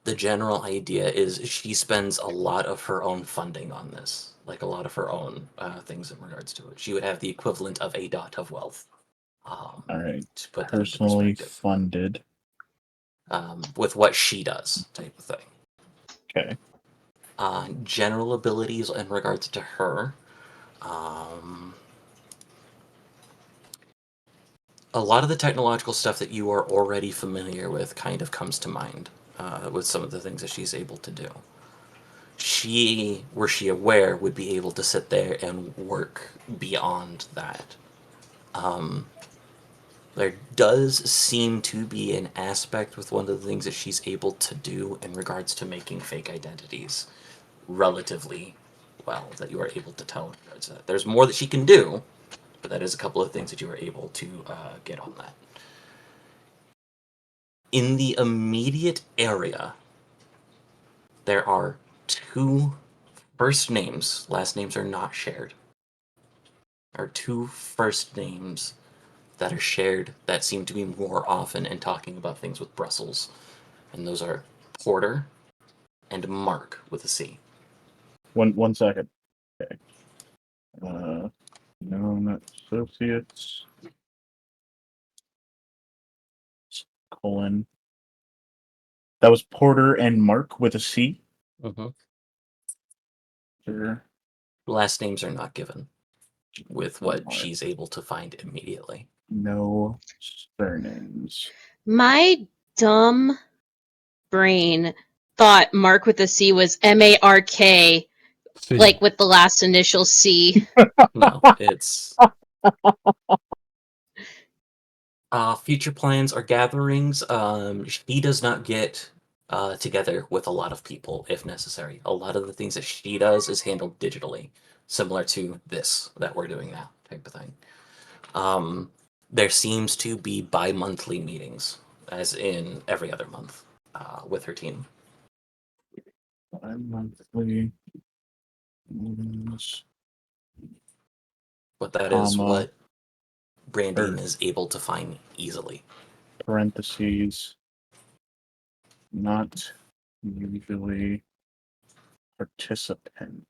The general idea is she spends a lot of her own funding on this, like a lot of her own things in regards to it. She would have the equivalent of a dot of wealth. All right. To put that into Personally perspective, funded. with what she does, type of thing. Okay. General abilities in regards to her. A lot of the technological stuff that you are already familiar with kind of comes to mind with some of the things that she's able to do. She, were she aware, would be able to sit there and work beyond that. There does seem to be an aspect with one of the things that she's able to do in regards to making fake identities relatively well, that you are able to tell in regards to that. There's more that she can do, but that is a couple of things that you are able to get on that. In the immediate area, there are 2 first names. Last names are not shared. There are 2 first names that are shared that seem to be more often in talking about things with Brussels. And those are Porter and Mark with a C. One second. Okay. Known associates. Colon. That was Porter and Mark with a C. Mm-hmm. Sure. Last names are not given with what Mark. she's able to find immediately. No surnames. My dumb brain thought Mark with a C was MARK, See, like with the last initial C. No, it's future plans or gatherings. She does not get together with a lot of people if necessary. A lot of the things that she does is handled digitally, similar to this that we're doing now, type of thing. There seems to be bi-monthly meetings, as in every other month, with her team. Monthly meetings, But that is comma, what Brandine or is able to find easily. parentheses, not usually participant.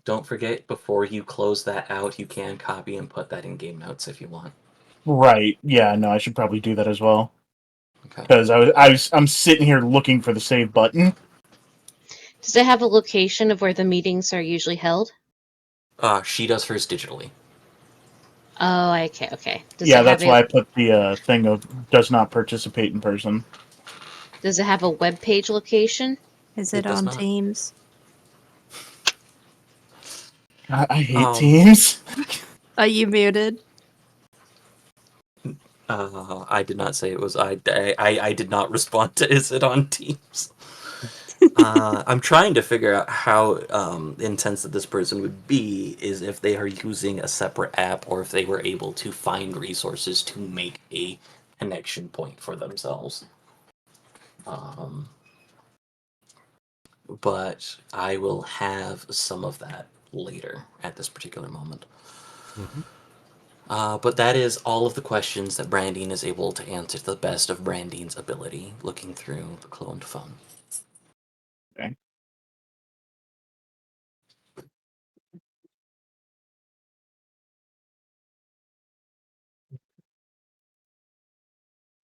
Don't forget, before you close that out, you can copy and put that in game notes if you want. Right. Yeah. No, I should probably do that as well Okay. because I'm sitting here looking for the save button. Does it have a location of where the meetings are usually held? She does hers digitally. Oh, okay, okay. Does Yeah, it have that's a why I put the thing of does not participate in person. Does it have a web page location? Is It it does on not. Teams? I hate Um, Teams. Are you muted? I did not say it was. I did not respond to is it on Teams. I'm trying to figure out how intense that this person would be is if they are using a separate app or if they were able to find resources to make a connection point for themselves. But I will have some of that later at this particular moment. mhm. But that is all of the questions that Brandine is able to answer to the best of Brandine's ability, looking through the cloned phone. Okay.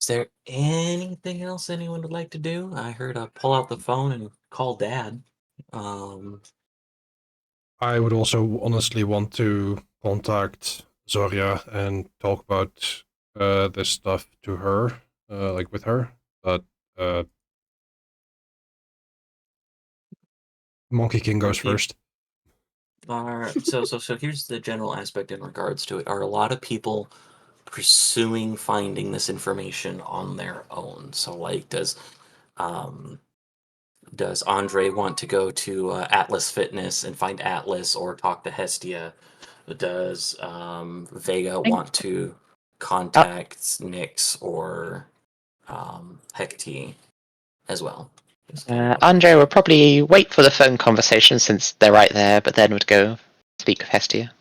Is there anything else anyone would like to do? I heard pull out the phone and call Dad. I would also honestly want to contact Zoria and talk about this stuff to her, like with her. But Monkey King goes Monkey. first. So here's the general aspect in regards to it. Are a lot of people pursuing finding this information on their own? So like does Andre want to go to Atlas Fitness and find Atlas or talk to Hestia? Does Vega want to contact Nyx or Hecate as well? Just kind of- Andre would probably wait for the phone conversation since they're right there, but then would go speak with Hestia.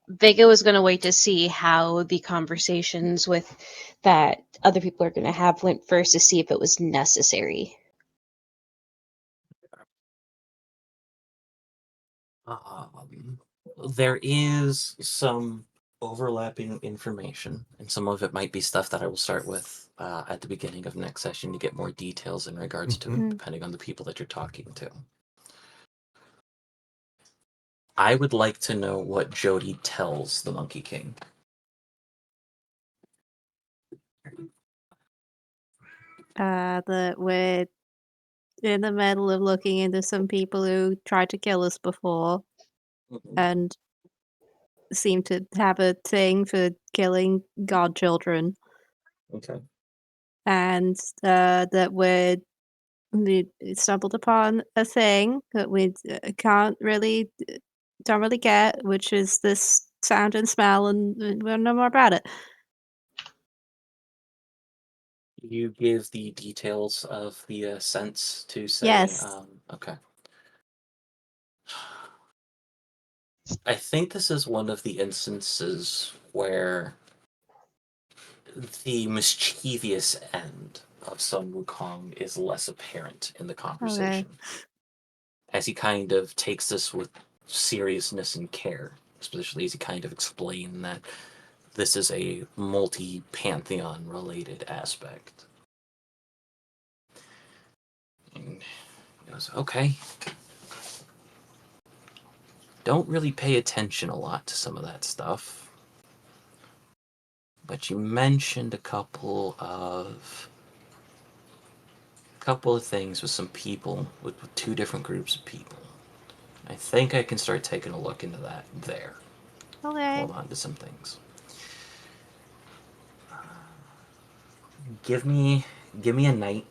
Vega was going to wait to see how the conversations with that other people are going to have went first to see if it was necessary. There is some overlapping information, and some of it might be stuff that I will start with at the beginning of next session to get more details in regards to it, depending on the people that you're talking to. I would like to know what Jody tells the Monkey King. That we're in the middle of looking into some people who tried to kill us before and seem to have a thing for killing godchildren, Okay. and that we stumbled upon a thing that we don't really get, which is this sound and smell, and we don't know more about it. You give the details of the sense to say, Yes. okay. I think this is one of the instances where the mischievous end of Sun Wukong is less apparent in the conversation. As he kind of takes this with seriousness and care, especially as he kind of explained that this is a multi-pantheon related aspect. And he goes, okay. Don't really pay attention a lot to some of that stuff. But you mentioned a couple of things with some people, with two different groups of people. I think I can start taking a look into that there. Okay. Hold on to some things. Give me a night,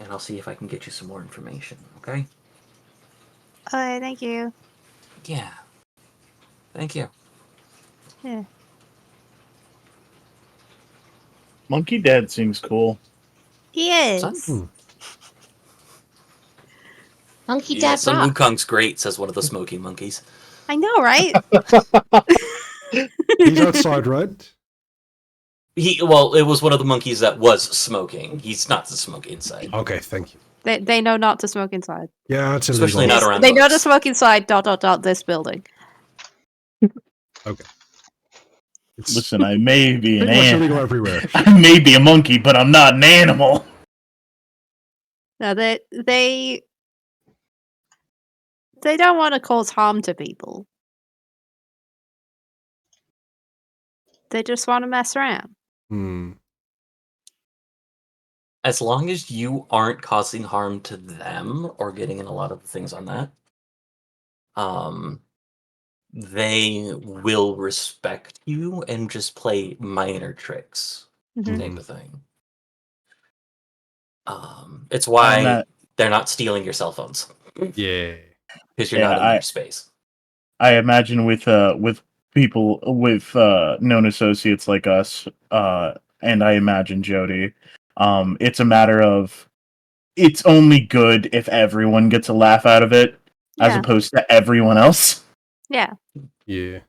and I'll see if I can get you some more information. Okay? Okay, thank you. Yeah. Thank you. Yeah. Monkey Dad seems cool. He is. Son? Monkey Yeah, Dad Sun rock. Wukong's great, says one of the smoking monkeys. I know, right? He's outside, right? Well, it was one of the monkeys that was smoking. He's not to smoke inside. Okay, thank you. They know not to smoke inside. Yeah, it's Especially illegal. not around They know to books. smoke inside. ... This building. Okay. It's Listen, I may be an pretty much illegal animal. everywhere. I may be a monkey, but I'm not an animal. No, they don't want to cause harm to people. They just want to mess around. Hmm. As long as you aren't causing harm to them or getting in a lot of things on that, they will respect you and just play minor tricks Mhm. type of thing. It's why they're not stealing your cell phones. Yeah. Because you're not in their space. I imagine with people with known associates like us, and I imagine Jody, it's a matter of it's only good if everyone gets a laugh out of it, as Yeah. opposed to everyone else. Yeah. Yeah.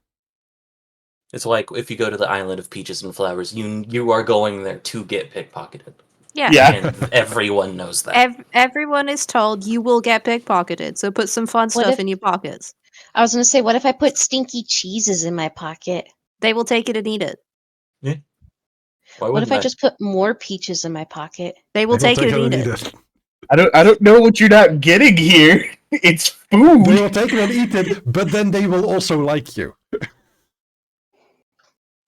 It's like if you go to the island of peaches and flowers, you are going there to get pickpocketed. Yeah. And everyone knows that. Everyone is told you will get pickpocketed, so put some fun stuff if- in your pockets. I was going to say, what if I put stinky cheeses in my pocket? They will take it and eat it. Yeah. What if I just put more peaches in my pocket? They will take it and eat it. I don't know what you're not getting here. It's food. They will take it and eat it, but then they will also like you.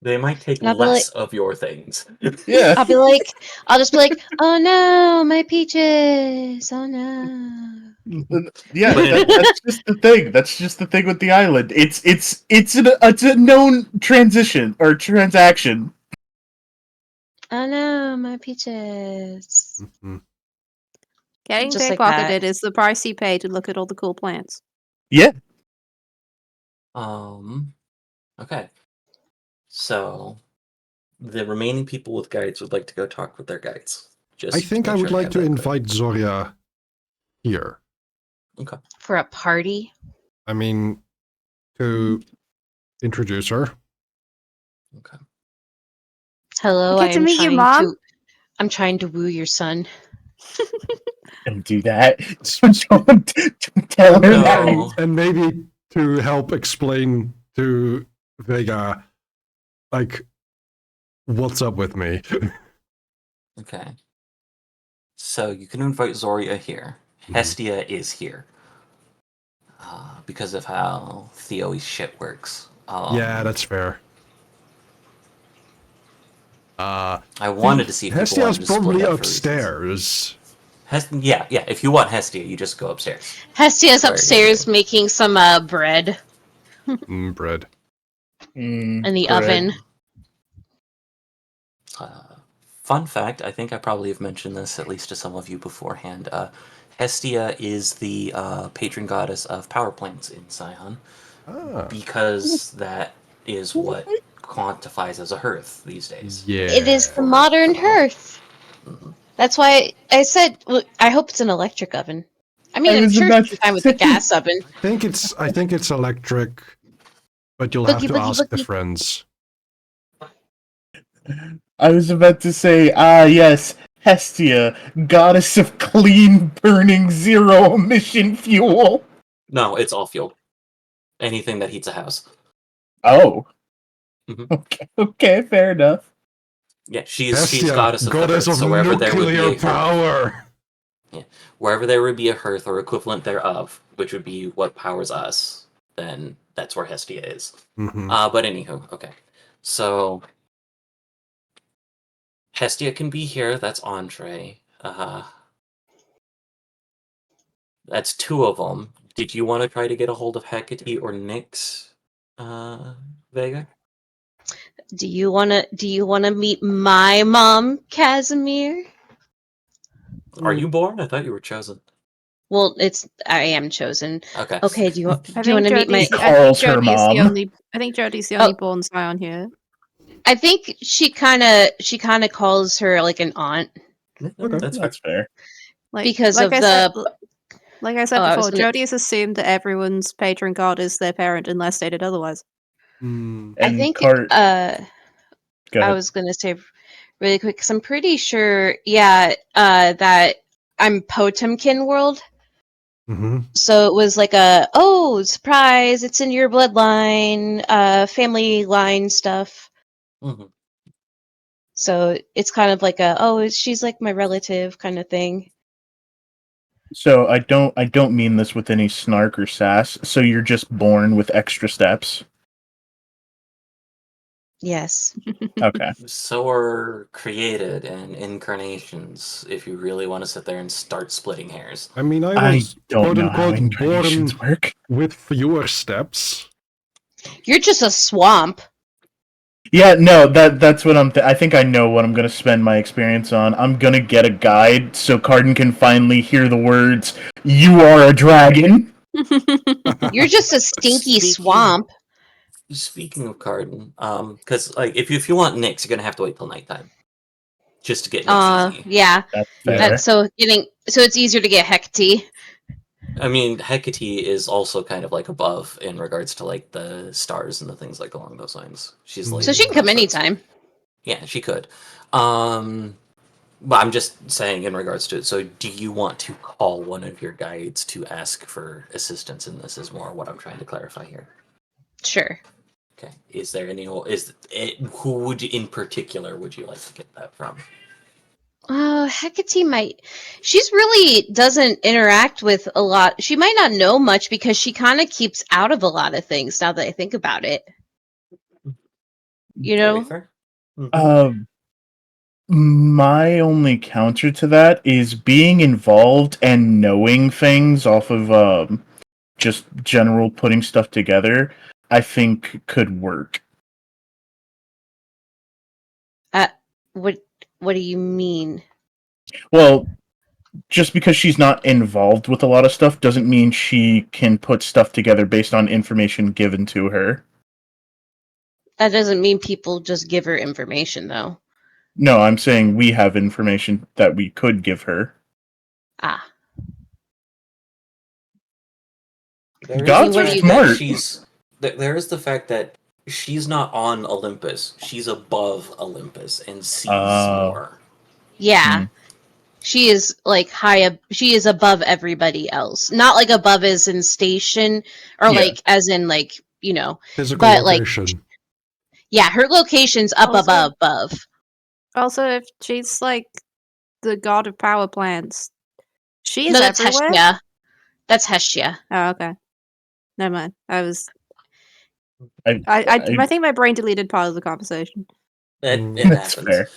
They might take I'll be less of your things. Yeah. I'll just be like, oh no, my peaches. Oh no. Yeah, But that's just the thing. That's just the thing with the island. It's a known transition or transaction. Oh no, my peaches. Mhm. Getting Just like pickpocketed that. is the price you pay to look at all the cool plants. Yeah. Okay. So the remaining people with guides would like to go talk with their guides. Just I to think make I sure would they like have to that invite Zoria here. For a party? I mean, to introduce her. Okay. Hello, I get to meet you, Mom. I'm trying to woo your son. Don't do that. Don't tell her that. No. And maybe to help explain to Vega, like, what's up with me. Okay. So you can invite Zoria here. Hestia is here. Because of how Theo's shit works. Yeah, that's fair. I wanted to see if people Hestia's wanted to split probably up for reasons. upstairs. Yeah. If you want Hestia, you just go upstairs. Hestia's Sorry, upstairs yeah. making some bread Bread. in the bread. oven. Fun fact, I think I probably have mentioned this at least to some of you beforehand. Hestia is the patron goddess of power plants in Scion, because that is what quantifies as a hearth these days. Yeah. It is the modern hearth. That's why I said, well, I hope it's an electric oven. I mean, I I'm was sure about she's to fine with the say- gas oven. I think it's electric, but you'll Boogie, have to boogie, ask the boogie. friends. I was about to say, yes, Hestia, goddess of clean, burning, zero emission fuel. No, it's all fuel. Anything that heats a house. Oh. Mhm. Okay, fair enough. Yeah, she's Hestia, goddess of the goddess hearth, of so wherever there would be nuclear a hearth, power. wherever there would be a hearth or equivalent thereof, which would be what powers us, then that's where Hestia is. But anywho, okay. So Hestia can be here, that's Andre. That's two of them. Did you want to try to get a hold of Hecate or Nyx, Vega? Do you wanna meet my mom, Casimir? Are you born? I thought you were chosen. Well, I am chosen. Okay. Okay, do you want I to meet my? think Calls her Jodie is the mom. only. I think Jodie's the only Oh. born Scion here. I think she kind of calls her like an aunt Okay. That's fair. That's fair. because like of I the. said, like I said Oh, I was before, gonna- Jodie has assumed that everyone's patron god is their parent unless stated otherwise. And I think Go I ahead. was gonna say really quick because I'm pretty sure, that I'm Potemkin world. So it was like surprise, it's in your bloodline, family line stuff. Mhm. So it's kind of like she's like my relative kind of thing. So I don't mean this with any snark or sass. So you're just born with extra steps. Yes. Okay. So are created and incarnations, if you really want to sit there and start splitting hairs. I mean, I I was don't quote know how unquote born incarnations work. with fewer steps. You're just a swamp. Yeah, no, that's what I think I know what I'm gonna spend my experience on. I'm gonna get a guide so Carden can finally hear the words, "You are a dragon." You're just a stinky Speaking- swamp. Speaking of Carden, because like if you want Nyx, you're gonna have to wait till nighttime, just to get Nyx easy. Yeah. That's fair. That's so it's easier to get Hecate. I mean, Hecate is also kind of like above in regards to like the stars and the things like along those lines. She's like So she can come outside the sky. anytime. Yeah, she could. But I'm just saying in regards to it. So, do you want to call one of your guides to ask for assistance in this? Is more what I'm trying to clarify here. Sure. Okay. Is there any? Who would you, in particular would you like to get that from? Hecate might. She's really doesn't interact with a lot. She might not know much because she kind of keeps out of a lot of things. Now that I think about it, you know. Very fair. My only counter to that is being involved and knowing things off of just general putting stuff together. I think could work. What do you mean? Well, just because she's not involved with a lot of stuff doesn't mean she can put stuff together based on information given to her. That doesn't mean people just give her information, though. No, I'm saying we have information that we could give her. Ah. There is Gods the are fact smart. that there is the fact that she's not on Olympus. She's above Olympus and sees more. Yeah. Hmm. She is like she is above everybody else. Not like above as in station or Yeah. like as in like, Physical but like location. yeah, her location's up Also- above. Also, if she's like the god of power plants, she is No, that's everywhere. Hestia. That's Hestia. Oh, okay. Never mind. I I think my brain deleted part of the conversation. It that's happens. fair.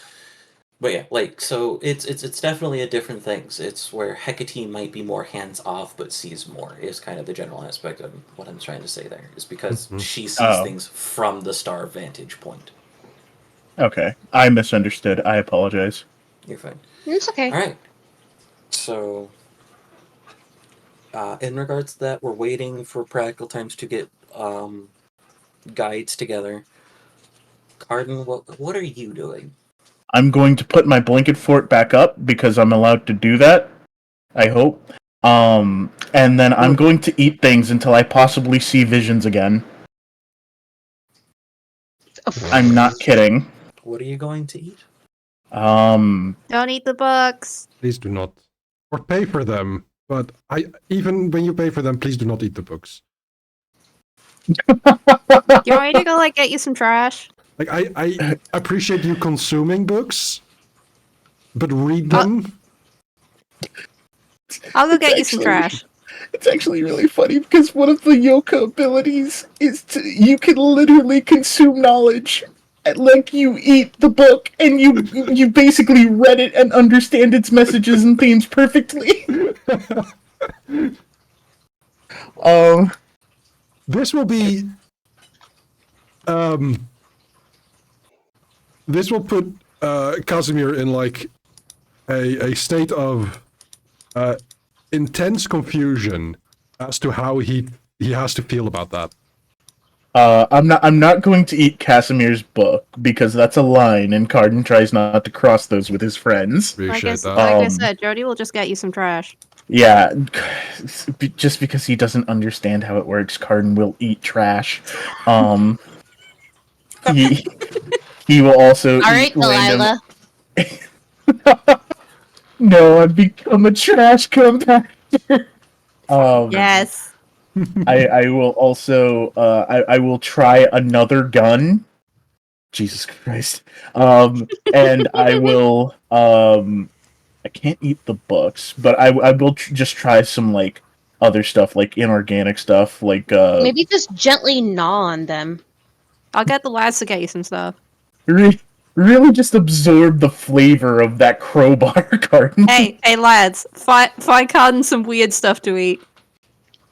But yeah, like so it's definitely a different things. It's where Hecate might be more hands off but sees more is kind of the general aspect of what I'm trying to say there. Is because Mhm. she sees Oh. things from the star vantage point. Okay. I misunderstood. I apologize. You're fine. It's okay. Alright. So in regards to that, we're waiting for practical times to get guides together. Cardin, what are you doing? I'm going to put my blanket fort back up because I'm allowed to do that. I hope. And then I'm going to eat things until I possibly see visions again. I'm not kidding. What are you going to eat? Um, Don't eat the books. Please do not. Or pay for them. But even when you pay for them, please do not eat the books. You want me to go like get you some trash? Like I appreciate you consuming books, but read them. I'll go It's get you some actually- trash. it's actually really funny because one of the yoga abilities is you can literally consume knowledge. Like you eat the book and you basically read it and understand its messages and themes perfectly. This will be. This will put Casimir in like a state of intense confusion as to how he has to feel about that. I'm not going to eat Casimir's book because that's a line, and Cardin tries not to cross those with his friends. Appreciate that. Like I said, Jody will just get you some trash. Yeah, just because he doesn't understand how it works, Cardin will eat trash. He will also All right, eat random. Delilah. No, I've become a trash compactor. Yes. I will also I will try another gun. Jesus Christ. And I will I can't eat the books, but I will just try some like other stuff, like inorganic stuff, like Maybe just gently gnaw on them. I'll get the lads to get you some stuff. really just absorb the flavor of that crowbar carton. Hey, lads, find Cardin some weird stuff to eat.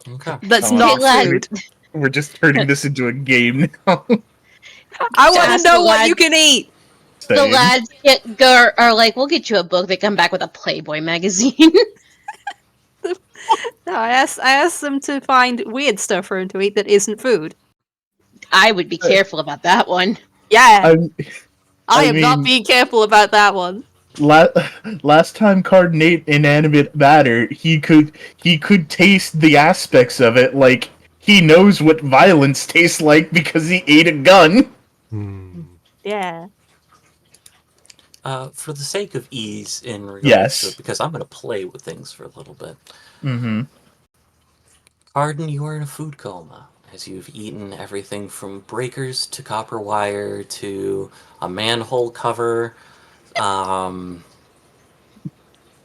Okay. That's Come on. not Hey, lad. food. We're just turning this into a game now. I want ask to know the what you lads- can eat. The Same. lads are like, we'll get you a book. They come back with a Playboy magazine. No, I asked them to find weird stuff for him to eat that isn't food. I would be careful about that one. Yeah, I am not mean- being careful about that one. Last time Cardin ate inanimate matter, he could taste the aspects of it, like he knows what violence tastes like because he ate a gun. Yeah. For the sake of ease in regards Yes. to, because I'm going to play with things for a little bit. Mm-hmm. Arden, you are in a food coma, as you've eaten everything from breakers to copper wire to a manhole cover,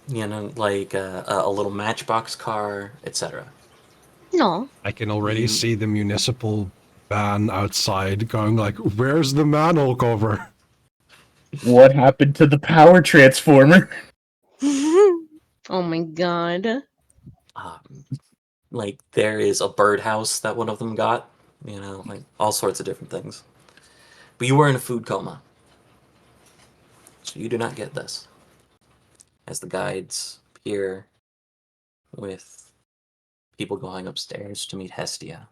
like a little matchbox car, etc. No. I can already You- see the municipal van outside going like, "Where's the manhole cover?" What happened to the power transformer? Oh my god. Like there is a birdhouse that one of them got, like all sorts of different things. But you were in a food coma, so you do not get this. As the guides appear with people going upstairs to meet Hestia.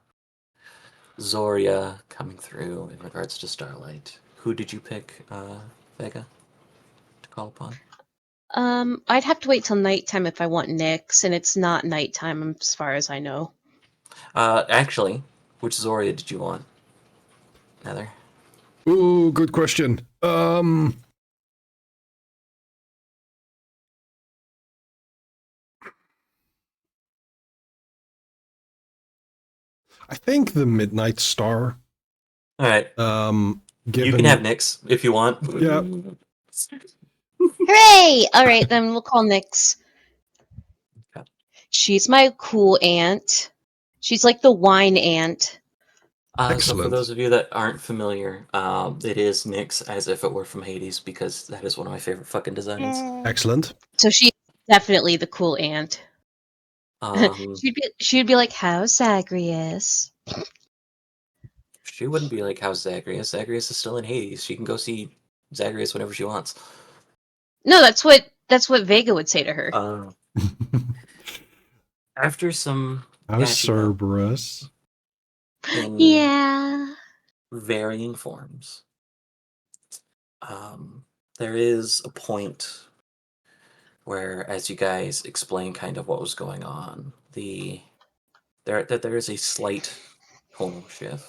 Zoria coming through in regards to Starlight. Who did you pick, Vega, to call upon? I'd have to wait till nighttime if I want Nyx, and it's not nighttime as far as I know. Actually, which Zoria did you want? Heather? Ooh, good question. I think the Midnight Star. All right. Given You can have Nyx if you want. Yeah. Hooray! All right, then we'll call Nyx. Okay. She's my cool aunt. She's like the wine aunt. So for Excellent. those of you that aren't familiar, it is Nyx as if it were from Hades, because that is one of my favorite fucking designs. Excellent. So she's definitely the cool aunt. she'd be like, "How's Zagreus?" She wouldn't be like, how's Zagreus? Zagreus is still in Hades. She can go see Zagreus whenever she wants. No, that's what Vega would say to her. After some How's catching up Cerberus? in Yeah. varying forms, there is a point where, as you guys explain kind of what was going on, there is a slight tonal shift.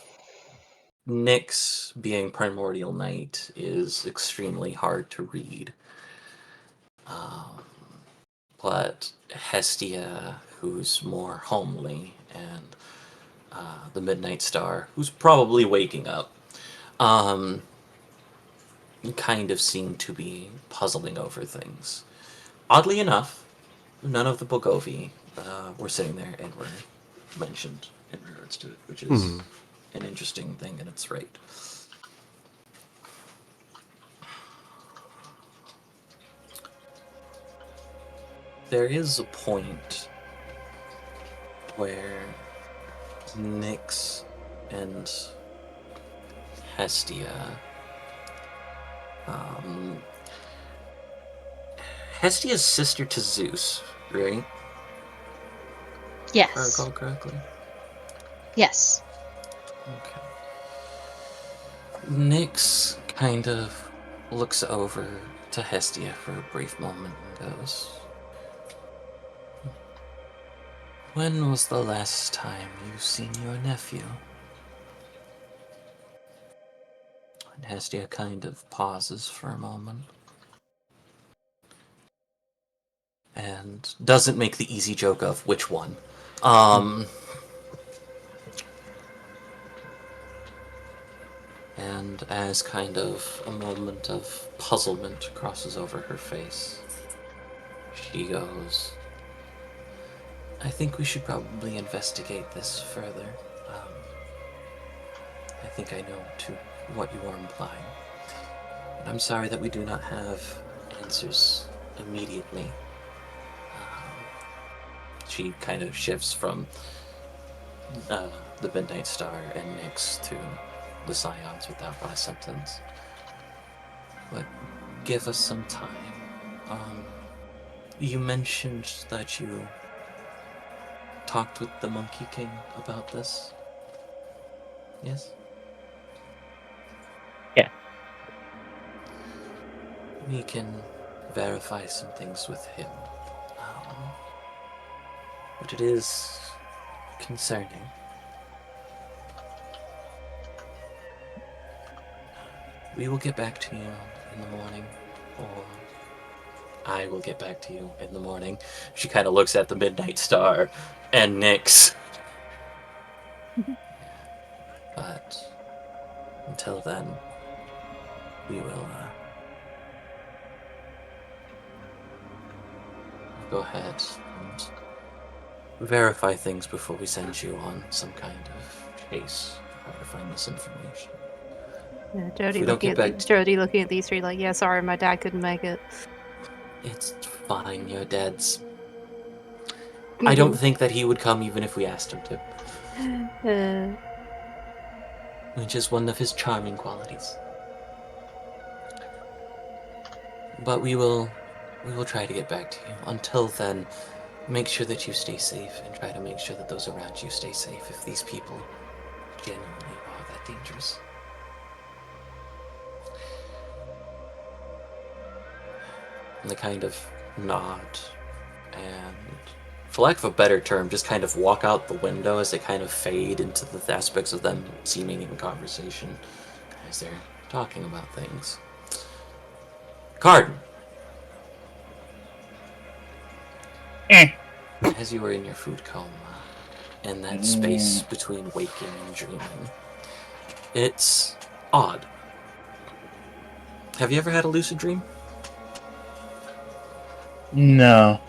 Nyx, being Primordial Knight, is extremely hard to read. But Hestia, who's more homely, and the Midnight Star, who's probably waking up, kind of seem to be puzzling over things. Oddly enough, none of the Bogovi were sitting there and were mentioned in regards to it, which is an interesting thing in its right. There is a point where Nyx and Hestia, Hestia's sister to Zeus, right? If I Yes. recall correctly. Yes. Okay. Nyx kind of looks over to Hestia for a brief moment and goes, "When was the last time you seen your nephew?" And Hestia kind of pauses for a moment and doesn't make the easy joke of which one. And as kind of a moment of puzzlement crosses over her face, she goes, "I think we should probably investigate this further. I think I know to what you are implying. But I'm sorry that we do not have answers immediately." She kind of shifts from the Midnight Star and Nyx to the Scions with that last sentence. But give us some time. You mentioned that you talked with the Monkey King about this. Yes? Yeah. We can verify some things with him. But it is concerning. We will get back to you in the morning, or I will get back to you in the morning. She kind of looks at the Midnight Star and Nyx. But until then, we will go ahead and verify things before we send you on some kind of chase to try to find this information. Yeah, If we don't get back to- Jody looking at these three like, yeah, sorry, my dad couldn't make it. It's fine, your dad's... I don't think that he would come even if we asked him to. Which is one of his charming qualities. But we will try to get back to you. Until then, make sure that you stay safe and try to make sure that those around you stay safe if these people genuinely are that dangerous. And they kind of nod and, for lack of a better term, just kind of walk out the window as they kind of fade into the aspects of them seeming in conversation as they're talking about things. Carden, as you were in your food coma, in that space between waking and dreaming, it's odd. Have you ever had a lucid dream? No.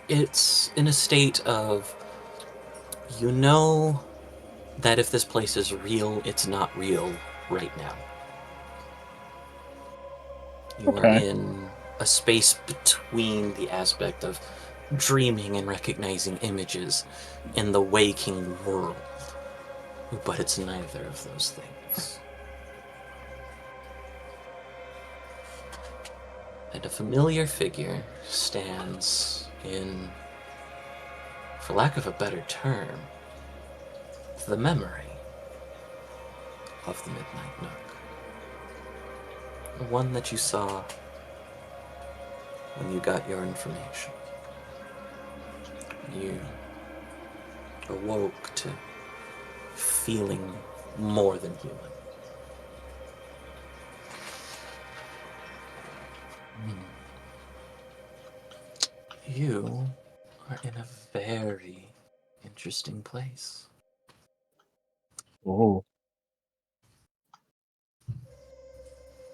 It's in a state of, you know that if this place is real, it's not real right now. You are Okay. in a space between the aspect of dreaming and recognizing images in the waking world, but it's neither of those things. And a familiar figure stands in, for lack of a better term, the memory of the Midnight Nook. The one that you saw when you got your information. You awoke to feeling more than human. You are in a very interesting place. Oh.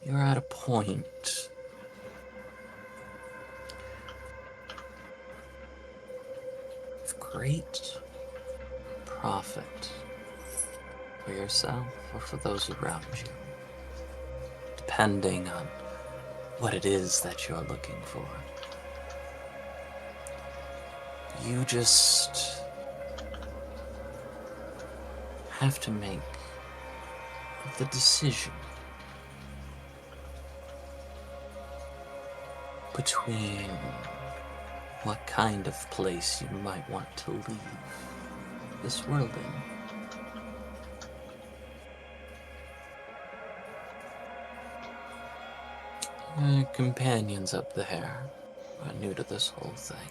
You're at a point of great profit for yourself or for those around you, depending on what it is that you're looking for. You just have to make the decision between what kind of place you might want to leave this world in. Companions up there are new to this whole thing.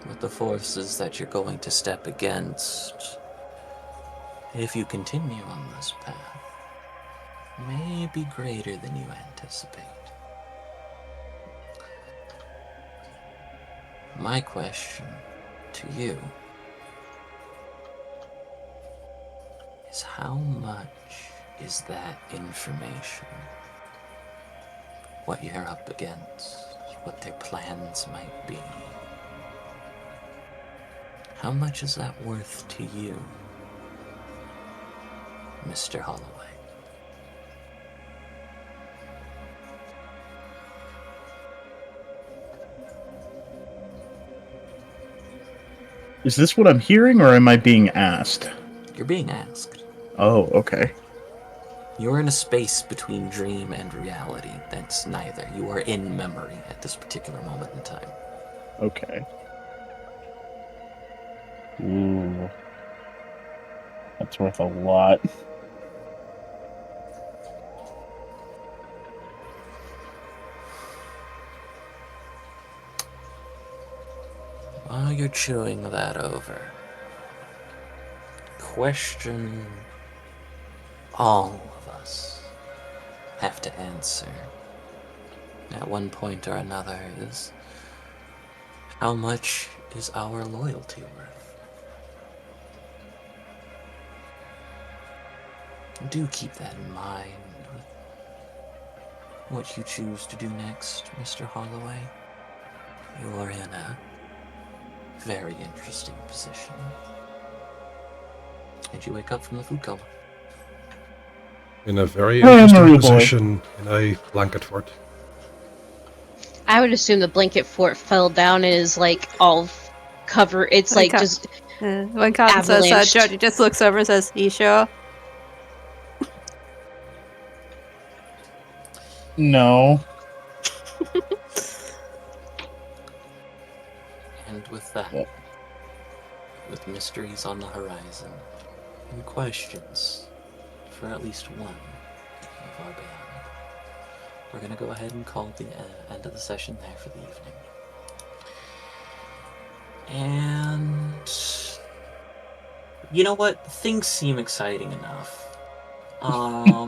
But the forces that you're going to step against, if you continue on this path, may be greater than you anticipate. My question to you is, how much is that information? What you're up against, what their plans might be. How much is that worth to you, Mr. Holloway? Is this what I'm hearing, or am I being asked? You're being asked. Oh, okay. You're in a space between dream and reality. That's neither. You are in memory at this particular moment in time. Okay. Ooh. That's worth a lot. While you're chewing that over, question all of us have to answer at one point or another is, how much is our loyalty worth? Do keep that in mind with what you choose to do next, Mr. Holloway. You are in a very interesting position. And you wake up from the food coma. In a very Oh, interesting Marie boy. position in a blanket fort. I would assume the blanket fort fell down and is like all cover. It's like Okay. just When Cotton says that, Avalanched. Jody just looks over and says, "You sure?" No. And with that, Yep. with mysteries on the horizon and questions for at least one of our band. We're going to go ahead and call the end of the session there for the evening. And you know what? Things seem exciting enough. I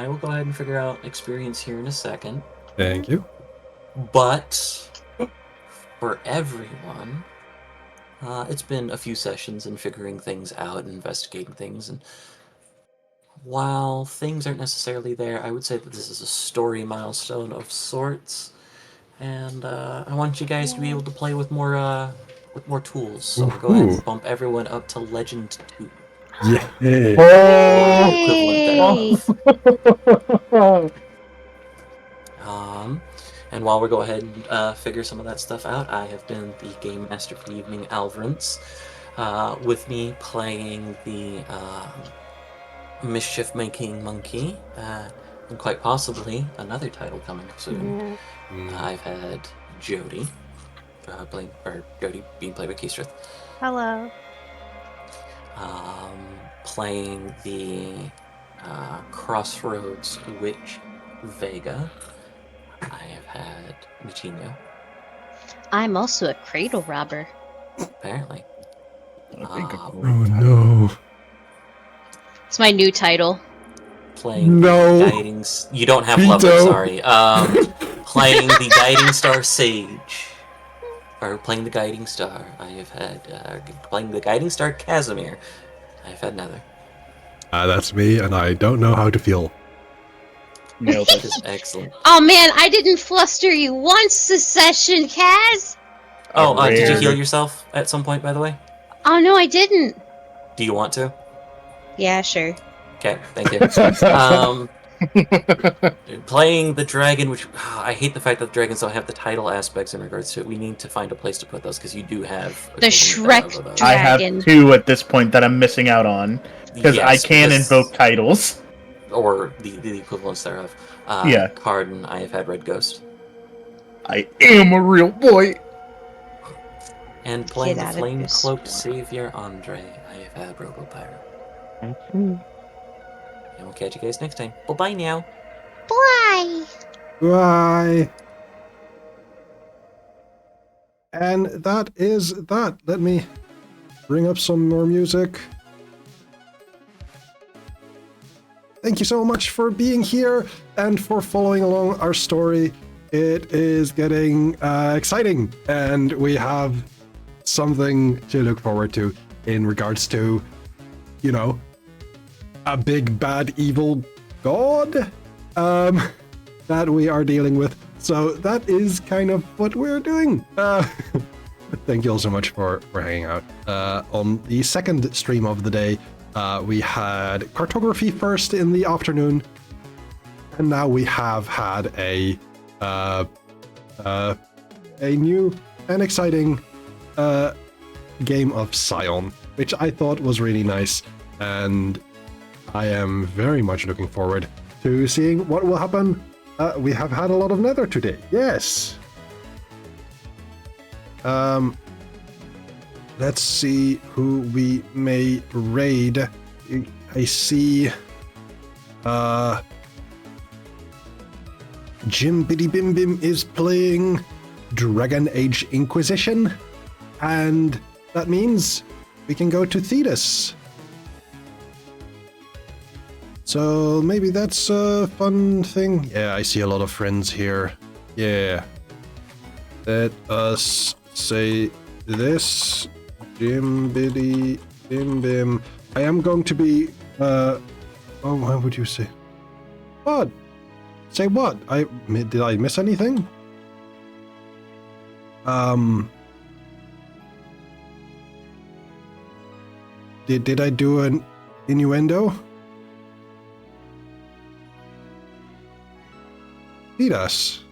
will go ahead and figure out experience here in a second. Thank you. But for everyone, it's been a few sessions and figuring things out and investigating things. And while things aren't necessarily there, I would say that this is a story milestone of sorts. And I want you guys to be able to play with more tools. So I'll go ahead and bump everyone up to Legend 2. Yeah. Yay! And while we go ahead and figure some of that stuff out, I have been the Game Master for the evening, Alvrance. With me playing the mischief-making monkey, and quite possibly another title coming soon. I've had Jody, Jody being played by Keestrith. Hello. Playing the Crossroads Witch, Vega. I have had Michino. I'm also a cradle robber. Apparently. Oh no. It's my new title. Playing No. the guiding... You don't have Vito. Lover, sorry. Playing the Guiding Star Sage. Or playing the Guiding Star. I have had... playing the Guiding Star Casimir. I've had Nether. That's me, and I don't know how to feel. Nailed Which it. is excellent. Oh man, I didn't fluster you once this session, Kaz! Oh, did you Rare. heal yourself at some point, by the way? Oh no, I didn't. Do you want to? Yeah, sure. Okay, thank you. Playing the dragon, which I hate the fact that the dragons don't have the title aspects in regards to it. We need to find a place to put those because you do have The equivalent Shrek of those. dragon. I have 2 at this point that I'm missing out on because I Yes, can because- invoke titles. or the equivalents thereof. Yeah. Carden, I have had Red Ghost. I am a real boy. And playing Get the out of flame this cloaked storm. savior Andre, I have had Robo Pirate. Mhm. And we'll catch you guys next time. Bye bye now. Bye! Bye. And that is that. Let me bring up some more music. Thank you so much for being here and for following along our story. It is getting exciting, and we have something to look forward to in regards to, you know, a big bad evil god that we are dealing with. So that is kind of what we're doing. Thank you all so much for hanging out. On the second stream of the day, we had cartography first in the afternoon, and now we have had a new and exciting game of Scion, which I thought was really nice, and I am very much looking forward to seeing what will happen. We have had a lot of Nether today, yes. Let's see who we may raid. I see Jim Biddy Bim Bim is playing Dragon Age Inquisition, and that means we can go to Thetis. So maybe that's a fun thing. Yeah, I see a lot of friends here. Yeah. Let us say this. Jim Biddy Bim Bim. I am going to be oh, how would you say? What? Say what? Did I miss anything? Did I do an innuendo? Feed us.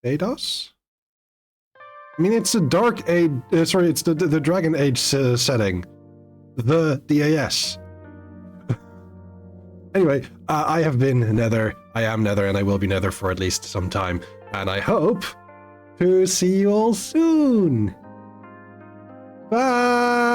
Eidos? I mean, it's a dark age. Sorry, it's the Dragon Age setting. The DAS. Anyway, I have been Nether, I am Nether, and I will be Nether for at least some time. And I hope to see you all soon. Bye!